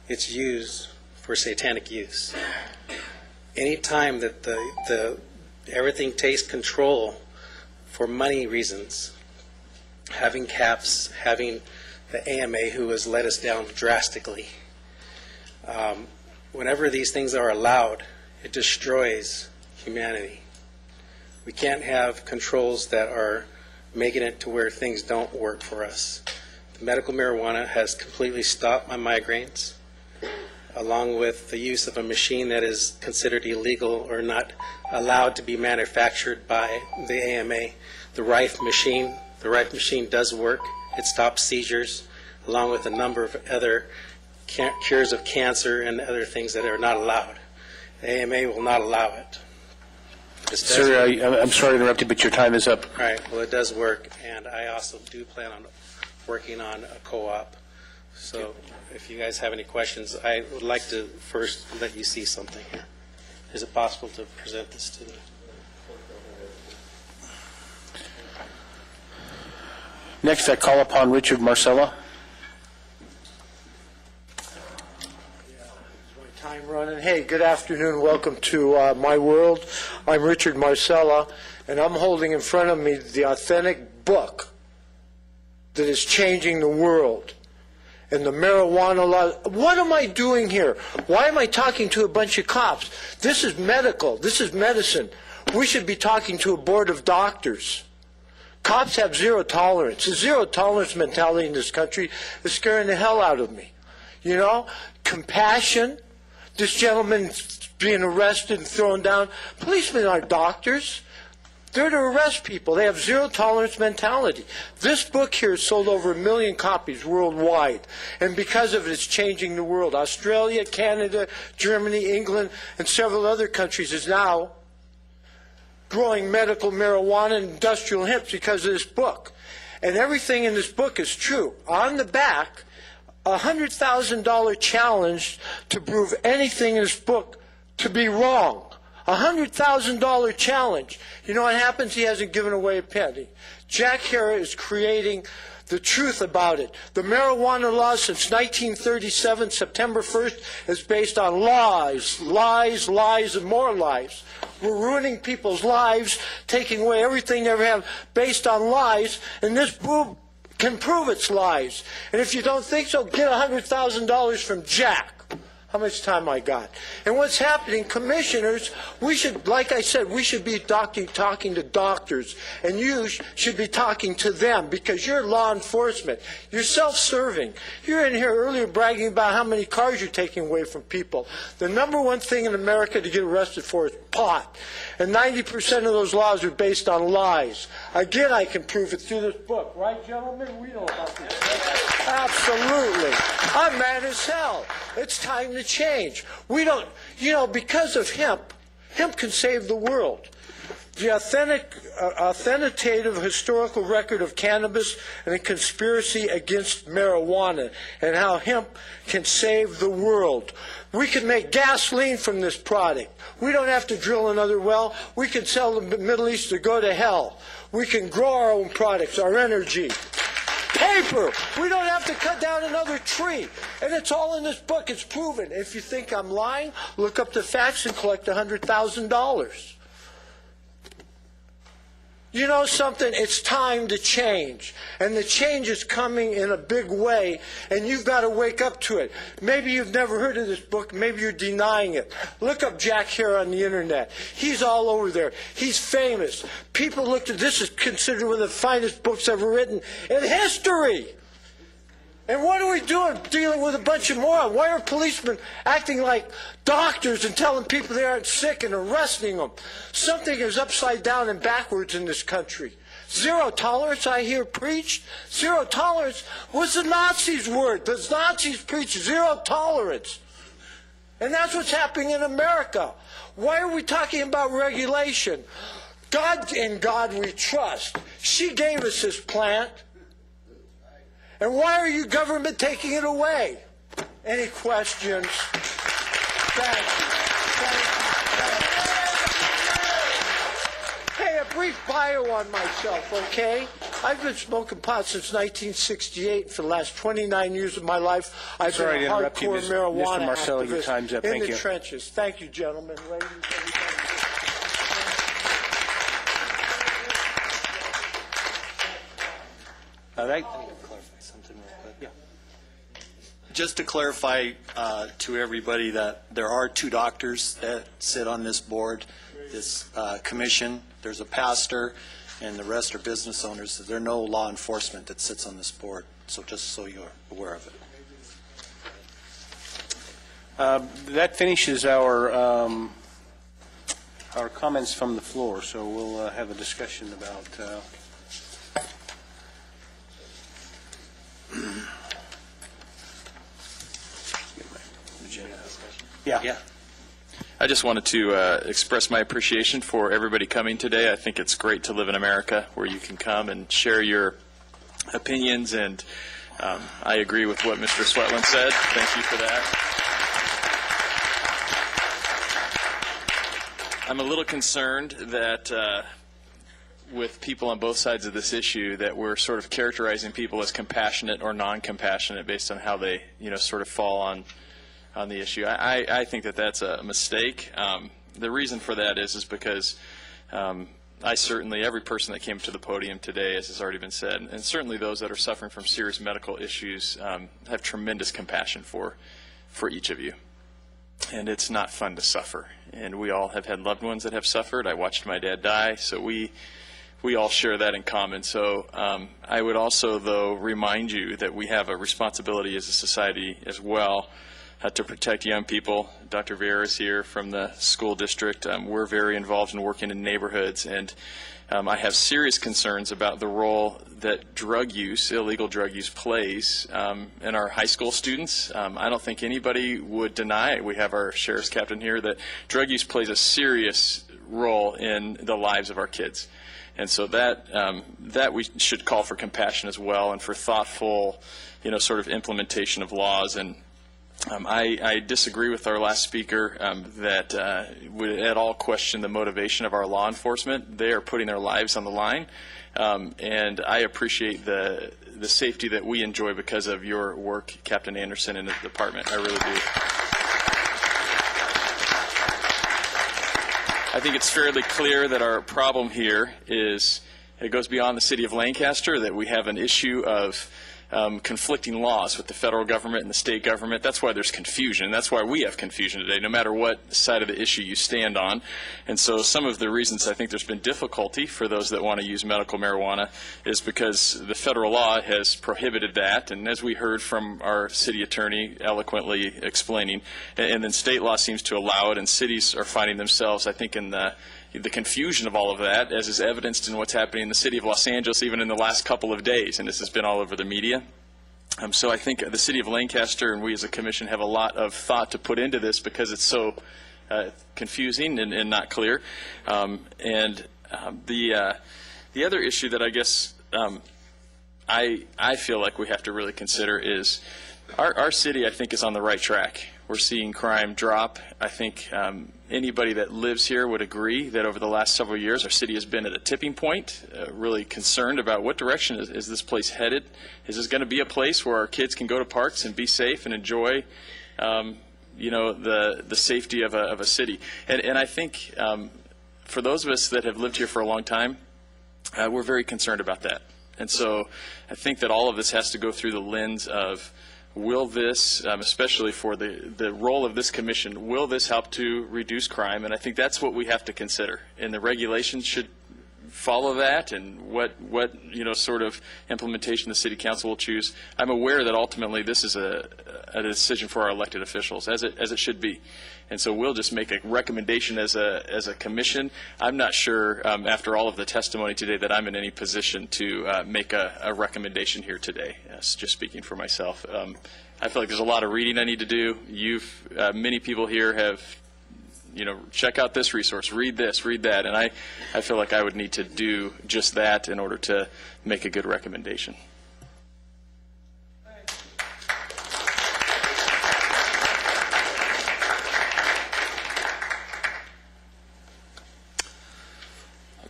it's used for satanic use. Any time that everything takes control for money reasons, having CAPS, having the AMA, who has let us down drastically, whenever these things are allowed, it destroys humanity. We can't have controls that are making it to where things don't work for us. The medical marijuana has completely stopped my migraines, along with the use of a machine that is considered illegal or not allowed to be manufactured by the AMA. The Rife machine does work. It stops seizures, along with a number of other cures of cancer and other things that are not allowed. The AMA will not allow it. Sir, I'm sorry to interrupt you, but your time is up. All right. Well, it does work, and I also do plan on working on a co-op. So if you guys have any questions, I would like to first let you see something here. Is it possible to present this to me? Next, I call upon Richard Marcella. Time running. Hey, good afternoon. Welcome to my world. I'm Richard Marcella, and I'm holding in front of me the authentic book that is changing the world. And the marijuana law. What am I doing here? Why am I talking to a bunch of cops? This is medical. This is medicine. We should be talking to a board of doctors. Cops have zero tolerance. The zero tolerance mentality in this country is scaring the hell out of me. You know, compassion. This gentleman being arrested and thrown down. Policemen aren't doctors. They're to arrest people. They have zero tolerance mentality. This book here has sold over 1 million copies worldwide. And because of it, it's changing the world. Australia, Canada, Germany, England, and several other countries is now growing medical marijuana and industrial hemp because of this book. And everything in this book is true. On the back, a $100,000 challenge to prove anything in this book to be wrong. A $100,000 challenge. You know what happens? He hasn't given away a penny. Jack Herer is creating the truth about it. The marijuana law since 1937, September 1st, is based on lies, lies, lies, and more lies. We're ruining people's lives, taking away everything they ever have based on lies, and this book can prove it's lies. And if you don't think so, get $100,000 from Jack. How much time I got? And what's happening, commissioners, we should, like I said, we should be talking to doctors, and you should be talking to them because you're law enforcement. You're self-serving. You're in here earlier bragging about how many cars you're taking away from people. The number one thing in America to get arrested for is pot. And 90% of those laws are based on lies. Again, I can prove it through this book. Right, gentlemen? We know about this. Absolutely. I'm mad as hell. It's time to change. We don't, you know, because of hemp can save the world. The authoritative historical record of cannabis and the conspiracy against marijuana and how hemp can save the world. We can make gasoline from this product. We don't have to drill another well. We can sell the Middle East to go to hell. We can grow our own products, our energy. paper. We don't have to cut down another tree. And it's all in this book. It's proven. If you think I'm lying, look up the facts and collect $100,000. You know something? It's time to change. And the change is coming in a big way, and you've got to wake up to it. Maybe you've never heard of this book. Maybe you're denying it. Look up Jack Hare on the Internet. He's all over there. He's famous. People looked at this as considered one of the finest books ever written in history. And what are we doing dealing with a bunch of morons? Why are policemen acting like doctors and telling people they aren't sick and arresting them? Something is upside down and backwards in this country. Zero tolerance, I hear preached. Zero tolerance was the Nazis' word. The Nazis preached zero tolerance. And that's what's happening in America. Why are we talking about regulation? God, in God we trust. She gave us this plant. And why are you, government, taking it away? Any questions? Thank you. Thank you. Hey, a brief bio on myself, okay? I've been smoking pot since 1968. For the last 29 years of my life, I've been a hardcore marijuana Mr. Marcello, your activist time's up. in Thank the you. trenches. Thank you, gentlemen, ladies, everybody. All right. Just to clarify to everybody that there are two doctors that sit on this board, this commission. There's a pastor, and the rest are business owners. There's no law enforcement that sits on this board, so just so you're aware of it. That finishes our comments from the floor, so we'll have a discussion about Yeah. I just wanted to express my appreciation for everybody coming today. I think it's great to live in America where you can come and share your opinions, and I agree with what Mr. Sweatland said. Thank you for that. I'm a little concerned that with people on both sides of this issue that we're sort of characterizing people as compassionate or non-compassionate based on how they, sort of fall on the issue. I think that that's a mistake. The reason for that is because I certainly, every person that came to the podium today, as has already been said, and certainly those that are suffering from serious medical issues, have tremendous compassion for each of you. And it's not fun to suffer. And we all have had loved ones that have suffered. I watched my dad die, so we all share that in common. So I would also, though, remind you that we have a responsibility as a society as well to protect young people. Dr. Vieira is here from the school district. We're very involved in working in neighborhoods, and I have serious concerns about the role that drug use, illegal drug use, plays in our high school students. I don't think anybody would deny, we have our sheriff's captain here, that drug use plays a serious role in the lives of our kids. And so that we should call for compassion as well, and for thoughtful, sort of implementation of laws. And I disagree with our last speaker that would at all question the motivation of our law enforcement. They are putting their lives on the line, and I appreciate the safety that we enjoy because of your work, Captain Anderson, and the department. I really do. I think it's fairly clear that our problem here is, it goes beyond the city of Lancaster, that we have an issue of conflicting laws with the federal government and the state government. That's why there's confusion. That's why we have confusion today, no matter what side of the issue you stand on. And so some of the reasons I think there's been difficulty for those that want to use medical marijuana is because the federal law has prohibited that, and as we heard from our city attorney eloquently explaining, and then state law seems to allow it, and cities are finding themselves, I think, in the confusion of all of that, as is evidenced in what's happening in the city of Los Angeles even in the last couple of days, and this has been all over the media. So I think the city of Lancaster and we as a commission have a lot of thought to put into this because it's so confusing and not clear. The other issue that I guess I feel like we have to really consider is our city, I think, is on the right track. We're seeing crime drop. I think anybody that lives here would agree that over the last several years, our city has been at a tipping point, really concerned about what direction is this place headed. Is this going to be a place where our kids can go to parks and be safe and enjoy the safety of a city? And I think for those of us that have lived here for a long time, we're very concerned about that. And so I think that all of this has to go through the lens of, will this, especially for the role of this commission, will this help to reduce crime? And I think that's what we have to consider. And the regulations should follow that, and what sort of implementation the city council will choose. I'm aware that ultimately this is a decision for our elected officials, as it should be. And so we'll just make a recommendation as a commission. I'm not sure, after all of the testimony today, that I'm in any position to make a recommendation here today. Just speaking for myself, I feel like there's a lot of reading I need to do. Many people here have, check out this resource, read this, read that, and I feel like I would need to do just that in order to make a good recommendation.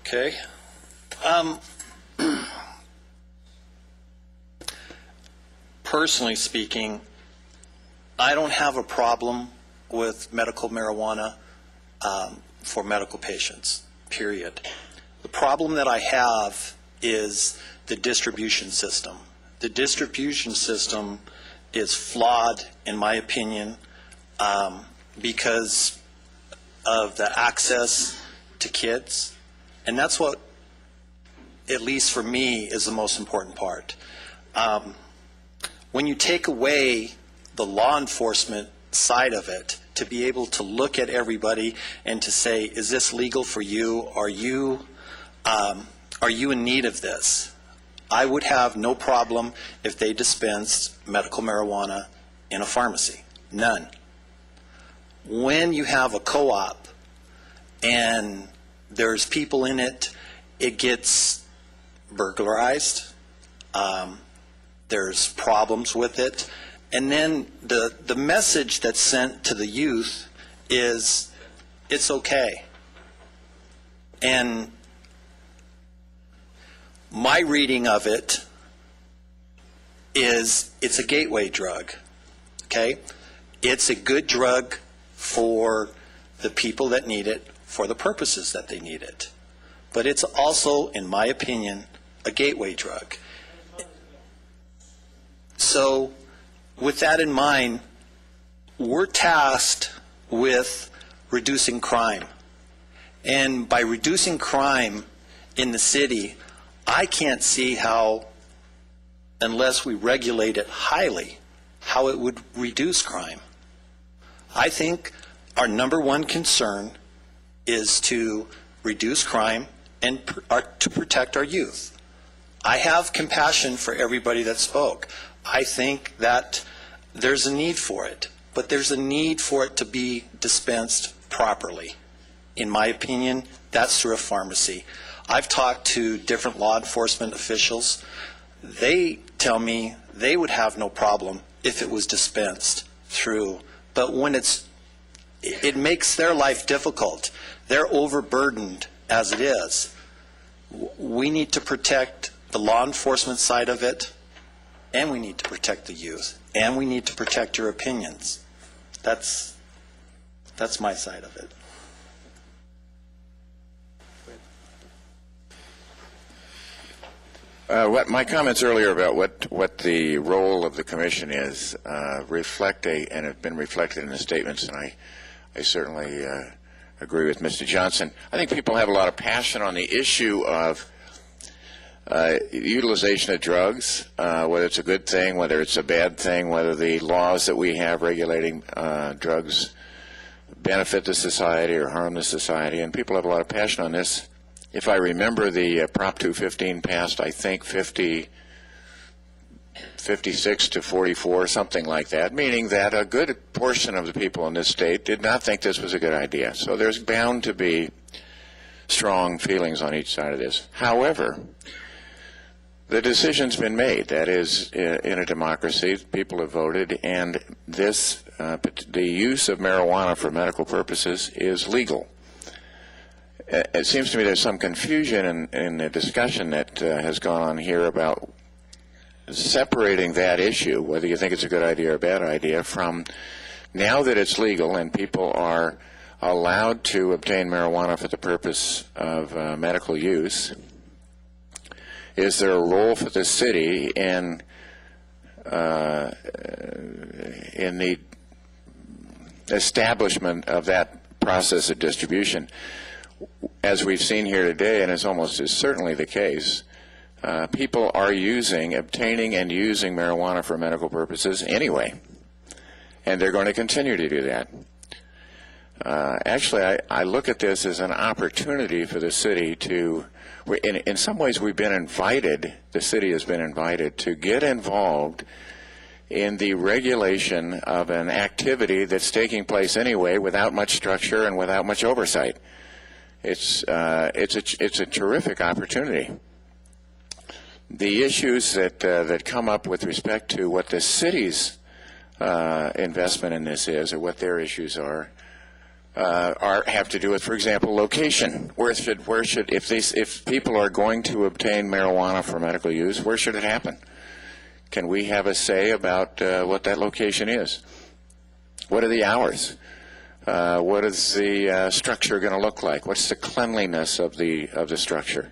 Okay. Personally speaking, I don't have a problem with medical marijuana for medical patients, period. The problem that I have is the distribution system. The distribution system is flawed, in my opinion, because of the access to kids. And that's what, at least for me, is the most important part. When you take away the law enforcement side of it, to be able to look at everybody and to say, is this legal for you? Are you in need of this? I would have no problem if they dispensed medical marijuana in a pharmacy. None. When you have a co-op and there's people in it, it gets burglarized. There's problems with it. And then the message that's sent to the youth is, it's okay. And my reading of it is, it's a gateway drug, okay? It's a good drug for the people that need it, for the purposes that they need it. But it's also, in my opinion, a gateway drug. So, with that in mind, we're tasked with reducing crime. And by reducing crime in the city, I can't see how, unless we regulate it highly, how it would reduce crime. I think our number one concern is to reduce crime and to protect our youth. I have compassion for everybody that spoke. I think that there's a need for it, but there's a need for it to be dispensed properly. In my opinion, that's through a pharmacy. I've talked to different law enforcement officials. They tell me they would have no problem if it was dispensed through, but when it makes their life difficult. They're overburdened as it is. We need to protect the law enforcement side of it, and we need to protect the youth, and we need to protect your opinions. That's my side of it. What my comments earlier about what the role of the commission is reflect and have been reflected in the statements, and I certainly agree with Mr. Johnson. I think people have a lot of passion on the issue of utilization of drugs, whether it's a good thing, whether it's a bad thing, whether the laws that we have regulating drugs benefit the society or harm the society, and people have a lot of passion on this. If I remember, the Prop 215 passed, I think, 56 to 44, something like that, meaning that a good portion of the people in this state did not think this was a good idea. So there's bound to be strong feelings on each side of this. However, the decision's been made. That is, in a democracy, people have voted, and this the use of marijuana for medical purposes is legal. It seems to me there's some confusion in the discussion that has gone on here about separating that issue, whether you think it's a good idea or a bad idea, from now that it's legal and people are allowed to obtain marijuana for the purpose of medical use. Is there a role for the city in the establishment of that process of distribution? As we've seen here today, and as almost is certainly the case, people are obtaining and using marijuana for medical purposes anyway, and they're going to continue to do that. Actually, I look at this as an opportunity for the city to, in some ways we've been invited, the city has been invited to get involved in the regulation of an activity that's taking place anyway without much structure and without much oversight. It's a terrific opportunity. The issues that come up with respect to what the city's investment in this is, or what their issues are have to do with, for example, location. Where should if people are going to obtain marijuana for medical use, where should it happen? Can we have a say about what that location is? What are the hours? What is the structure going to look like? What's the cleanliness of the structure?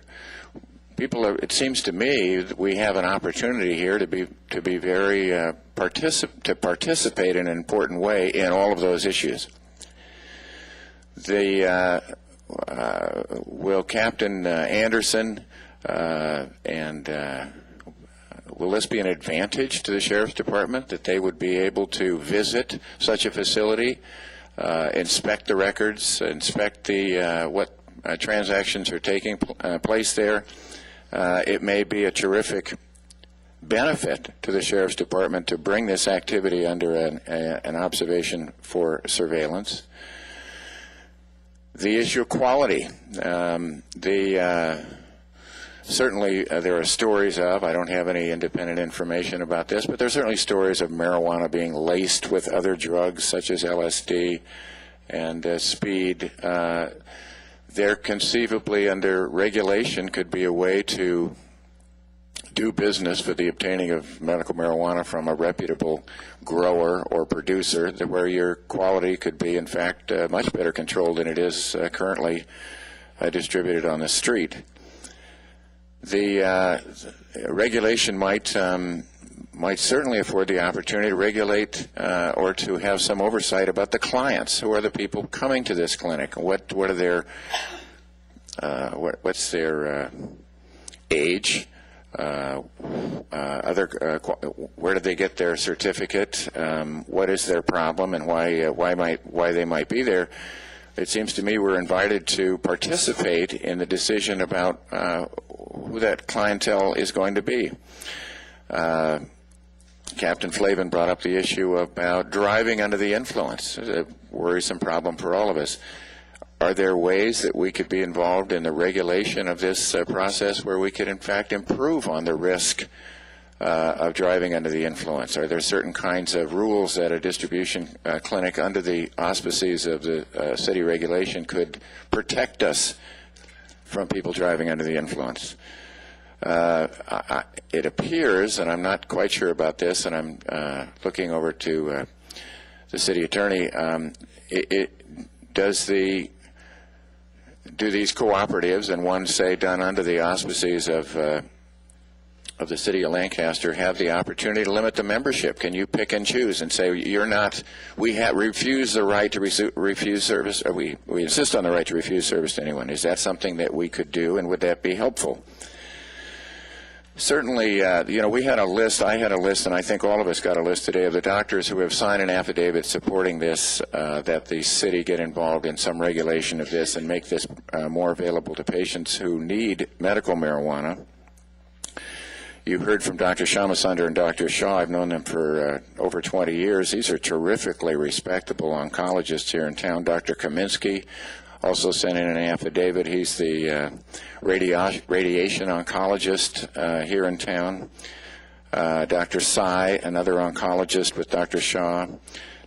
It seems to me that we have an opportunity here to be very participate in an important way in all of those issues. Will Captain Anderson will this be an advantage to the Sheriff's Department that they would be able to visit such a facility, inspect the records, inspect what transactions are taking place there? It may be a terrific benefit to the Sheriff's Department to bring this activity under an observation for surveillance. The issue of quality. Certainly there are stories of, I don't have any independent information about this, but there are certainly stories of marijuana being laced with other drugs such as LSD and speed. There conceivably under regulation could be a way to do business for the obtaining of medical marijuana from a reputable grower or producer, where your quality could be in fact much better controlled than it is currently distributed on the street. The regulation might certainly afford the opportunity to regulate or to have some oversight about the clients. Who are the people coming to this clinic? What are their what's their age? Where did they get their certificate? What is their problem, and why they might be there? It seems to me we're invited to participate in the decision about who that clientele is going to be. Captain Flavin brought up the issue about driving under the influence. It's a worrisome problem for all of us. Are there ways that we could be involved in the regulation of this process where we could in fact improve on the risk of driving under the influence? Are there certain kinds of rules that a distribution clinic under the auspices of the city regulation could protect us from people driving under the influence? It appears, and I'm not quite sure about this, and I'm looking over to the city attorney, do these cooperatives, and one say done under the auspices of the city of Lancaster, have the opportunity to limit the membership? Can you pick and choose and say we refuse the right to refuse service, or we insist on the right to refuse service to anyone? Is that something that we could do, and would that be helpful? Certainly, we had a list, I had a list, and I think all of us got a list today of the doctors who have signed an affidavit supporting this, that the city get involved in some regulation of this and make this more available to patients who need medical marijuana. You heard from Dr. Shamasunder and Dr. Shaw. I've known them for over 20 years. These are terrifically respectable oncologists here in town. Dr. Kaminsky also sent in an affidavit. He's the radiation oncologist here in town. Dr. Sai, another oncologist with Dr. Shaw.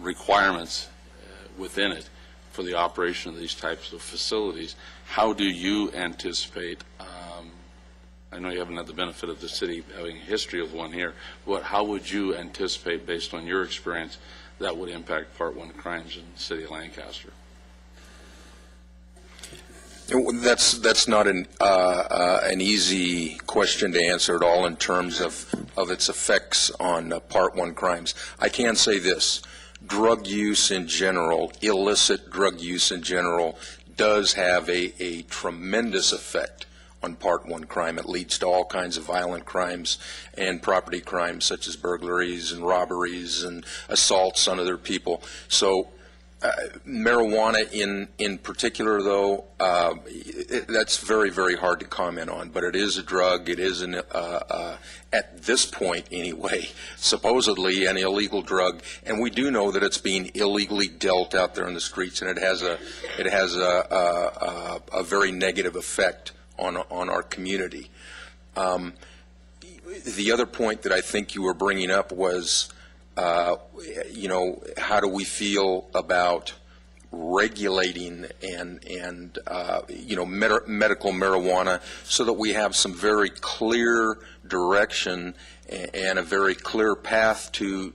requirements within it for the operation of these types of facilities. How do you anticipate, I know you haven't had the benefit of the city having a history of one here, but how would you anticipate, based on your experience, that would impact Part 1 crimes in the city of Lancaster? That's not an easy question to answer at all in terms of its effects on Part 1 crimes. I can say this: drug use in general, illicit drug use in general, does have a tremendous effect on Part 1 crime. It leads to all kinds of violent crimes and property crimes, such as burglaries and robberies and assaults on other people. So marijuana in particular, though, that's very, very hard to comment on. But it is a drug. It is, at this point anyway, supposedly an illegal drug. And we do know that it's being illegally dealt out there in the streets, and it has a very negative effect on our community. The other point that I think you were bringing up was, how do we feel about regulating and medical marijuana, so that we have some very clear direction and a very clear path to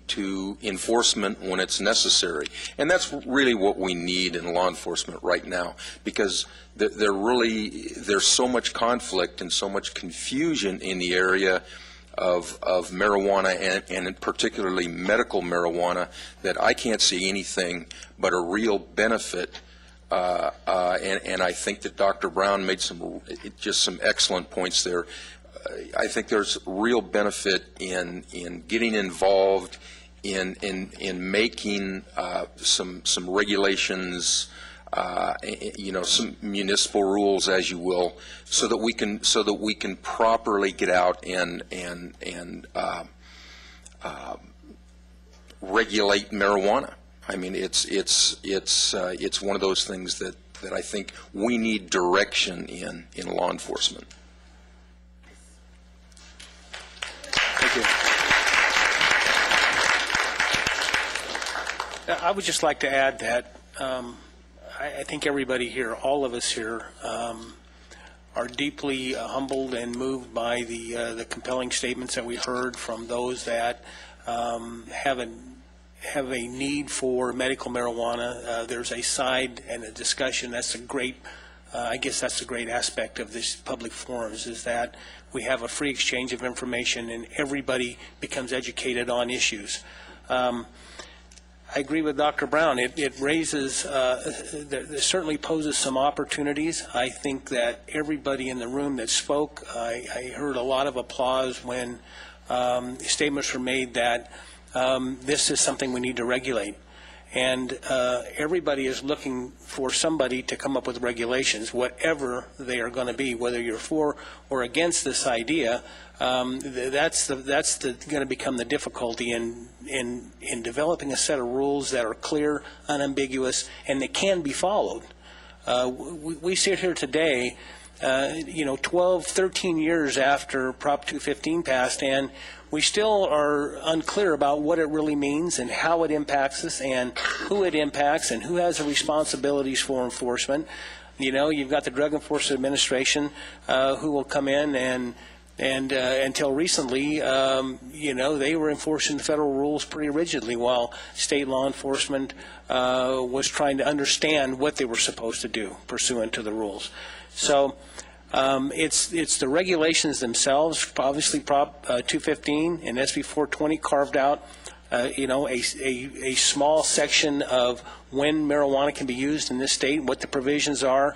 enforcement when it's necessary. And that's really what we need in law enforcement right now, because there's so much conflict and so much confusion in the area of marijuana and particularly medical marijuana, that I can't see anything but a real benefit. And I think that Dr. Brown made some excellent points there. I think there's real benefit in getting involved in making some regulations, some municipal rules, as you will, so that we can properly get out and regulate marijuana. I mean, it's one of those things that I think we need direction in law enforcement. Thank you. I would just like to add that I think everybody here, all of us here, are deeply humbled and moved by the compelling statements that we heard from those that have a need for medical marijuana. There's a side and a discussion. That's a great, I guess that's the great aspect of this public forums, is that we have a free exchange of information and everybody becomes educated on issues. I agree with Dr. Brown. It raises, it certainly poses some opportunities. I think that everybody in the room that spoke, I heard a lot of applause when statements were made that this is something we need to regulate. And everybody is looking for somebody to come up with regulations, whatever they are going to be, whether you're for or against this idea. That's going to become the difficulty in developing a set of rules that are clear, unambiguous, and that can be followed. We sit here today, 12, 13 years after Prop 215 passed, and we still are unclear about what it really means and how it impacts us and who it impacts and who has the responsibilities for enforcement. You've got the Drug Enforcement Administration who will come in and until recently, they were enforcing the federal rules pretty rigidly, while state law enforcement was trying to understand what they were supposed to do pursuant to the rules. So it's the regulations themselves. Obviously, Prop 215 and SB 420 carved out, a small section of when marijuana can be used in this state, what the provisions are.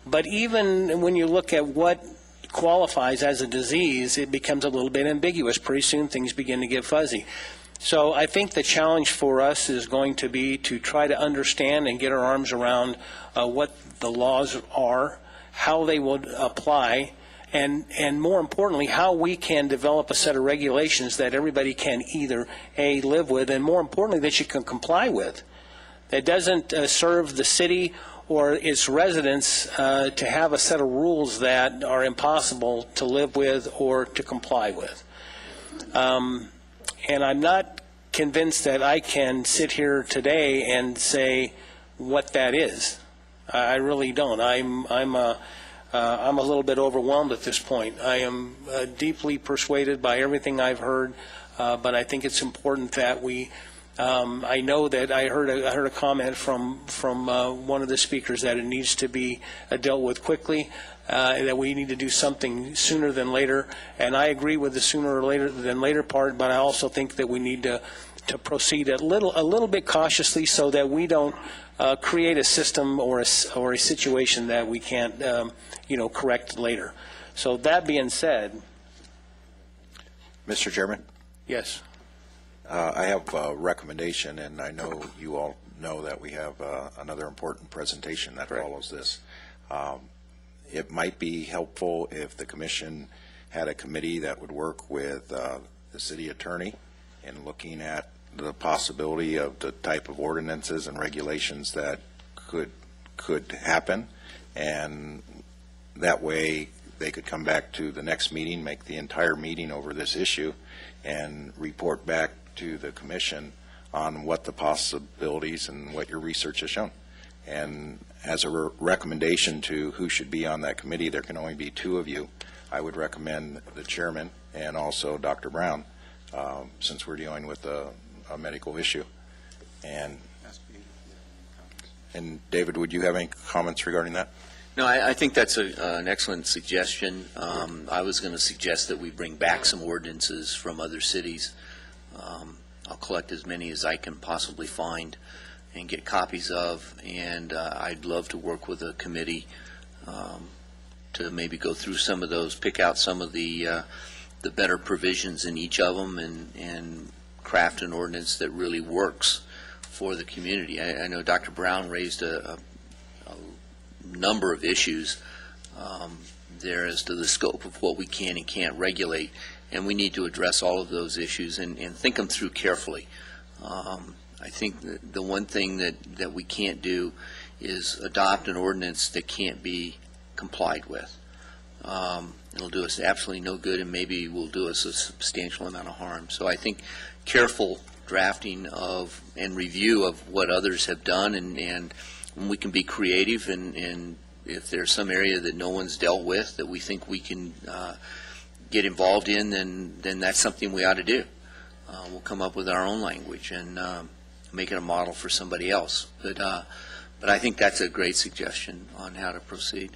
But even when you look at what qualifies as a disease, it becomes a little bit ambiguous. Pretty soon things begin to get fuzzy. So I think the challenge for us is going to be to try to understand and get our arms around what the laws are, how they will apply, and more importantly, how we can develop a set of regulations that everybody can either A, live with, and more importantly, that you can comply with. That doesn't serve the city or its residents to have a set of rules that are impossible to live with or to comply with. And I'm not convinced that I can sit here today and say what that is. I really don't. I'm a little bit overwhelmed at this point. I am deeply persuaded by everything I've heard, but I think it's important that we. I know that I heard a comment from one of the speakers that it needs to be dealt with quickly, that we need to do something sooner than later, and I agree with the sooner or later than later part. But I also think that we need to proceed a little bit cautiously so that we don't create a system or a situation that we can't correct later. So that being said, Mr. Chairman? Yes. I have a recommendation, and I know you all know that we have another important presentation that follows this. It might be helpful if the commission had a committee that would work with the city attorney in looking at the possibility of the type of ordinances and regulations that could happen, and that way they could come back to the next meeting, make the entire meeting over this issue, and report back to the commission on what the possibilities and what your research has shown. And as a recommendation to who should be on that committee, there can only be two of you. I would recommend the chairman and also Dr. Brown, since we're dealing with a medical issue. And David, would you have any comments regarding that? No, I think that's an excellent suggestion. I was going to suggest that we bring back some ordinances from other cities. I'll collect as many as I can possibly find and get copies of, and I'd love to work with a committee to maybe go through some of those, pick out some of the better provisions in each of them, and craft an ordinance that really works for the community. I know Dr. Brown raised a number of issues there as to the scope of what we can and can't regulate, and we need to address all of those issues and think them through carefully. I think that the one thing that we can't do is adopt an ordinance that can't be complied with. It'll do us absolutely no good, and maybe will do us a substantial amount of harm. So I think careful drafting of and review of what others have done, and we can be creative, and if there's some area that no one's dealt with that we think we can get involved in, then that's something we ought to do. We'll come up with our own language and make it a model for somebody else. But I think that's a great suggestion on how to proceed.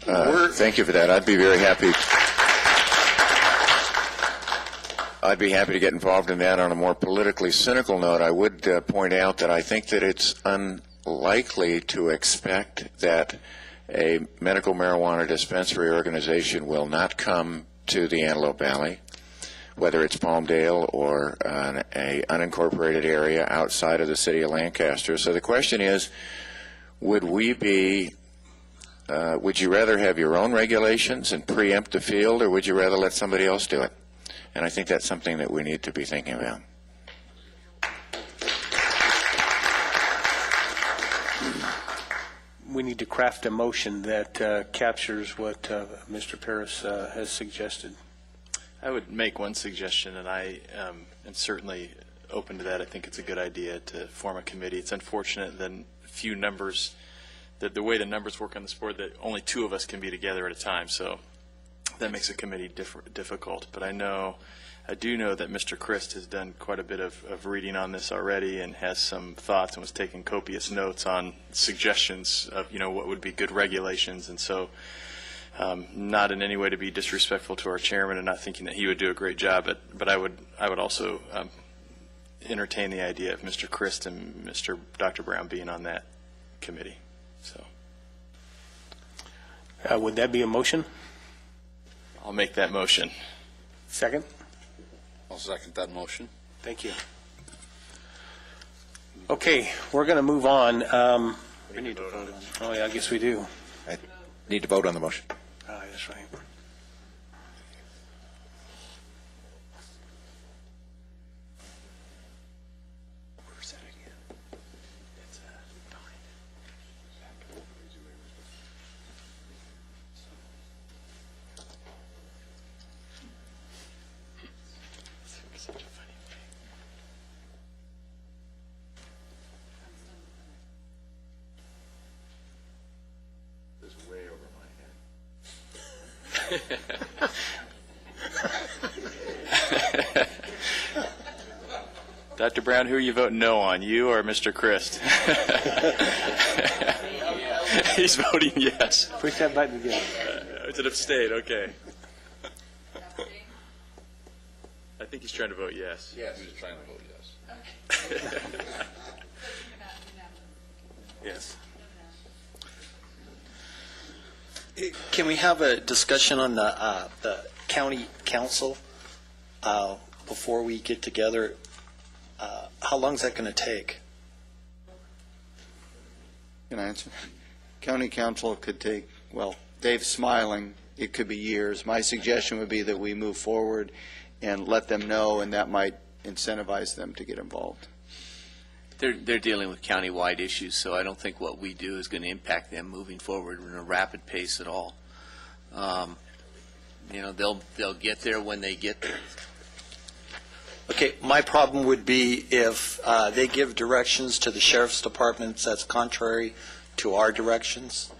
Thank you for that. I'd be very happy. I'd be happy to get involved in that. On a more politically cynical note, I would point out that I think that it's unlikely to expect that a medical marijuana dispensary organization will not come to the Antelope Valley, whether it's Palmdale or an unincorporated area outside of the city of Lancaster. So the question is, would you rather have your own regulations and preempt the field, or would you rather let somebody else do it? And I think that's something that we need to be thinking about. We need to craft a motion that captures what Mr. Paris has suggested. I would make one suggestion, and I am certainly open to that. I think it's a good idea to form a committee. It's unfortunate that few numbers, that the way the numbers work on this board, that only two of us can be together at a time. So that makes a committee difficult. But I do know that Mr. Christ has done quite a bit of reading on this already and has some thoughts and was taking copious notes on suggestions of what would be good regulations. And so not in any way to be disrespectful to our chairman and not thinking that he would do a great job, but I would also entertain the idea of Mr. Christ and Dr. Brown being on that committee. So would that be a motion? I'll make that motion. Second? I'll second that motion. Thank you. Okay, we're going to move on. We need to vote on it. Oh, yeah, I guess we do. I need to vote on the motion. Oh, that's right. Where's that again? It's such a Dr. Brown, who are you voting no on, you or Mr. Christ? He's voting yes. Push that button again. It's an abstain, okay. I think he's trying to vote yes. Yes, he's trying to vote yes. Yes. Can we have a discussion on the county council before we get together? How long is that going to take? Can I answer? County council could take, well, Dave's smiling, it could be years. My suggestion would be that we move forward and let them know, and that might incentivize them to get involved. They're dealing with county-wide issues, so I don't think what we do is going to impact them moving forward in a rapid pace at all. They'll get there when they get there. Okay, my problem would be if they give directions to the sheriff's departments that's contrary to our directions.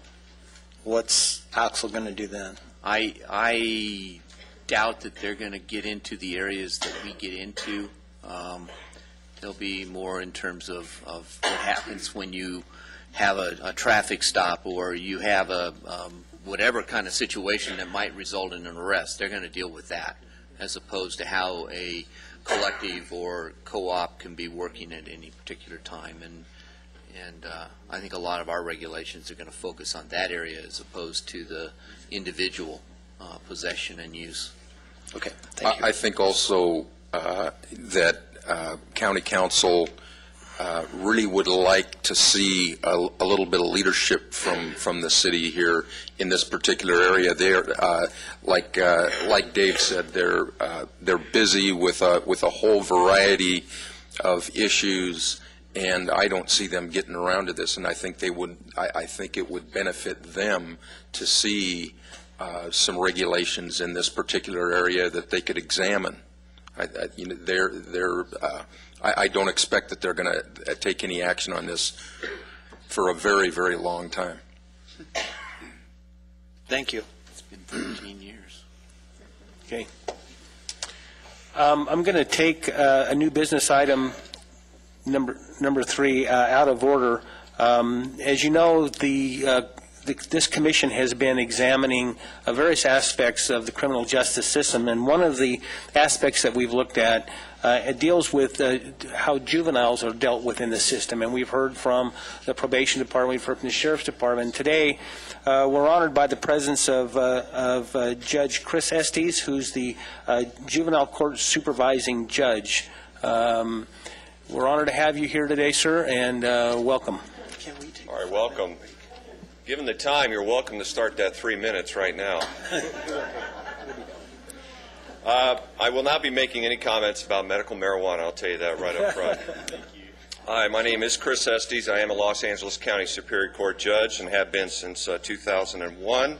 What's Axel going to do then? I doubt that they're going to get into the areas that we get into. There'll be more in terms of what happens when you have a traffic stop or you have a whatever kind of situation that might result in an arrest. They're going to deal with that, as opposed to how a collective or co-op can be working at any particular time. And I think a lot of our regulations are going to focus on that area as opposed to the individual possession and use. Okay, thank you. I think also that county council really would like to see a little bit of leadership from the city here in this particular area. They're like Dave said, they're busy with a whole variety of issues, and I don't see them getting around to this. And I think they would. I think it would benefit them to see some regulations in this particular area that they could examine. I don't expect that they're going to take any action on this for a very, very long time. Thank you. It's been 13 years. Okay. I'm going to take a new business item, number 3, out of order. As you know, this commission has been examining various aspects of the criminal justice system, and one of the aspects that we've looked at it deals with how juveniles are dealt with in the system. And we've heard from the probation department, we've heard from the sheriff's department. Today, we're honored by the presence of Judge Chris Estes, who's the juvenile court supervising judge. We're honored to have you here today, sir, and welcome. All right, welcome. Given the time, you're welcome to start that 3 minutes right now. I will not be making any comments about medical marijuana. I'll tell you that right up front. Hi, my name is Chris Estes. I am a Los Angeles County Superior Court judge and have been since 2001.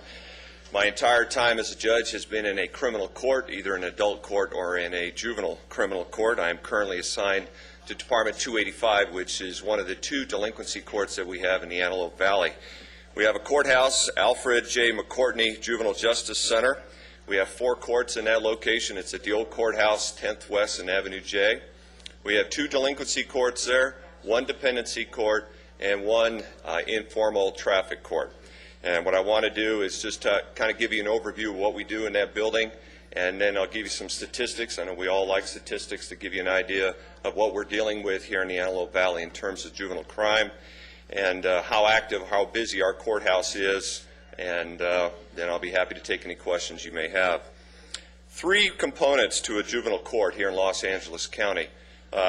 My entire time as a judge has been in a criminal court, either an adult court or in a juvenile criminal court. I am currently assigned to Department 285, which is one of the 2 delinquency courts that we have in the Antelope Valley. We have a courthouse, Alfred J. McCourtney Juvenile Justice Center. We have 4 courts in that location. It's at the old courthouse, 10th West and Avenue J. We have 2 delinquency courts there, 1 dependency court, and 1 informal traffic court. And what I want to do is just kind of give you an overview of what we do in that building, and then I'll give you some statistics. I know we all like statistics to give you an idea of what we're dealing with here in the Antelope Valley in terms of juvenile crime, and how active, how busy our courthouse is, and then I'll be happy to take any questions you may have. 3 components to a juvenile court here in Los Angeles County.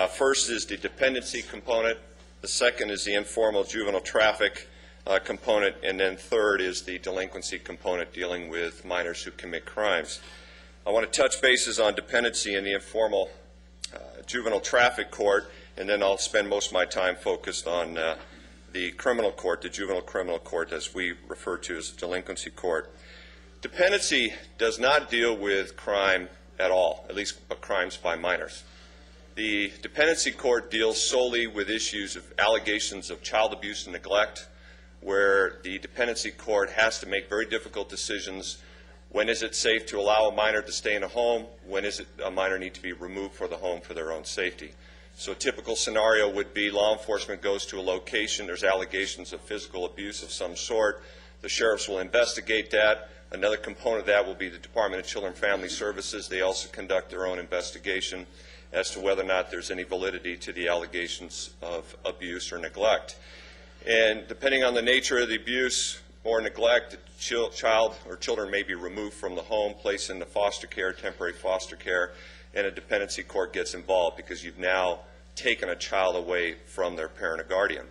First is the dependency component, the second is the informal juvenile traffic component, and then third is the delinquency component dealing with minors who commit crimes. I want to touch bases on dependency in the informal juvenile traffic court, and then I'll spend most of my time focused on the criminal court, the juvenile criminal court, as we refer to as a delinquency court. Dependency does not deal with crime at all, at least crimes by minors. The dependency court deals solely with issues of allegations of child abuse and neglect, where the dependency court has to make very difficult decisions When is it safe to allow a minor to stay in a home? When is it a minor need to be removed from the home for their own safety? So a typical scenario would be law enforcement goes to a location, there's allegations of physical abuse of some sort, the sheriffs will investigate that. Another component of that will be the Department of Children and Family Services. They also conduct their own investigation as to whether or not there's any validity to the allegations of abuse or neglect. And depending on the nature of the abuse or neglect, the child or children may be removed from the home, placed into foster care, temporary foster care, and a dependency court gets involved because you've now taken a child away from their parent or guardian.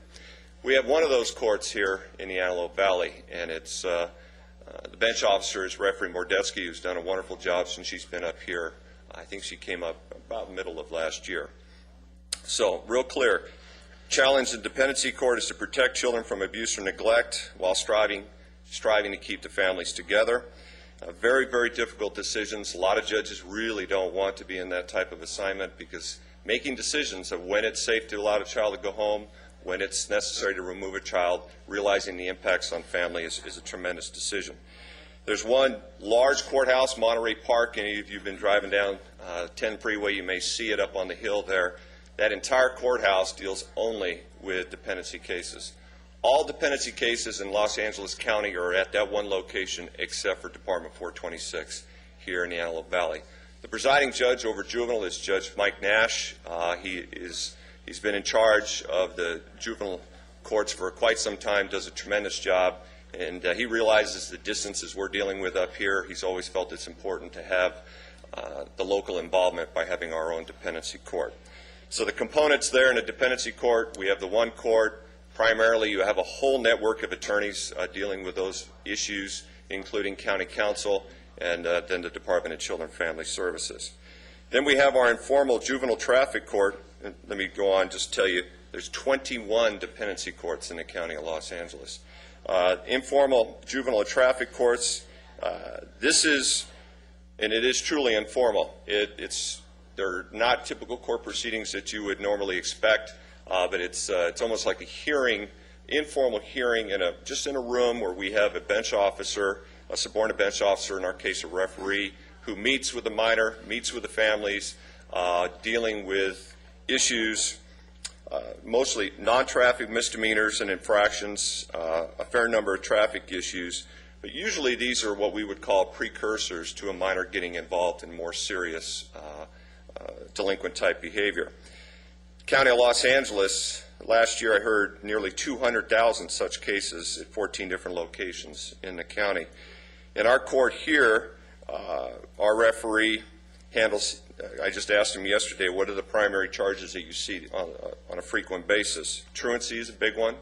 We have one of those courts here in the Antelope Valley, and it's the bench officer is Referee Mordetsky, who's done a wonderful job since she's been up here. I think she came up about middle of last year. So, real clear, challenge in dependency court is to protect children from abuse or neglect while striving to keep the families together. Very, very difficult decisions. A lot of judges really don't want to be in that type of assignment because making decisions of when it's safe to allow a child to go home, when it's necessary to remove a child, realizing the impacts on family is a tremendous decision. There's one large courthouse, Monterey Park. Any of you have been driving down 10 freeway, you may see it up on the hill there. That entire courthouse deals only with dependency cases. All dependency cases in Los Angeles County are at that one location except for Department 426 here in the Antelope Valley. The presiding judge over juvenile is Judge Mike Nash. He's been in charge of the juvenile courts for quite some time, does a tremendous job, and he realizes the distances we're dealing with up here. He's always felt it's important to have the local involvement by having our own dependency court. So the components there in a dependency court, we have the one court. Primarily, you have a whole network of attorneys dealing with those issues, including county counsel and then the Department of Children and Family Services. Then we have our informal juvenile traffic court. And let me go on, just tell you, there's 21 dependency courts in the county of Los Angeles. Informal juvenile traffic courts, this is, and it is truly informal. They're not typical court proceedings that you would normally expect, but it's almost like a hearing, informal hearing, just in a room where we have a bench officer, a subordinate bench officer, in our case a referee, who meets with the minor, meets with the families, dealing with issues, mostly non-traffic misdemeanors and infractions, a fair number of traffic issues, but usually these are what we would call precursors to a minor getting involved in more serious delinquent type behavior. County of Los Angeles, last year I heard nearly 200,000 such cases at 14 different locations in the county. In our court here, our referee handles, I just asked him yesterday, what are the primary charges that you see on a frequent basis? Truancy is a big one.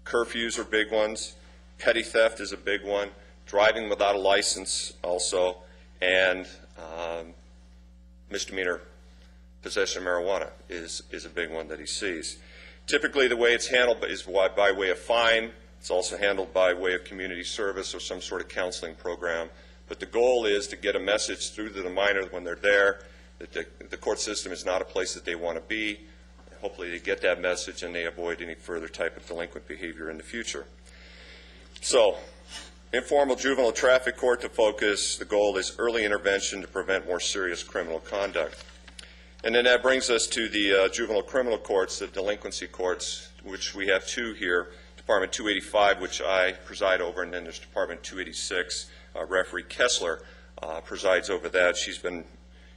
Curfews are big ones. Petty theft is a big one. Driving without a license also. And misdemeanor possession of marijuana is a big one that he sees. Typically the way it's handled is by way of fine. It's also handled by way of community service or some sort of counseling program. But the goal is to get a message through to the minor when they're there that the court system is not a place that they want to be. Hopefully they get that message and they avoid any further type of delinquent behavior in the future. So, informal juvenile traffic court to focus. The goal is early intervention to prevent more serious criminal conduct. And then that brings us to the juvenile criminal courts, the delinquency courts, which we have two here. Department 285, which I preside over, and then there's Department 286. Referee Kessler presides over that. She's been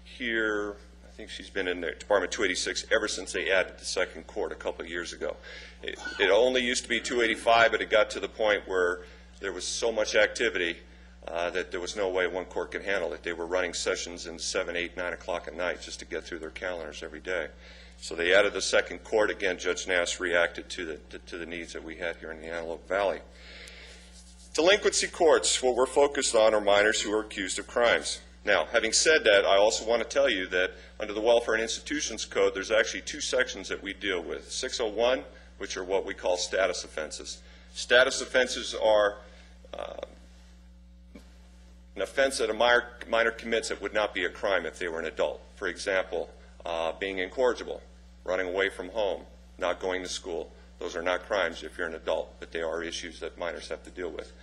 here, I think she's been in the Department 286 ever since they added the second court a couple of years ago. It only used to be 285, but it got to the point where there was so much activity that there was no way one court could handle it. They were running sessions in 7, 8, 9 o'clock at night just to get through their calendars every day. So they added the second court. Again, Judge Nass reacted to the needs that we had here in the Antelope Valley. Delinquency courts, what we're focused on are minors who are accused of crimes. Now, having said that, I also want to tell you that under the Welfare and Institutions Code, there's actually two sections that we deal with. 601, which are what we call status offenses. Status offenses are an offense that a minor commits that would not be a crime if they were an adult. For example, being incorrigible, running away from home, not going to school. Those are not crimes if you're an adult, but they are issues that minors have to deal with.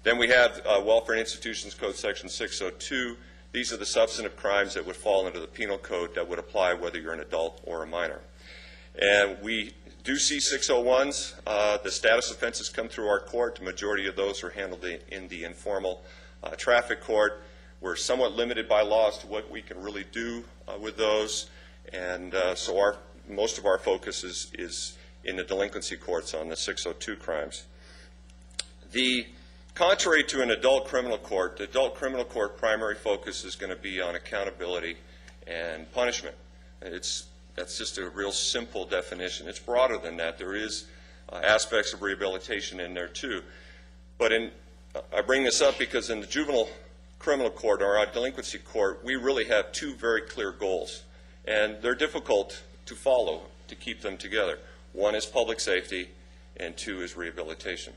Then we have Welfare and Institutions Code Section 602. These are the substantive crimes that would fall into the penal code that would apply whether you're an adult or a minor. And we do see 601s. The status offenses come through our court. The majority of those are handled in the informal traffic court. We're somewhat limited by law as to what we can really do with those, and so most of our focus is in the delinquency courts on the 602 crimes. Contrary to an adult criminal court, the adult criminal court primary focus is going to be on accountability and punishment. That's just a real simple definition. It's broader than that. There is aspects of rehabilitation in there too. But I bring this up because in the juvenile criminal court or our delinquency court, we really have two very clear goals. And they're difficult to follow, to keep them together. One is public safety, and two is rehabilitation.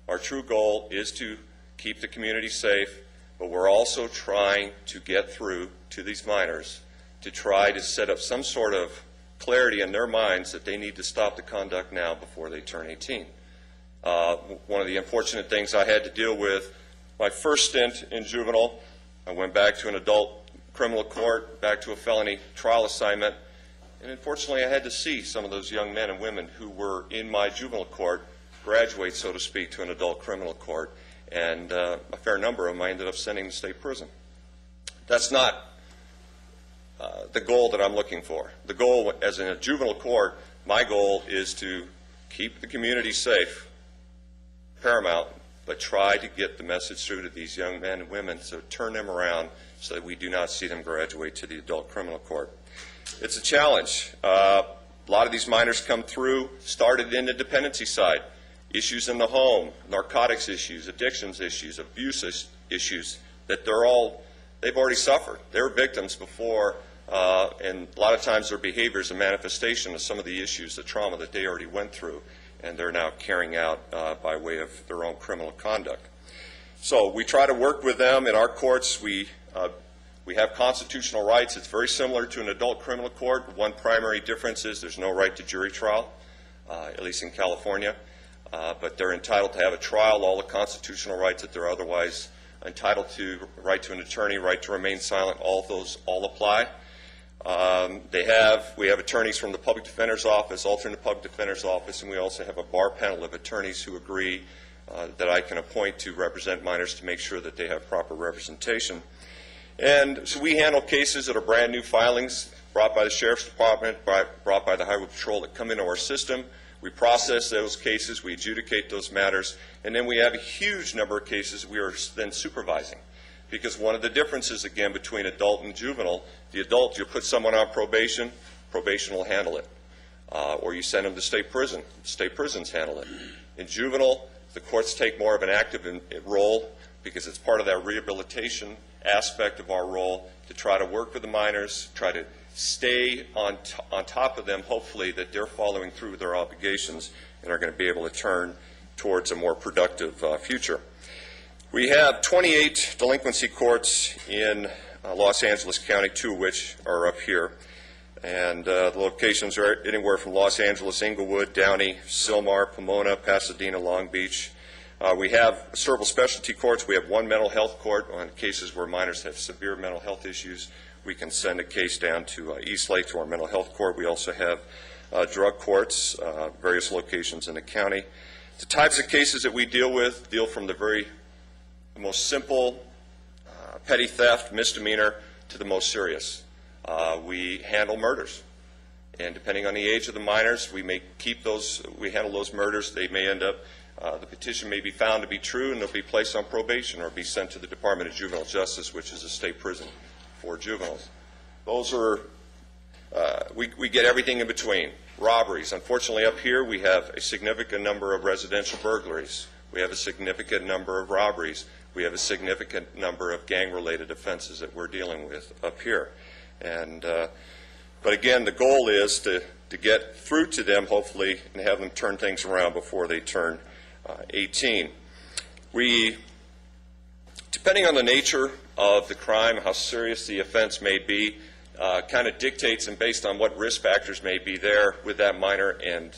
Our true goal is to keep the community safe, but we're also trying to get through to these minors to try to set up some sort of clarity in their minds that they need to stop the conduct now before they turn 18. One of the unfortunate things I had to deal with, my first stint in juvenile, I went back to an adult criminal court, back to a felony trial assignment, and unfortunately I had to see some of those young men and women who were in my juvenile court graduate, so to speak, to an adult criminal court, and a fair number of them I ended up sending to state prison. That's not the goal that I'm looking for. The goal, as in a juvenile court, my goal is to keep the community safe, paramount, but try to get the message through to these young men and women to turn them around so that we do not see them graduate to the adult criminal court. It's a challenge. A lot of these minors come through, started in the dependency side, issues in the home, narcotics issues, addictions issues, abuse issues, that they've already suffered. They were victims before, and a lot of times their behavior is a manifestation of some of the issues, the trauma that they already went through, and they're now carrying out by way of their own criminal conduct. So we try to work with them in our courts. We have constitutional rights. It's very similar to an adult criminal court. One primary difference is there's no right to jury trial, at least in California, but they're entitled to have a trial, all the constitutional rights that they're otherwise entitled to, right to an attorney, right to remain silent, all of those all apply. We have attorneys from the Public Defender's Office, alternate Public Defender's Office, and we also have a bar panel of attorneys who agree that I can appoint to represent minors to make sure that they have proper representation. And so we handle cases that are brand new filings brought by the Sheriff's Department, brought by the Highway Patrol that come into our system. We process those cases, we adjudicate those matters, and then we have a huge number of cases we are then supervising. Because one of the differences, again, between adult and juvenile, the adult, you put someone on probation, probation will handle it. Or you send them to state prison, state prisons handle it. In juvenile, the courts take more of an active role because it's part of that rehabilitation aspect of our role to try to work with the minors, try to stay on top of them, hopefully, that they're following through with their obligations and are going to be able to turn towards a more productive future. We have 28 delinquency courts in Los Angeles County, 2 of which are up here. And the locations are anywhere from Los Angeles, Inglewood, Downey, Sylmar, Pomona, Pasadena, Long Beach. We have several specialty courts. We have 1 mental health court on cases where minors have severe mental health issues. We can send a case down to East Lake to our mental health court. We also have drug courts, various locations in the county. The types of cases that we deal with deal from the most simple petty theft, misdemeanor, to the most serious. We handle murders, and depending on the age of the minors, we handle those murders. They may end up, the petition may be found to be true, and they'll be placed on probation or be sent to the Department of Juvenile Justice, which is a state prison for juveniles. Those are, we get everything in between. Robberies. Unfortunately, up here, we have a significant number of residential burglaries. We have a significant number of robberies. We have a significant number of gang-related offenses that we're dealing with up here. And, but again, the goal is to get through to them, hopefully, and have them turn things around before they turn 18. Depending on the nature of the crime, how serious the offense may be, kind of dictates and based on what risk factors may be there with that minor and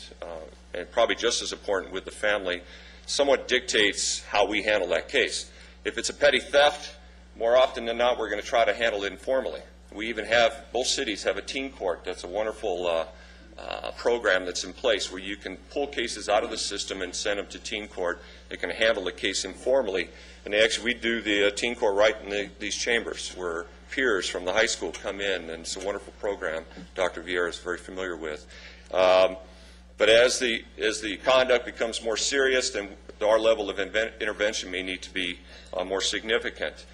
and probably just as important with the family, somewhat dictates how we handle that case. If it's a petty theft, more often than not, we're going to try to handle it informally. We even have, both cities have a teen court. That's a wonderful program that's in place where you can pull cases out of the system and send them to teen court. They can handle the case informally. And we do the teen court right in these chambers where peers from the high school come in, and it's a wonderful program Dr. Vieira is very familiar with. But as the conduct becomes more serious, then our level of intervention may need to be more significant.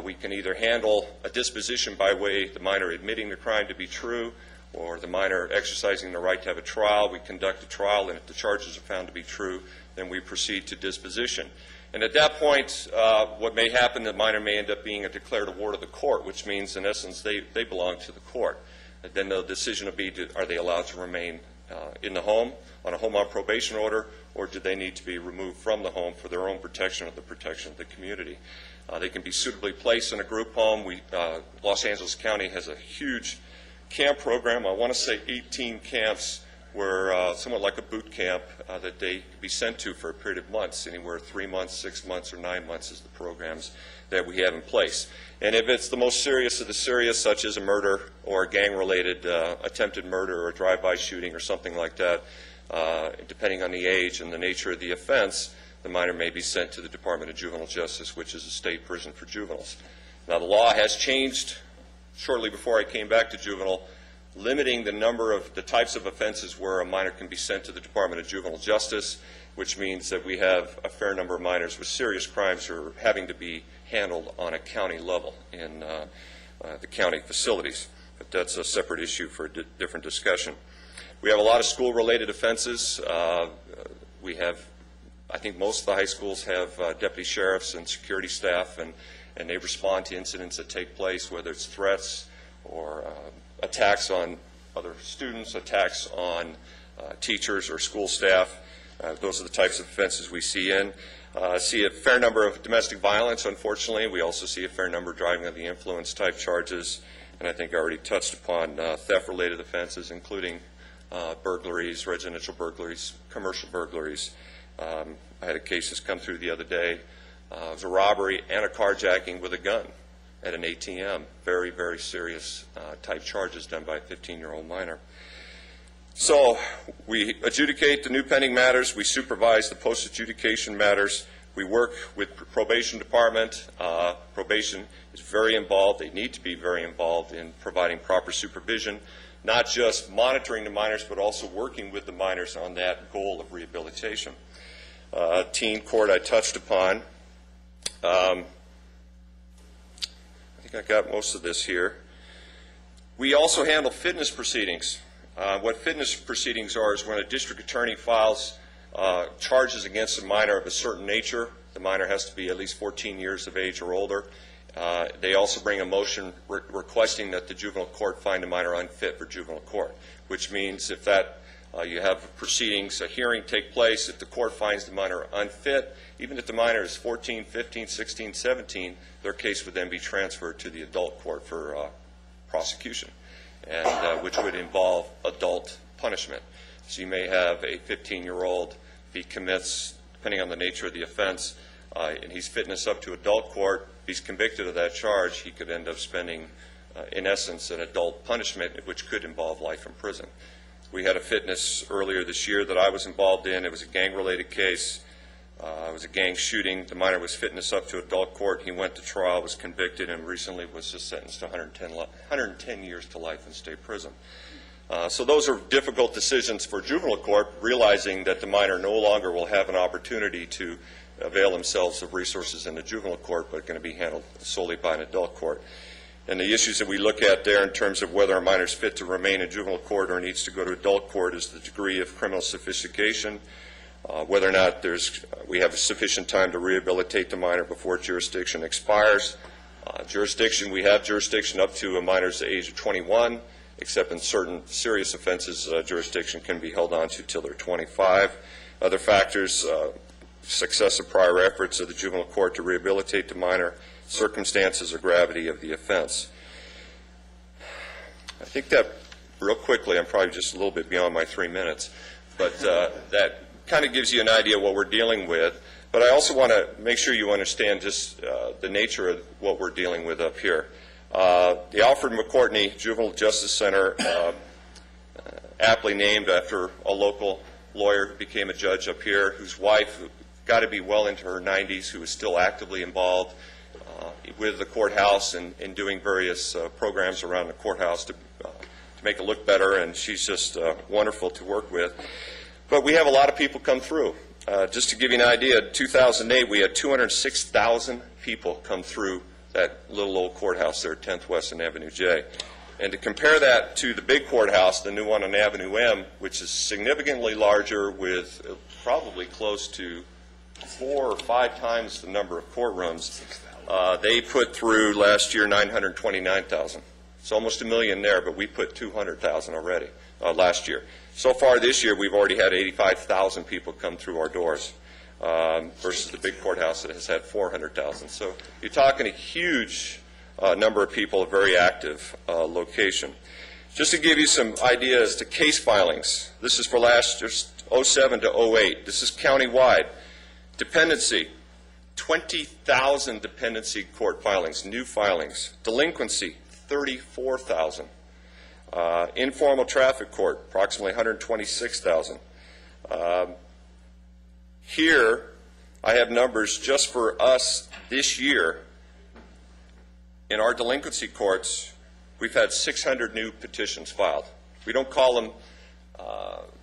We can either handle a disposition by way the minor admitting the crime to be true, or the minor exercising the right to have a trial. We conduct a trial, and if the charges are found to be true, then we proceed to disposition. And at that point, what may happen, the minor may end up being a declared a ward of the court, which means, in essence, they belong to the court. And then the decision will be, are they allowed to remain in the home on a home on probation order, or do they need to be removed from the home for their own protection or the protection of the community? They can be suitably placed in a group home. Los Angeles County has a huge camp program. I want to say 18 camps where somewhat like a boot camp that they can be sent to for a period of months, anywhere 3 months, 6 months, or 9 months is the programs that we have in place. And if it's the most serious of the serious, such as a murder or a gang-related attempted murder or a drive-by shooting or something like that, depending on the age and the nature of the offense, the minor may be sent to the Department of Juvenile Justice, which is a state prison for juveniles. Now, the law has changed shortly before I came back to juvenile, limiting the types of offenses where a minor can be sent to the Department of Juvenile Justice, which means that we have a fair number of minors with serious crimes who are having to be handled on a county level in the county facilities. But that's a separate issue for a different discussion. We have a lot of school-related offenses. I think most of the high schools have deputy sheriffs and security staff, and they respond to incidents that take place, whether it's threats or attacks on other students, attacks on teachers or school staff. Those are the types of offenses we see in. See a fair number of domestic violence, unfortunately. We also see a fair number of driving under the influence type charges, and I think I already touched upon theft-related offenses, including burglaries, residential burglaries, commercial burglaries. I had a case that's come through the other day. It was a robbery and a carjacking with a gun at an ATM. Very, very serious type charges done by a 15-year-old minor. So we adjudicate the new pending matters. We supervise the post-adjudication matters. We work with probation department. Probation is very involved. They need to be very involved in providing proper supervision, not just monitoring the minors, but also working with the minors on that goal of rehabilitation. Teen court I touched upon. I think I got most of this here. We also handle fitness proceedings. What fitness proceedings are is when a district attorney files charges against a minor of a certain nature. The minor has to be at least 14 years of age or older. They also bring a motion requesting that the juvenile court find the minor unfit for juvenile court, which means if that you have proceedings, a hearing take place, if the court finds the minor unfit, even if the minor is 14, 15, 16, 17, their case would then be transferred to the adult court for prosecution, and which would involve adult punishment. So you may have a 15-year-old, if he commits, depending on the nature of the offense, and he's fitness up to adult court, if he's convicted of that charge, he could end up spending, in essence, an adult punishment, which could involve life in prison. We had a fitness earlier this year that I was involved in. It was a gang-related case. It was a gang shooting. The minor was fitness up to adult court. He went to trial, was convicted, and recently was just sentenced to 110 years to life in state prison. So those are difficult decisions for juvenile court, realizing that the minor no longer will have an opportunity to avail themselves of resources in the juvenile court, but going to be handled solely by an adult court. And the issues that we look at there in terms of whether a minor is fit to remain in juvenile court or needs to go to adult court is the degree of criminal sophistication, whether or not we have sufficient time to rehabilitate the minor before jurisdiction expires. We have jurisdiction up to a minor's age of 21, except in certain serious offenses, jurisdiction can be held on to till they're 25. Other factors, success of prior efforts of the juvenile court to rehabilitate the minor, circumstances or gravity of the offense. I think that, real quickly, I'm probably just a little bit beyond my 3 minutes, but that kind of gives you an idea of what we're dealing with. But I also want to make sure you understand just the nature of what we're dealing with up here. The Alfred McCourtney Juvenile Justice Center, aptly named after a local lawyer who became a judge up here, whose wife, who got to be well into her 90s, who is still actively involved with the courthouse and doing various programs around the courthouse to make it look better, and she's just wonderful to work with. But we have a lot of people come through. Just to give you an idea, in 2008 we had 206,000 people come through that little old courthouse there at 10th West and Avenue J. And to compare that to the big courthouse, the new one on Avenue M, which is significantly larger with probably close to 4 or 5 times the number of courtrooms, they put through last year 929,000. It's almost 1 million there, but we put 200,000 already last year. So far this year, we've already had 85,000 people come through our doors versus the big courthouse that has had 400,000. So you're talking a huge number of people, a very active location. Just to give you some ideas to case filings, this is for last year, 07 to 08. This is countywide. Dependency, 20,000 dependency court filings, new filings. Delinquency, 34,000. Informal traffic court, approximately 126,000. Here, I have numbers just for us this year. In our delinquency courts, we've had 600 new petitions filed. We don't call them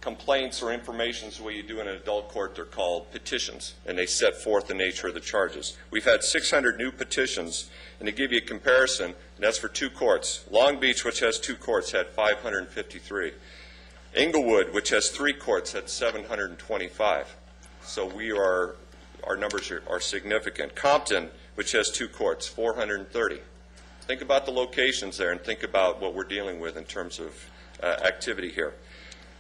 complaints or informations the way you do in an adult court. They're called petitions, and they set forth the nature of the charges. We've had 600 new petitions, and to give you a comparison, and that's for 2 courts. Long Beach, which has 2 courts, had 553. Inglewood, which has 3 courts, had 725. So our numbers are significant. Compton, which has 2 courts, 430. Think about the locations there and think about what we're dealing with in terms of activity here.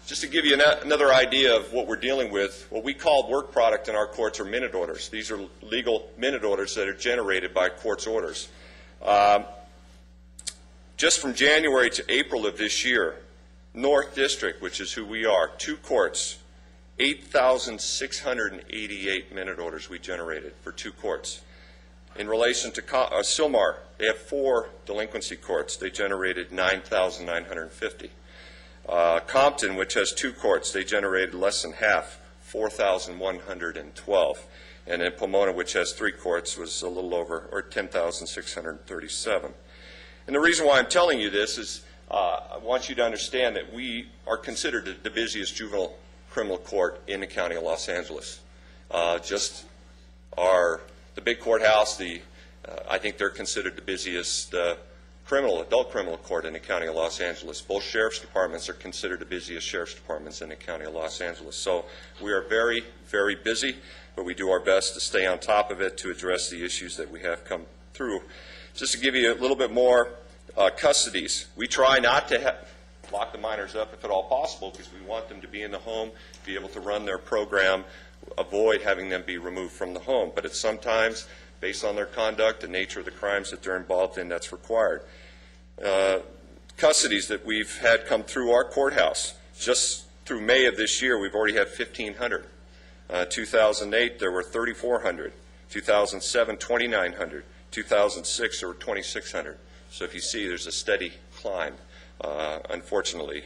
Just to give you another idea of what we're dealing with, what we call work product in our courts are minute orders. These are legal minute orders that are generated by court's orders. Just from January to April of this year, North District, which is who we are, 2 courts, 8,688 minute orders we generated for 2 courts. In relation to Sylmar, they have 4 delinquency courts. They generated 9,950. Compton, which has 2 courts, they generated less than half, 4,112. And in Pomona, which has 3 courts, was a little over, or 10,637. And the reason why I'm telling you this is I want you to understand that we are considered the busiest juvenile criminal court in the county of Los Angeles. The big courthouse, I think they're considered the busiest adult criminal court in the county of Los Angeles. Both sheriff's departments are considered the busiest sheriff's departments in the county of Los Angeles. So we are very, very busy, but we do our best to stay on top of it to address the issues that we have come through. Just to give you a little bit more custodies, we try not to lock the minors up if at all possible because we want them to be in the home, be able to run their program, avoid having them be removed from the home. But it's sometimes, based on their conduct, the nature of the crimes that they're involved in, that's required. Custodies that we've had come through our courthouse, just through May of this year, we've already had 1,500. 2008, there were 3,400. 2007, 2,900. 2006, there were 2,600. So if you see, there's a steady climb, unfortunately,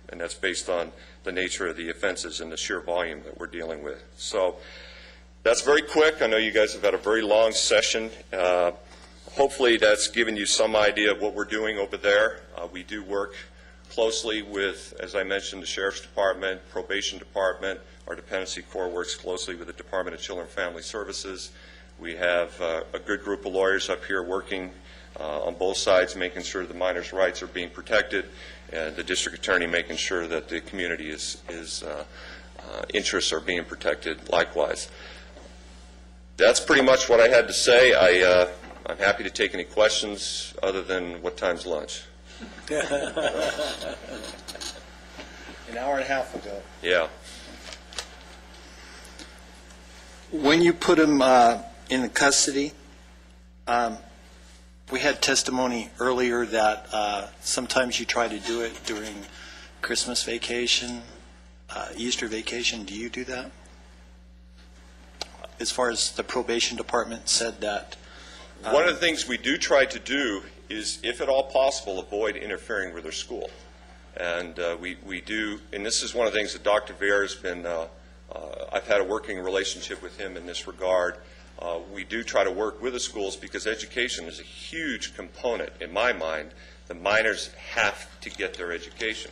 and that's based on the nature of the offenses and the sheer volume that we're dealing with. So that's very quick. I know you guys have had a very long session. Hopefully that's given you some idea of what we're doing over there. We do work closely with, as I mentioned, the Sheriff's Department, Probation Department. Our Dependency Corps works closely with the Department of Children and Family Services. We have a good group of lawyers up here working on both sides, making sure the minors' rights are being protected, and the district attorney making sure that the community's interests are being protected likewise. That's pretty much what I had to say. I'm happy to take any questions other than what time's lunch. An hour and a half ago. Yeah. When you put them in the custody, we had testimony earlier that sometimes you try to do it during Christmas vacation, Easter vacation. Do you do that? As far as the probation department said that. One of the things we do try to do is, if at all possible, avoid interfering with their school. And we do, and this is one of the things that Dr. Vare has been, I've had a working relationship with him in this regard. We do try to work with the schools because education is a huge component, in my mind. The minors have to get their education.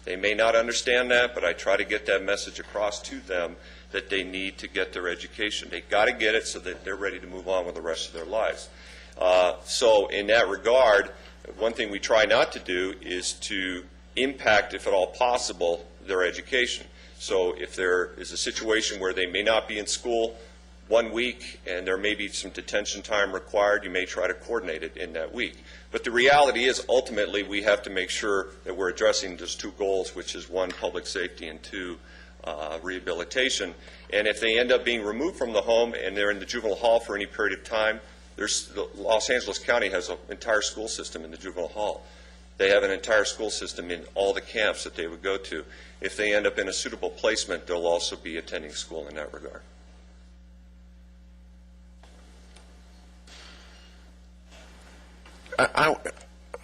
They may not understand that, but I try to get that message across to them that they need to get their education. They've got to get it so that they're ready to move on with the rest of their lives. So in that regard, one thing we try not to do is to impact, if at all possible, their education. So if there is a situation where they may not be in school 1 week and there may be some detention time required, you may try to coordinate it in that week. But the reality is, ultimately, we have to make sure that we're addressing those two goals, which is one, public safety, and two, rehabilitation. And if they end up being removed from the home and they're in the juvenile hall for any period of time, Los Angeles County has an entire school system in the juvenile hall. They have an entire school system in all the camps that they would go to. If they end up in a suitable placement, they'll also be attending school in that regard.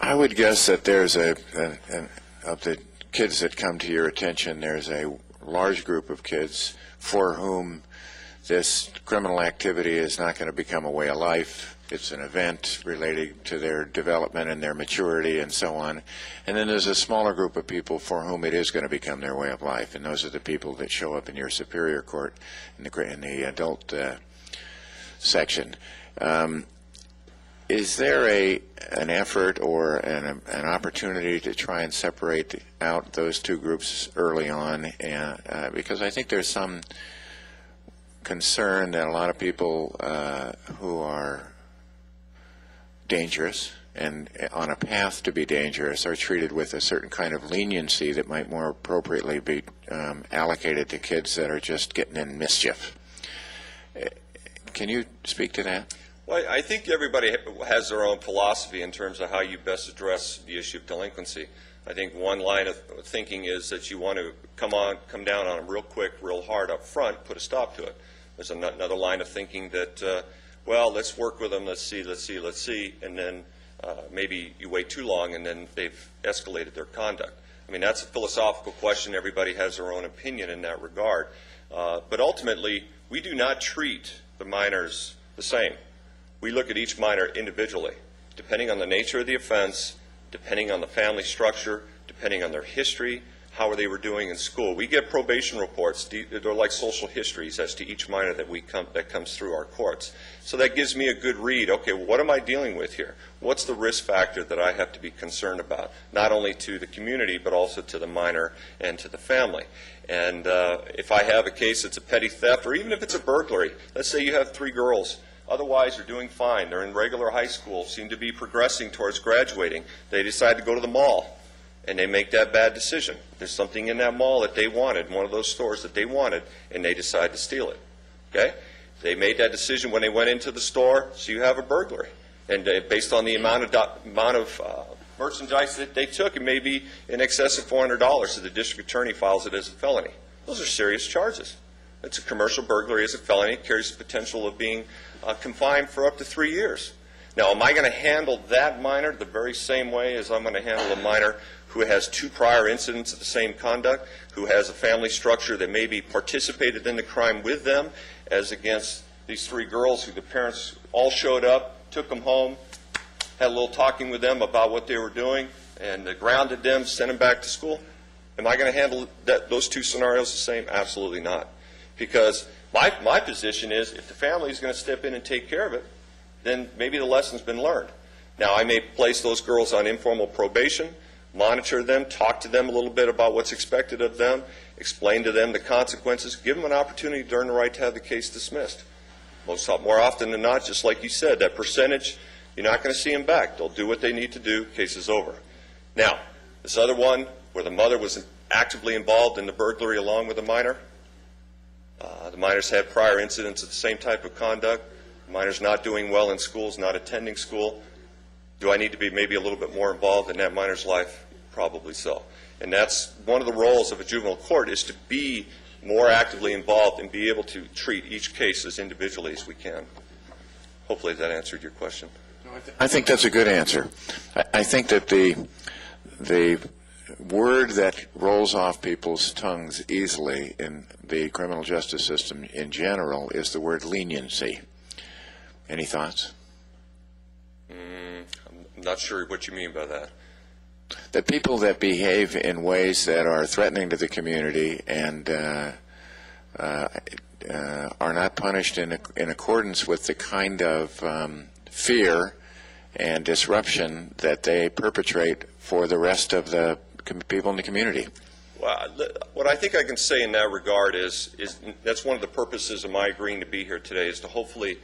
I would guess that there's of the kids that come to your attention, there's a large group of kids for whom this criminal activity is not going to become a way of life. It's an event related to their development and their maturity and so on. And then there's a smaller group of people for whom it is going to become their way of life, and those are the people that show up in your Superior Court in the adult section. Is there an effort or an opportunity to try and separate out those two groups early on? Because I think there's some concern that a lot of people who are dangerous and on a path to be dangerous are treated with a certain kind of leniency that might more appropriately be allocated to kids that are just getting in mischief. Can you speak to that? Well, I think everybody has their own philosophy in terms of how you best address the issue of delinquency. I think one line of thinking is that you want to come down on them real quick, real hard up front, put a stop to it. There's another line of thinking that, well, let's work with them, let's see, and then maybe you wait too long and then they've escalated their conduct. I mean, that's a philosophical question. Everybody has their own opinion in that regard. But ultimately, we do not treat the minors the same. We look at each minor individually, depending on the nature of the offense, depending on the family structure, depending on their history, how they were doing in school. We get probation reports. They're like social histories as to each minor that comes through our courts. So that gives me a good read. Okay, well, what am I dealing with here? What's the risk factor that I have to be concerned about, not only to the community, but also to the minor and to the family? And if I have a case that's a petty theft, or even if it's a burglary, let's say you have 3 girls. Otherwise, they're doing fine. They're in regular high school, seem to be progressing towards graduating. They decide to go to the mall, and they make that bad decision. There's something in that mall that they wanted, one of those stores that they wanted, and they decide to steal it. Okay? They made that decision when they went into the store, so you have a burglary. And based on the amount of merchandise that they took, it may be in excess of $400, so the district attorney files it as a felony. Those are serious charges. It's a commercial burglary as a felony. It carries the potential of being confined for up to 3 years. Now, am I going to handle that minor the very same way as I'm going to handle a minor who has 2 prior incidents of the same conduct, who has a family structure that maybe participated in the crime with them, as against these 3 girls who the parents all showed up, took them home, had a little talking with them about what they were doing, and grounded them, sent them back to school? Am I going to handle those 2 scenarios the same? Absolutely not. Because my position is, if the family is going to step in and take care of it, then maybe the lesson's been learned. Now, I may place those girls on informal probation, monitor them, talk to them a little bit about what's expected of them, explain to them the consequences, give them an opportunity to earn the right to have the case dismissed. More often than not, just like you said, that percentage, you're not going to see them back. They'll do what they need to do, case is over. Now, this other one, where the mother was actively involved in the burglary along with the minor, the minors had prior incidents of the same type of conduct. The minor's not doing well in schools, not attending school. Do I need to be maybe a little bit more involved in that minor's life? Probably so. And that's one of the roles of a juvenile court, is to be more actively involved and be able to treat each case as individually as we can. Hopefully that answered your question. I think that's a good answer. I think that the word that rolls off people's tongues easily in the criminal justice system in general is the word leniency. Any thoughts? I'm not sure what you mean by that. The people that behave in ways that are threatening to the community and are not punished in accordance with the kind of fear and disruption that they perpetrate for the rest of the people in the community. Well, what I think I can say in that regard is that's one of the purposes of my agreeing to be here today, is to hopefully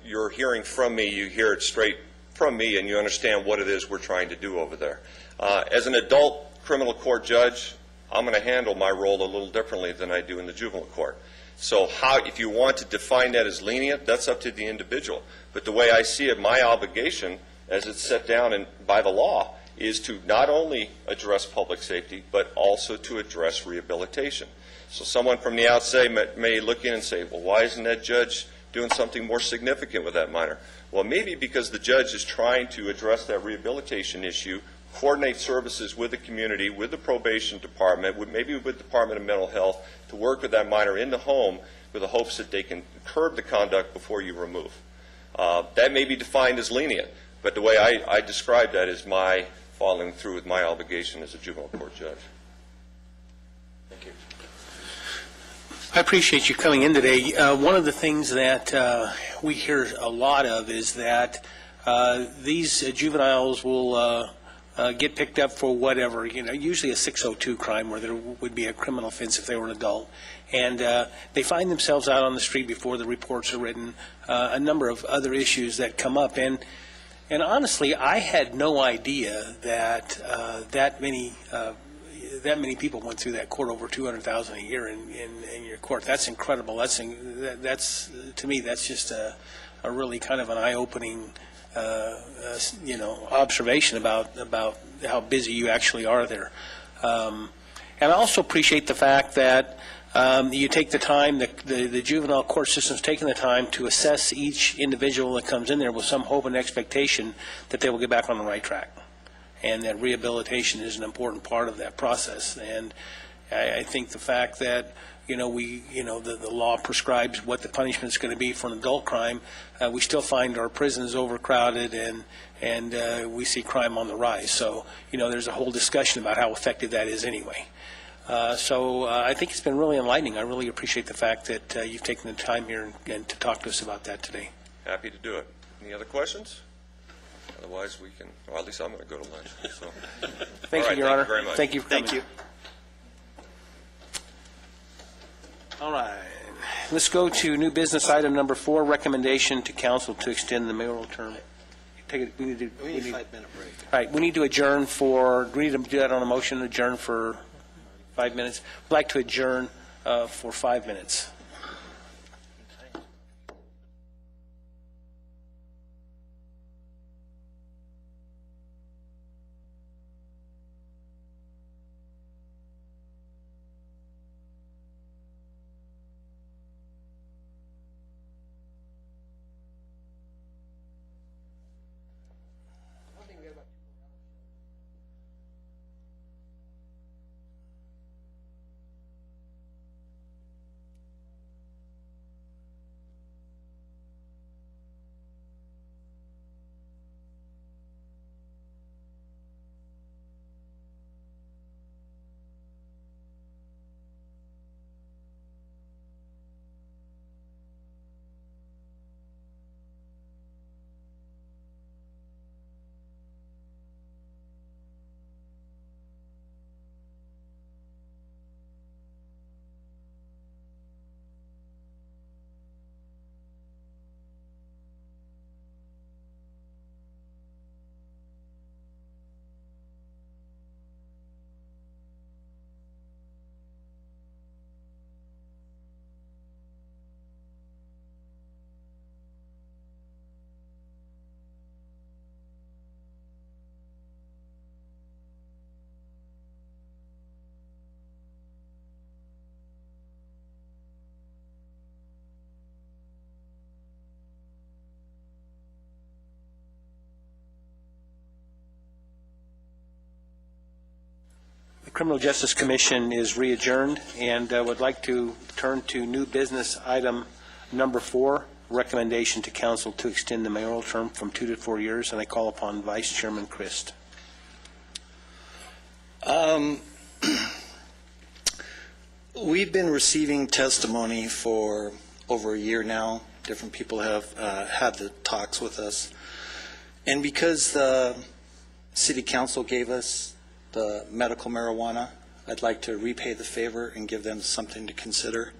you're hearing from me, you hear it straight from me, and you understand what it is we're trying to do over there. As an adult criminal court judge, I'm going to handle my role a little differently than I do in the juvenile court. So if you want to define that as lenient, that's up to the individual. But the way I see it, my obligation, as it's set down by the law, is to not only address public safety, but also to address rehabilitation. So someone from the outside may look in and say, well, why isn't that judge doing something more significant with that minor? Well, maybe because the judge is trying to address that rehabilitation issue, coordinate services with the community, with the probation department, maybe with the Department of Mental Health, to work with that minor in the home with the hopes that they can curb the conduct before you remove. That may be defined as lenient, but the way I describe that is my following through with my obligation as a juvenile court judge. Thank you. I appreciate you coming in today. One of the things that we hear a lot of is that these juveniles will get picked up for whatever, usually a 602 crime where there would be a criminal offense if they were an adult. And they find themselves out on the street before the reports are written, a number of other issues that come up. And honestly, I had no idea that that many people went through that court, over 200,000 a year in your court. That's incredible. That's to me, that's just a really kind of an eye-opening observation about how busy you actually are there. And I also appreciate the fact that you take the time, the juvenile court system's taking the time to assess each individual that comes in there with some hope and expectation that they will get back on the right track, and that rehabilitation is an important part of that process. And I think the fact that the law prescribes what the punishment is going to be for an adult crime, we still find our prisons overcrowded, and we see crime on the rise. So there's a whole discussion about how effective that is anyway. So I think it's been really enlightening. I really appreciate the fact that you've taken the time here and to talk to us about that today. Happy to do it. Any other questions? Otherwise, we can, or at least I'm going to go to lunch. So. Thank you, Your Honor. Thank you very much. Thank you for coming. Thank you. All right. Let's go to new business item number 4, recommendation to council to extend the mayoral term. We need a 5-minute break. All right. We need to adjourn do we need to do that on a motion, adjourn for 5 minutes? I'd like to adjourn for 5 minutes. Criminal Justice Commission is re-adjourned, and would like to turn to new business item number 4, recommendation to council to extend the mayoral term from 2 to 4 years, and I call upon Vice Chairman Christ. We've been receiving testimony for over a year now. Different people have had the talks with us. And because the City Council gave us the medical marijuana, I'd like to repay the favor and give them something to consider.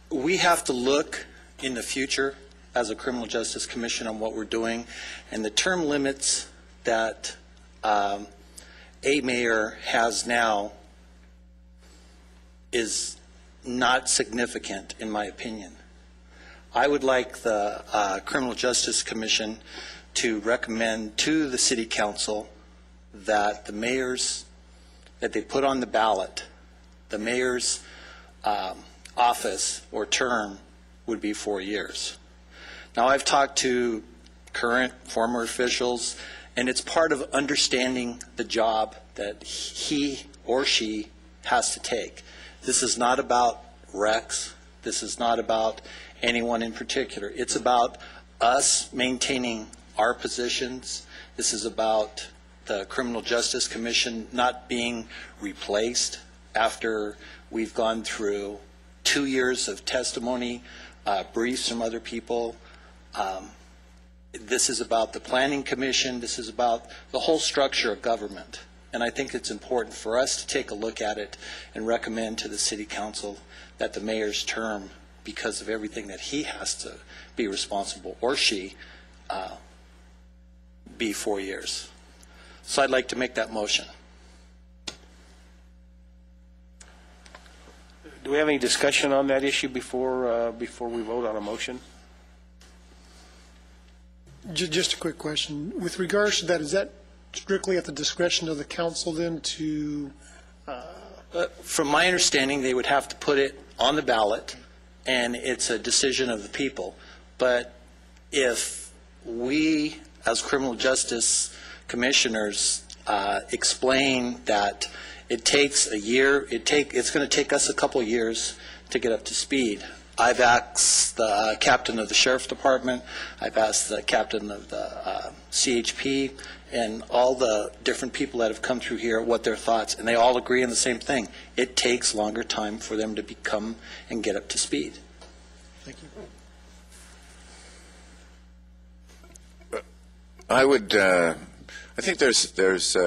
We have to look in the future as a Criminal Justice Commission on what we're doing, and the term limits that a mayor has now is not significant, in my opinion. I would like the Criminal Justice Commission to recommend to the City Council that the mayors, that they put on the ballot, the mayor's office or term would be 4 years. Now, I've talked to current, former officials, and it's part of understanding the job that he or she has to take. This is not about Rex. This is not about anyone in particular. It's about us maintaining our positions. This is about the Criminal Justice Commission not being replaced after we've gone through 2 years of testimony, briefs from other people. This is about the Planning Commission. This is about the whole structure of government. And I think it's important for us to take a look at it and recommend to the City Council that the mayor's term, because of everything that he has to be responsible, or she, be 4 years. So I'd like to make that motion. Do we have any discussion on that issue before we vote on a motion? Just a quick question. With regards to that, is that strictly at the discretion of the council then to? From my understanding, they would have to put it on the ballot, and it's a decision of the people. But if we, as criminal justice commissioners, explain that it takes a year, it's going to take us a couple years to get up to speed. I've asked the captain of the Sheriff's Department, I've asked the captain of the CHP, and all the different people that have come through here what their thoughts, and they all agree on the same thing. It takes longer time for them to become and get up to speed. Thank you. I think there's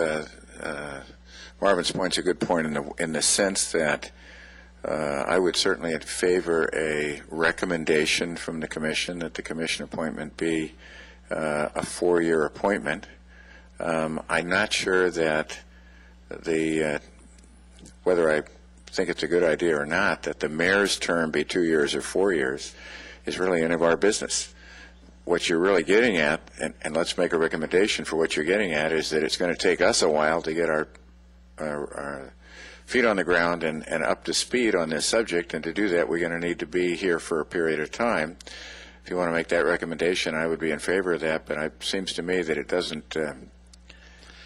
Marvin's point's a good point in the sense that I would certainly favor a recommendation from the commission that the commission appointment be a 4-year appointment. I'm not sure that whether I think it's a good idea or not, that the mayor's term be 2 years or 4 years is really any of our business. What you're really getting at, and let's make a recommendation for what you're getting at, is that it's going to take us a while to get our feet on the ground and up to speed on this subject, and to do that we're going to need to be here for a period of time. If you want to make that recommendation, I would be in favor of that, but it seems to me that it doesn't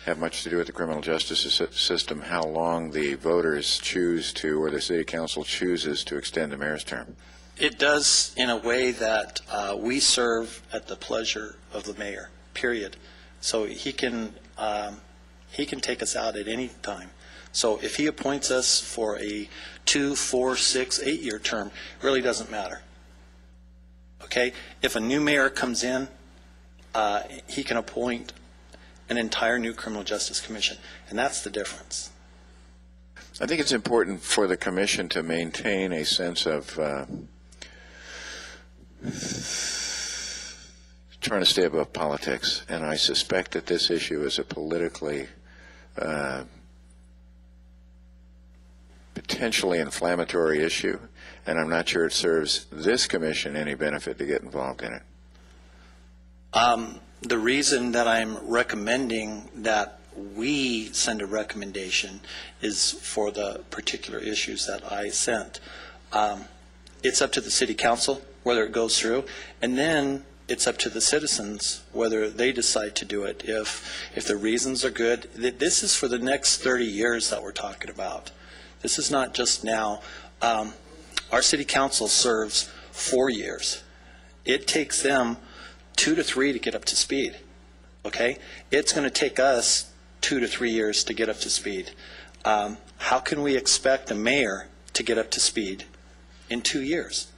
have much to do with the criminal justice system how long the voters choose to, or the city council chooses to extend the mayor's term. It does in a way that we serve at the pleasure of the mayor, period. So he can take us out at any time. So if he appoints us for a 2, 4, 6, 8-year term, it really doesn't matter. Okay? If a new mayor comes in, he can appoint an entire new criminal justice commission, and that's the difference. I think it's important for the commission to maintain a sense of trying to stay above politics, and I suspect that this issue is a politically potentially inflammatory issue, and I'm not sure it serves this commission any benefit to get involved in it. The reason that I'm recommending that we send a recommendation is for the particular issues that I sent. It's up to the city council whether it goes through, and then it's up to the citizens whether they decide to do it. If the reasons are good, this is for the next 30 years that we're talking about. This is not just now. Our city council serves 4 years. It takes them 2 to 3 to get up to speed. Okay? It's going to take us 2 to 3 years to get up to speed. How can we expect a mayor to get up to speed in 2 years?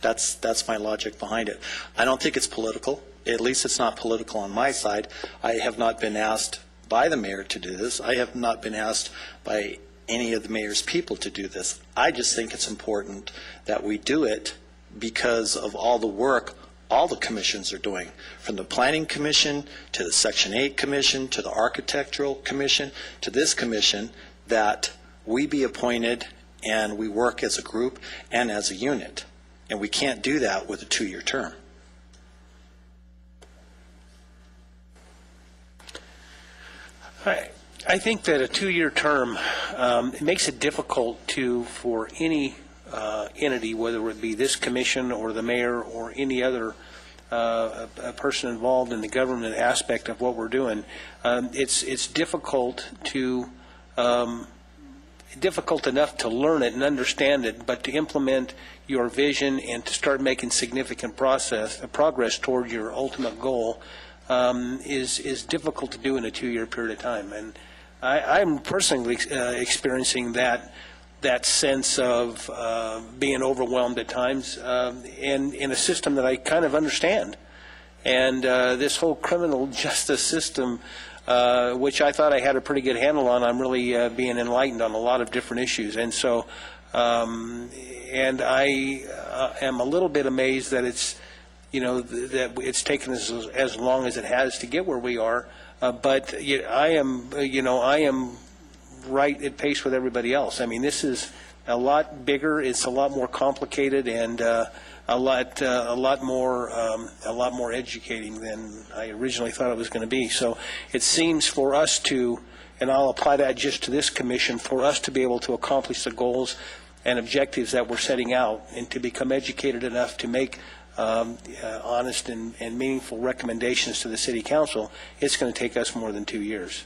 That's my logic behind it. I don't think it's political. At least it's not political on my side. I have not been asked by the mayor to do this. I have not been asked by any of the mayor's people to do this. I just think it's important that we do it because of all the work all the commissions are doing, from the Planning Commission to the Section 8 Commission to the Architectural Commission to this commission, that we be appointed and we work as a group and as a unit. And we can't do that with a 2-year term. I think that a 2-year term it makes it difficult for any entity, whether it be this commission or the mayor or any other person involved in the government aspect of what we're doing. It's difficult enough to learn it and understand it, but to implement your vision and to start making significant progress toward your ultimate goal is difficult to do in a 2-year period of time. And I'm personally experiencing that sense of being overwhelmed at times in a system that I kind of understand. And this whole criminal justice system, which I thought I had a pretty good handle on, I'm really being enlightened on a lot of different issues. And so, and I am a little bit amazed that it's, that it's taken us as long as it has to get where we are. But I am right at pace with everybody else. I mean, this is a lot bigger. It's a lot more complicated and a lot more educating than I originally thought it was going to be. So it seems for us to, and I'll apply that just to this commission, for us to be able to accomplish the goals and objectives that we're setting out and to become educated enough to make honest and meaningful recommendations to the city council, it's going to take us more than 2 years.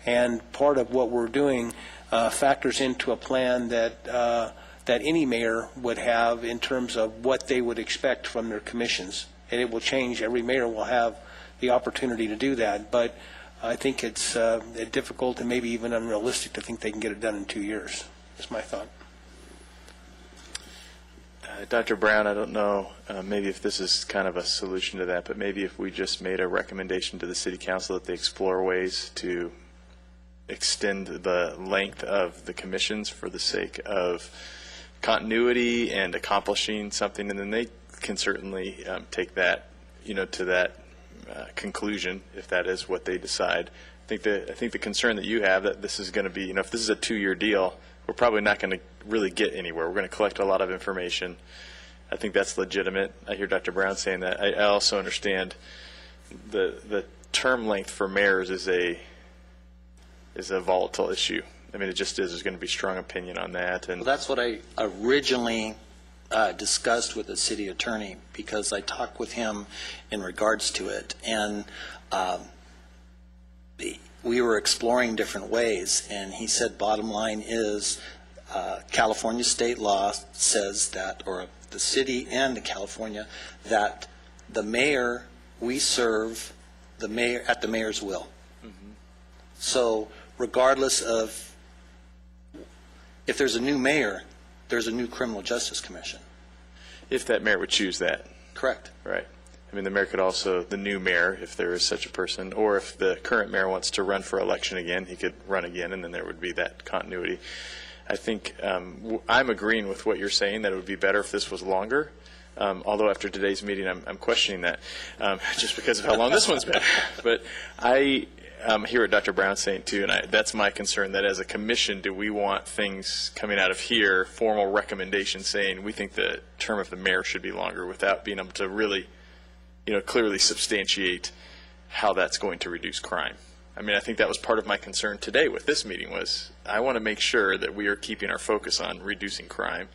And part of what we're doing factors into a plan that any mayor would have in terms of what they would expect from their commissions. And it will change. Every mayor will have the opportunity to do that. But I think it's difficult and maybe even unrealistic to think they can get it done in 2 years. That's my thought. Dr. Brown, I don't know maybe if this is kind of a solution to that, but maybe if we just made a recommendation to the city council that they explore ways to extend the length of the commissions for the sake of continuity and accomplishing something, and then they can certainly take that, to that conclusion if that is what they decide. I think the concern that you have that this is going to be, if this is a 2-year deal, we're probably not going to really get anywhere. We're going to collect a lot of information. I think that's legitimate. I hear Dr. Brown saying that. I also understand the term length for mayors is a volatile issue. I mean, it just is. There's going to be strong opinion on that. And well, that's what I originally discussed with the city attorney, because I talked with him in regards to it. And we were exploring different ways, and he said bottom line is California state law says that, or the city and the California, that the mayor, we serve the mayor at the mayor's will. Mm-hmm. So regardless of if there's a new mayor, there's a new criminal justice commission. If that mayor would choose that. Correct. Right. I mean, the mayor could also, the new mayor, if there is such a person, or if the current mayor wants to run for election again, he could run again, and then there would be that continuity. I think I'm agreeing with what you're saying, that it would be better if this was longer, although after today's meeting I'm questioning that, just because of how long this one's been. But I hear what Dr. Brown's saying, too, and that's my concern, that as a commission, do we want things coming out of here, formal recommendations saying we think the term of the mayor should be longer, without being able to really clearly substantiate how that's going to reduce crime. I mean, I think that was part of my concern today with this meeting, was I want to make sure that we are keeping our focus on reducing crime.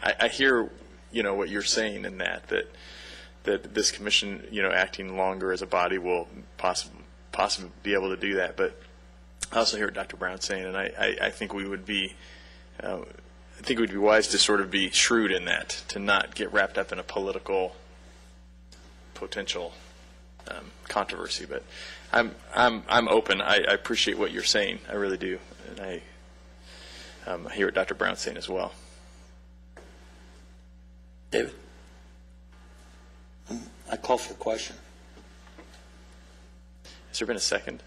I hear what you're saying in that this commission, acting longer as a body will possibly be able to do that. But I also hear what Dr. Brown's saying, and I think we would be wise to sort of be shrewd in that, to not get wrapped up in a political potential controversy. But I'm open. I appreciate what you're saying. I really do, and I hear what Dr. Brown's saying as well. David? I call for the question. Has there been a second?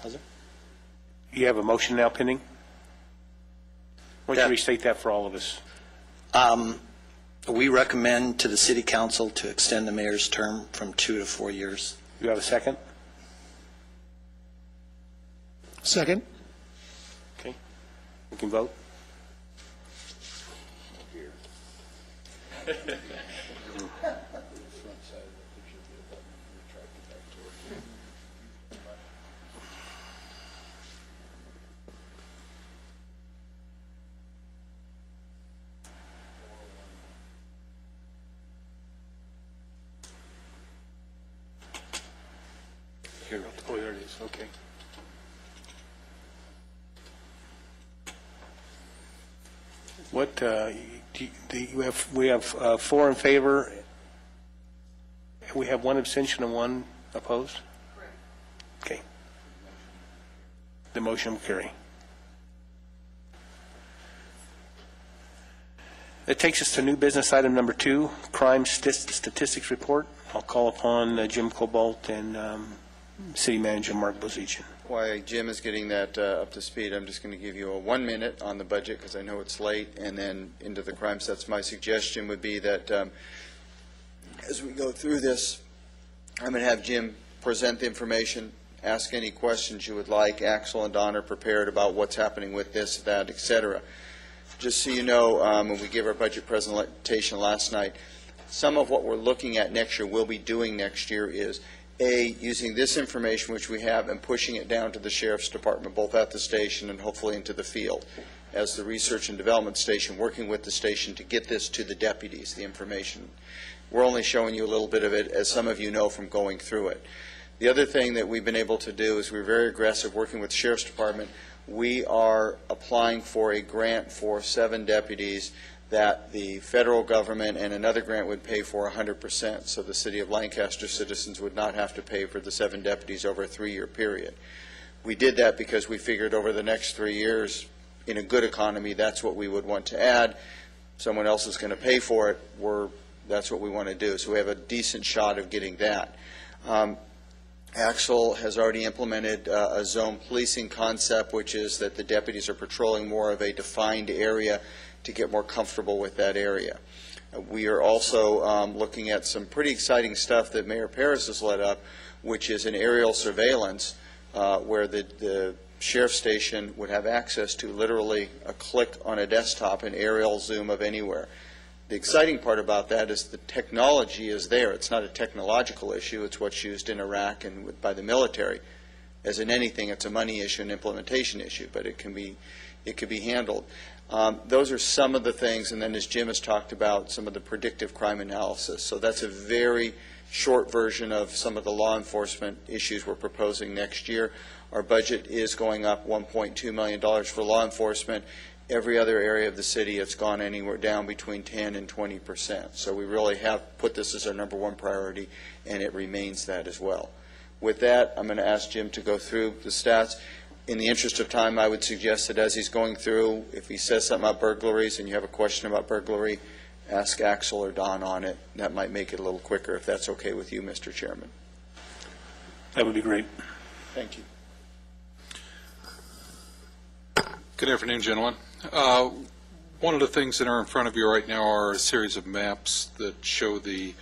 Has there? You have a motion now pending? Why don't you restate that for all of us? We recommend to the City Council to extend the mayor's term from 2 to 4 years. You have a second? Second. Okay. We can vote. Here. Oh, there it is. Okay. What we have 4 in favor. We have 1 abstention and 1 opposed. Okay. The motion will carry. That takes us to new business item number 2, crime statistics report. I'll call upon Jim Cobalt and City Manager Mark Bozichin. While Jim is getting that up to speed, I'm just going to give you a 1 minute on the budget because I know it's late, and then into the crime stats. My suggestion would be that as we go through this, I'm going to have Jim present the information, ask any questions you would like. Axel and Don are prepared about what's happening with this, that, etc. Just so you know, when we gave our budget presentation last night, some of what we're looking at next year, we'll be doing next year is using this information which we have and pushing it down to the Sheriff's Department, both at the station and hopefully into the field, as the research and development station, working with the station to get this to the deputies, the information. We're only showing you a little bit of it, as some of you know from going through it. The other thing that we've been able to do is we're very aggressive working with the Sheriff's Department. We are applying for a grant for 7 deputies that the federal government and another grant would pay for 100%. So the City of Lancaster citizens would not have to pay for the 7 deputies over a 3-year period. We did that because we figured over the next 3 years, in a good economy, that's what we would want to add. Someone else is going to pay for it. That's what we want to do. So we have a decent shot of getting that. Axel has already implemented a zone policing concept, which is that the deputies are patrolling more of a defined area to get more comfortable with that area. We are also looking at some pretty exciting stuff that Mayor Paris has led up, which is an aerial surveillance where the sheriff's station would have access to literally a click on a desktop, an aerial zoom of anywhere. The exciting part about that is the technology is there. It's not a technological issue. It's what's used in Iraq and by the military. As in anything, it's a money issue, an implementation issue, but it can be handled. Those are some of the things, and then as Jim has talked about, some of the predictive crime analysis. So that's a very short version of some of the law enforcement issues we're proposing next year. Our budget is going up $1.2 million for law enforcement. Every other area of the city, it's gone anywhere down between 10 and 20%. So we really have put this as our number 1 priority, and it remains that as well. With that, I'm going to ask Jim to go through the stats. In the interest of time, I would suggest that as he's going through, if he says something about burglaries and you have a question about burglary, ask Axel or Don on it. That might make it a little quicker, if that's okay with you, Mr. Chairman. That would be great. Thank you. Good afternoon, gentlemen. One of the things that are in front of you right now are a series of maps that show the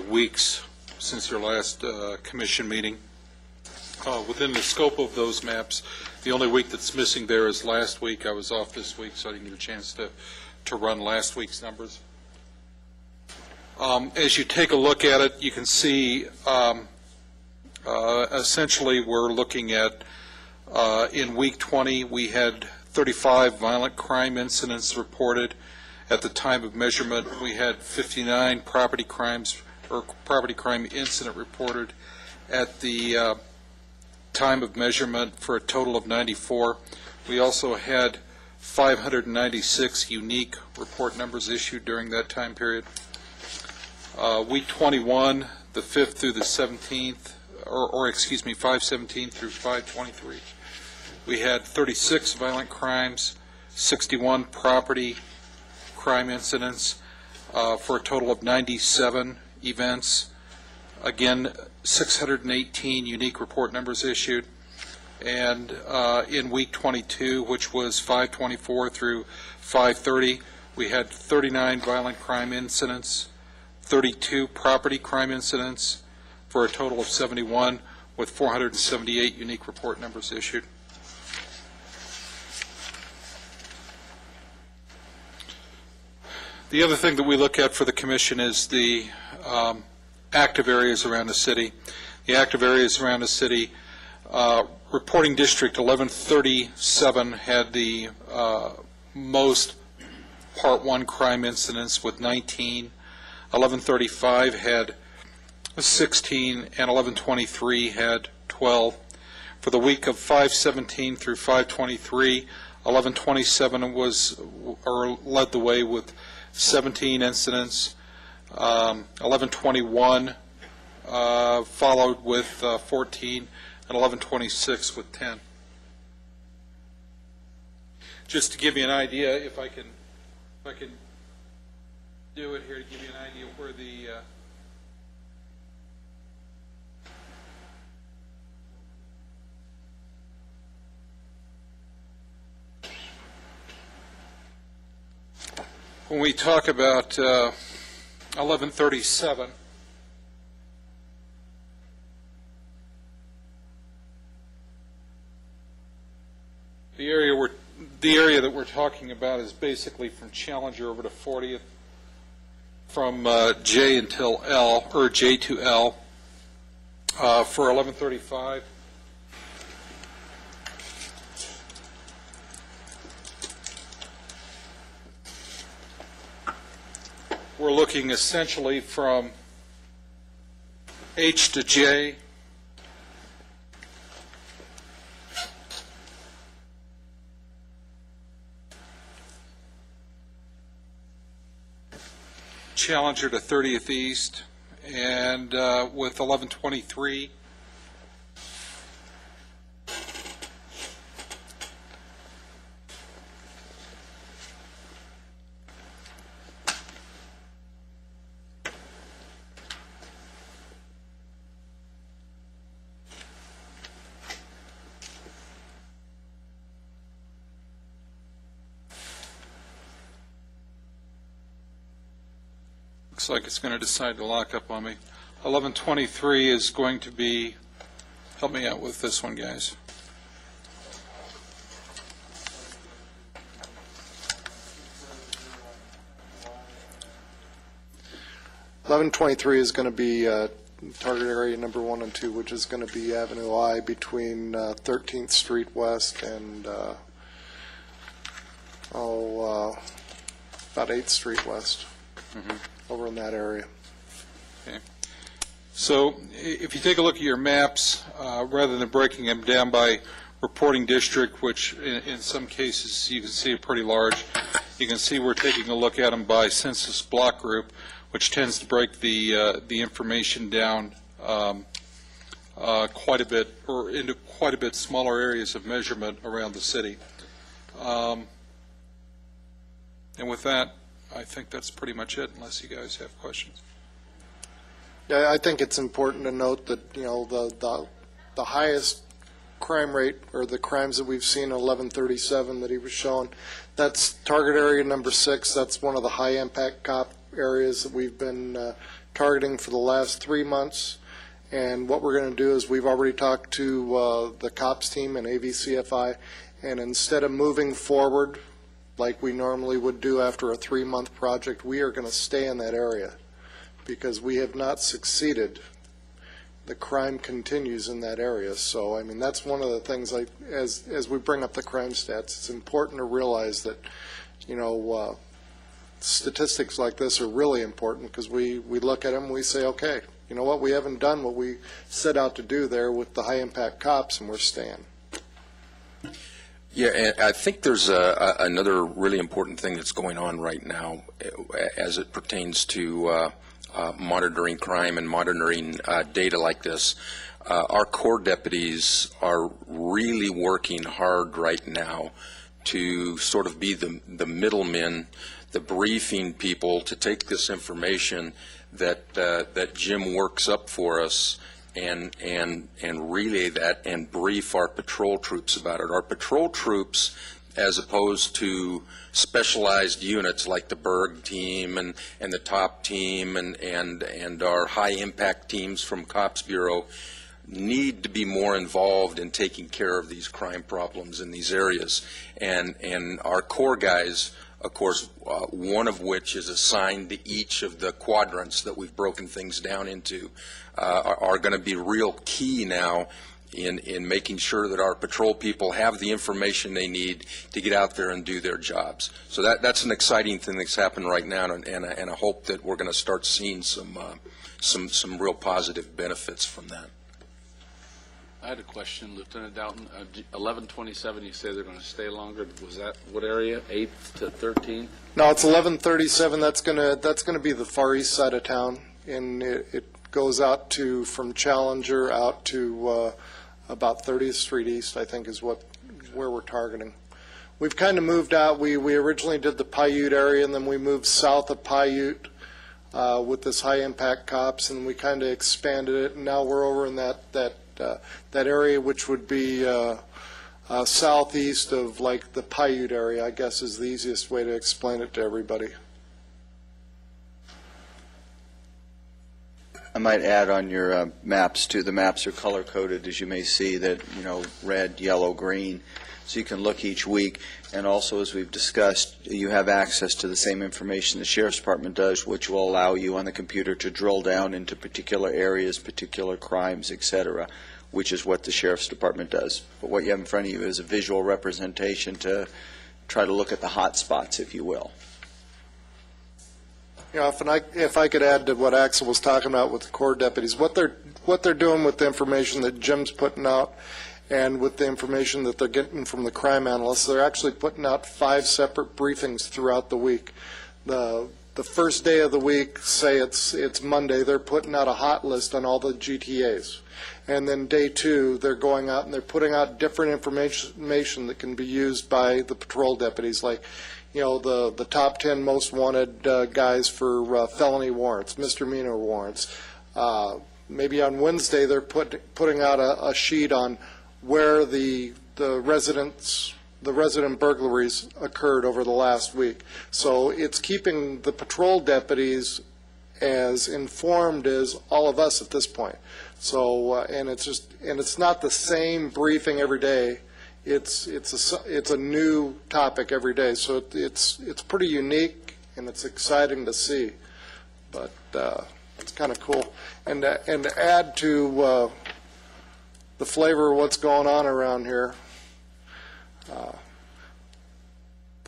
weeks since your last commission meeting. Within the scope of those maps, the only week that's missing there is last week. I was off this week, so I didn't get a chance to run last week's numbers. As you take a look at it, you can see essentially we're looking at in week 20 we had 35 violent crime incidents reported, At the time of measurement, we had 59 property crimes or property crime incident reported. At the time of measurement, for a total of 94. We also had 596 unique report numbers issued during that time period. Week 21, the 5th through the 17th, or excuse me, 5/17 through 5/23, we had 36 violent crimes, 61 property crime incidents, for a total of 97 events. Again, 618 unique report numbers issued. And in week 22, which was 5/24 through 5/30, we had 39 violent crime incidents, 32 property crime incidents, for a total of 71, with 478 unique report numbers issued. The other thing that we look at for the commission is the active areas around the city. The active areas around the city, reporting district 1137 had the most Part 1 crime incidents with 19. 1135 had 16, and 1123 had 12. For the week of 5/17 through 5/23, 1127 led the way with 17 incidents. 1121 followed with 14, and 1126 with 10. Just to give you an idea, if I can do it here to give you an idea of where the when we talk about 1137, the area that we're talking about is basically from Challenger over to 40th, from J until L, or J to L, for 1135. We're looking essentially from H to J, Challenger to 30th East, and with 1123, looks like it's going to decide to lock up on me. 1123 is going to be, help me out with this one, guys. $11.23 is going to be target area number 1 and 2, which is going to be Avenue I between 13th Street West and about 8th Street West. Mm-hmm. Over in that area. Okay. So if you take a look at your maps, rather than breaking them down by reporting district, which in some cases you can see are pretty large, you can see we're taking a look at them by census block group, which tends to break the information down quite a bit, or into quite a bit smaller areas of measurement around the city. And with that, I think that's pretty much it, unless you guys have questions. Yeah, I think it's important to note that, you know, the highest crime rate, or the crimes that we've seen in 1137 that he was showing, that's target area number 6. That's one of the high impact cop areas that we've been targeting for the last 3 months. And what we're going to do is we've already talked to the cops team and AVCFI, and instead of moving forward like we normally would do after a 3-month project, we are going to stay in that area because we have not succeeded. The crime continues in that area. So, I mean, that's one of the things, like, as we bring up the crime stats, it's important to realize that, you know, statistics like this are really important because we look at them and we say, okay, you know what, we haven't done what we set out to do there with the high-impact cops, and we're staying. Yeah, and I think there's another really important thing that's going on right now as it pertains to monitoring crime and monitoring data like this. Our Corps deputies are really working hard right now to sort of be the middlemen, the briefing people to take this information that Jim works up for us and relay that and brief our patrol troops about it. Our patrol troops, as opposed to specialized units like the Berg team and the top team and our high impact teams from Cops Bureau, need to be more involved in taking care of these crime problems in these areas. And our Corps guys, of course, one of which is assigned to each of the quadrants that we've broken things down into, are going to be real key now in making sure that our patrol people have the information they need to get out there and do their jobs. So that's an exciting thing that's happened right now, and I hope that we're going to start seeing some real positive benefits from that. I had a question, Lieutenant Dalton. 1127, you say they're going to stay longer. Was that what area? 8th to 13th? No, it's 1137. That's gonna be the far east side of town, and it goes out to from Challenger out to about 30th Street East, I think, is where we're targeting. We've kind of moved out. We originally did the Paiute area, and then we moved south of Paiute with this high impact cops, and we kind of expanded it. And now we're over in that area, which would be southeast of like the Paiute area, I guess is the easiest way to explain it to everybody. I might add on your maps too. The maps are color coded, as you may see, that red, yellow, green, so you can look each week. And also, as we've discussed, you have access to the same information the Sheriff's Department does, which will allow you on the computer to drill down into particular areas, particular crimes, etc., which is what the Sheriff's Department does. But what you have in front of you is a visual representation to try to look at the hot spots, if you will. Yeah, if I could add to what Axel was talking about with the Corps deputies, what they're doing with the information that Jim's putting out and with the information that they're getting from the crime analysts, they're actually putting out 5 separate briefings throughout the week. The first day of the week, say it's Monday, they're putting out a hot list on all the GTAs. And then day 2, they're going out and they're putting out different information that can be used by the patrol deputies, like the top 10 most wanted guys for felony warrants, misdemeanor warrants. Maybe on Wednesday they're putting out a sheet on where the resident burglaries occurred over the last week. So it's keeping the patrol deputies as informed as all of us at this point. So and it's not the same briefing every day. It's a new topic every day. So it's pretty unique and it's exciting to see. But it's kind of cool. And to add to the flavor of what's going on around here,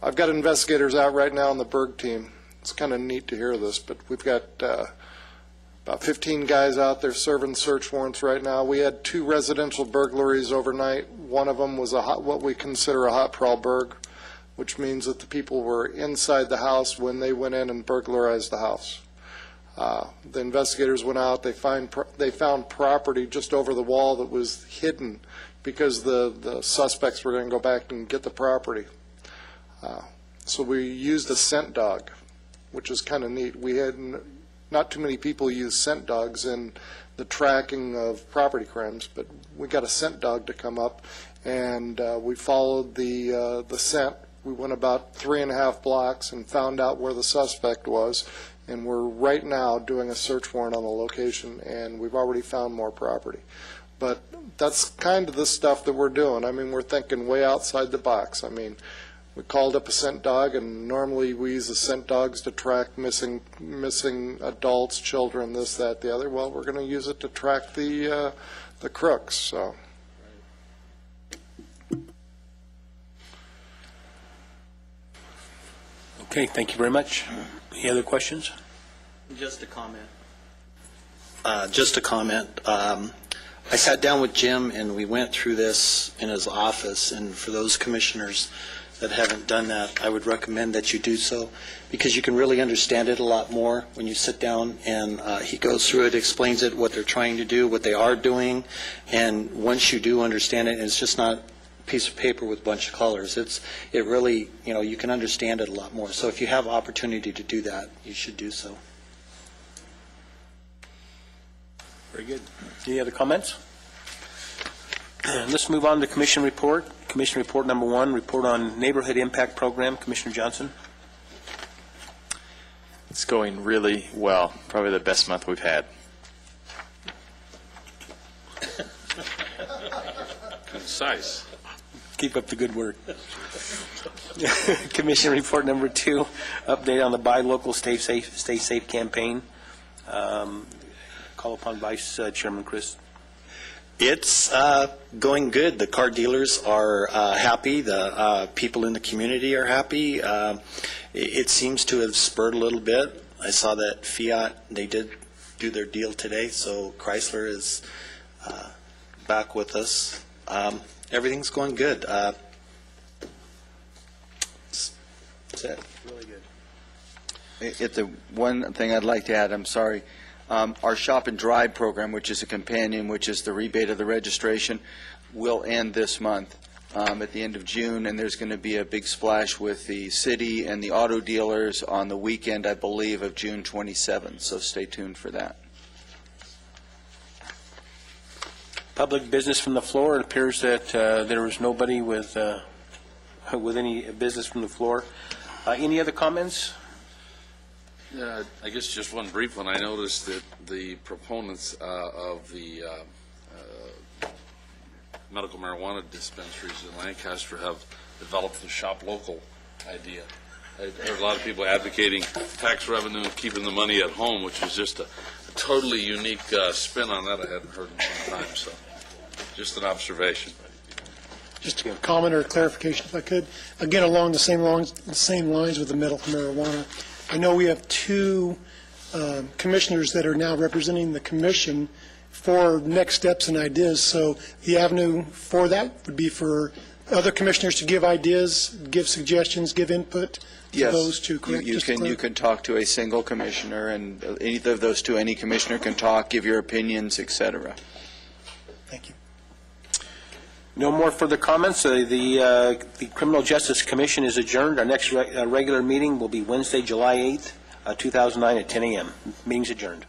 I've got investigators out right now on the Berg team. It's kind of neat to hear this, but we've got about 15 guys out there serving search warrants right now. We had 2 residential burglaries overnight. One of them was what we consider a hot prowl burg, which means that the people were inside the house when they went in and burglarized the house. The investigators went out. They found property just over the wall that was hidden because the suspects were going to go back and get the property. So we used a scent dog, which is kind of neat. We had not too many people use scent dogs in the tracking of property crimes, but we got a scent dog to come up, and we followed the scent. We went about 3.5 blocks and found out where the suspect was, and we're right now doing a search warrant on the location, and we've already found more property. But that's kind of the stuff that we're doing. I mean, we're thinking way outside the box. I mean, we called up a scent dog, and normally we use the scent dogs to track missing adults, children, this, that, the other. Well, we're going to use it to track the crooks. So. Okay, thank you very much. Any other questions? Just a comment. I sat down with Jim and we went through this in his office, and for those commissioners that haven't done that, I would recommend that you do so, because you can really understand it a lot more when you sit down and he goes through it, explains it, what they're trying to do, what they are doing, and once you do understand it, it's just not a piece of paper with a bunch of colors. It really, you can understand it a lot more. So if you have opportunity to do that, you should do so. Very good. Any other comments? Let's move on to commission report. Commission report number 1, report on Neighborhood Impact Program. Commissioner Johnson. It's going really well. Probably the best month we've had. Concise. Keep up the good work. Commission report number 2, update on the Buy Local, Stay Safe campaign. Call upon Vice Chairman Chris. It's going good. The car dealers are happy. The people in the community are happy. It seems to have spurred a little bit. I saw that Fiat, they did do their deal today, so Chrysler is back with us. Everything's going good. That's it. Really good. It's one thing I'd like to add, I'm sorry. Our Shop and Drive program, which is a companion, which is the rebate of the registration, will end this month at the end of June, and there's going to be a big splash with the city and the auto dealers on the weekend, I believe, of June 27th, so stay tuned for that. Public business from the floor. It appears that there was nobody with any business from the floor. Any other comments? I guess just one brief one. I noticed that the proponents of the medical marijuana dispensaries in Lancaster have developed the shop local idea. I heard a lot of people advocating tax revenue and keeping the money at home, which is just a totally unique spin on that I hadn't heard in some time. So just an observation. Just a comment or a clarification, if I could. Again, along the same lines with the medical marijuana. I know we have 2 commissioners that are now representing the commission for next steps and ideas. So the avenue for that would be for other commissioners to give ideas, give suggestions, give input to those 2. Correct? You can talk to a single commissioner, and either of those 2, any commissioner can talk, give your opinions, etc. Thank you. No more further comments. The Criminal Justice Commission is adjourned. Our next regular meeting will be Wednesday, July 8th, 2009 at 10 a.m. Meeting's adjourned.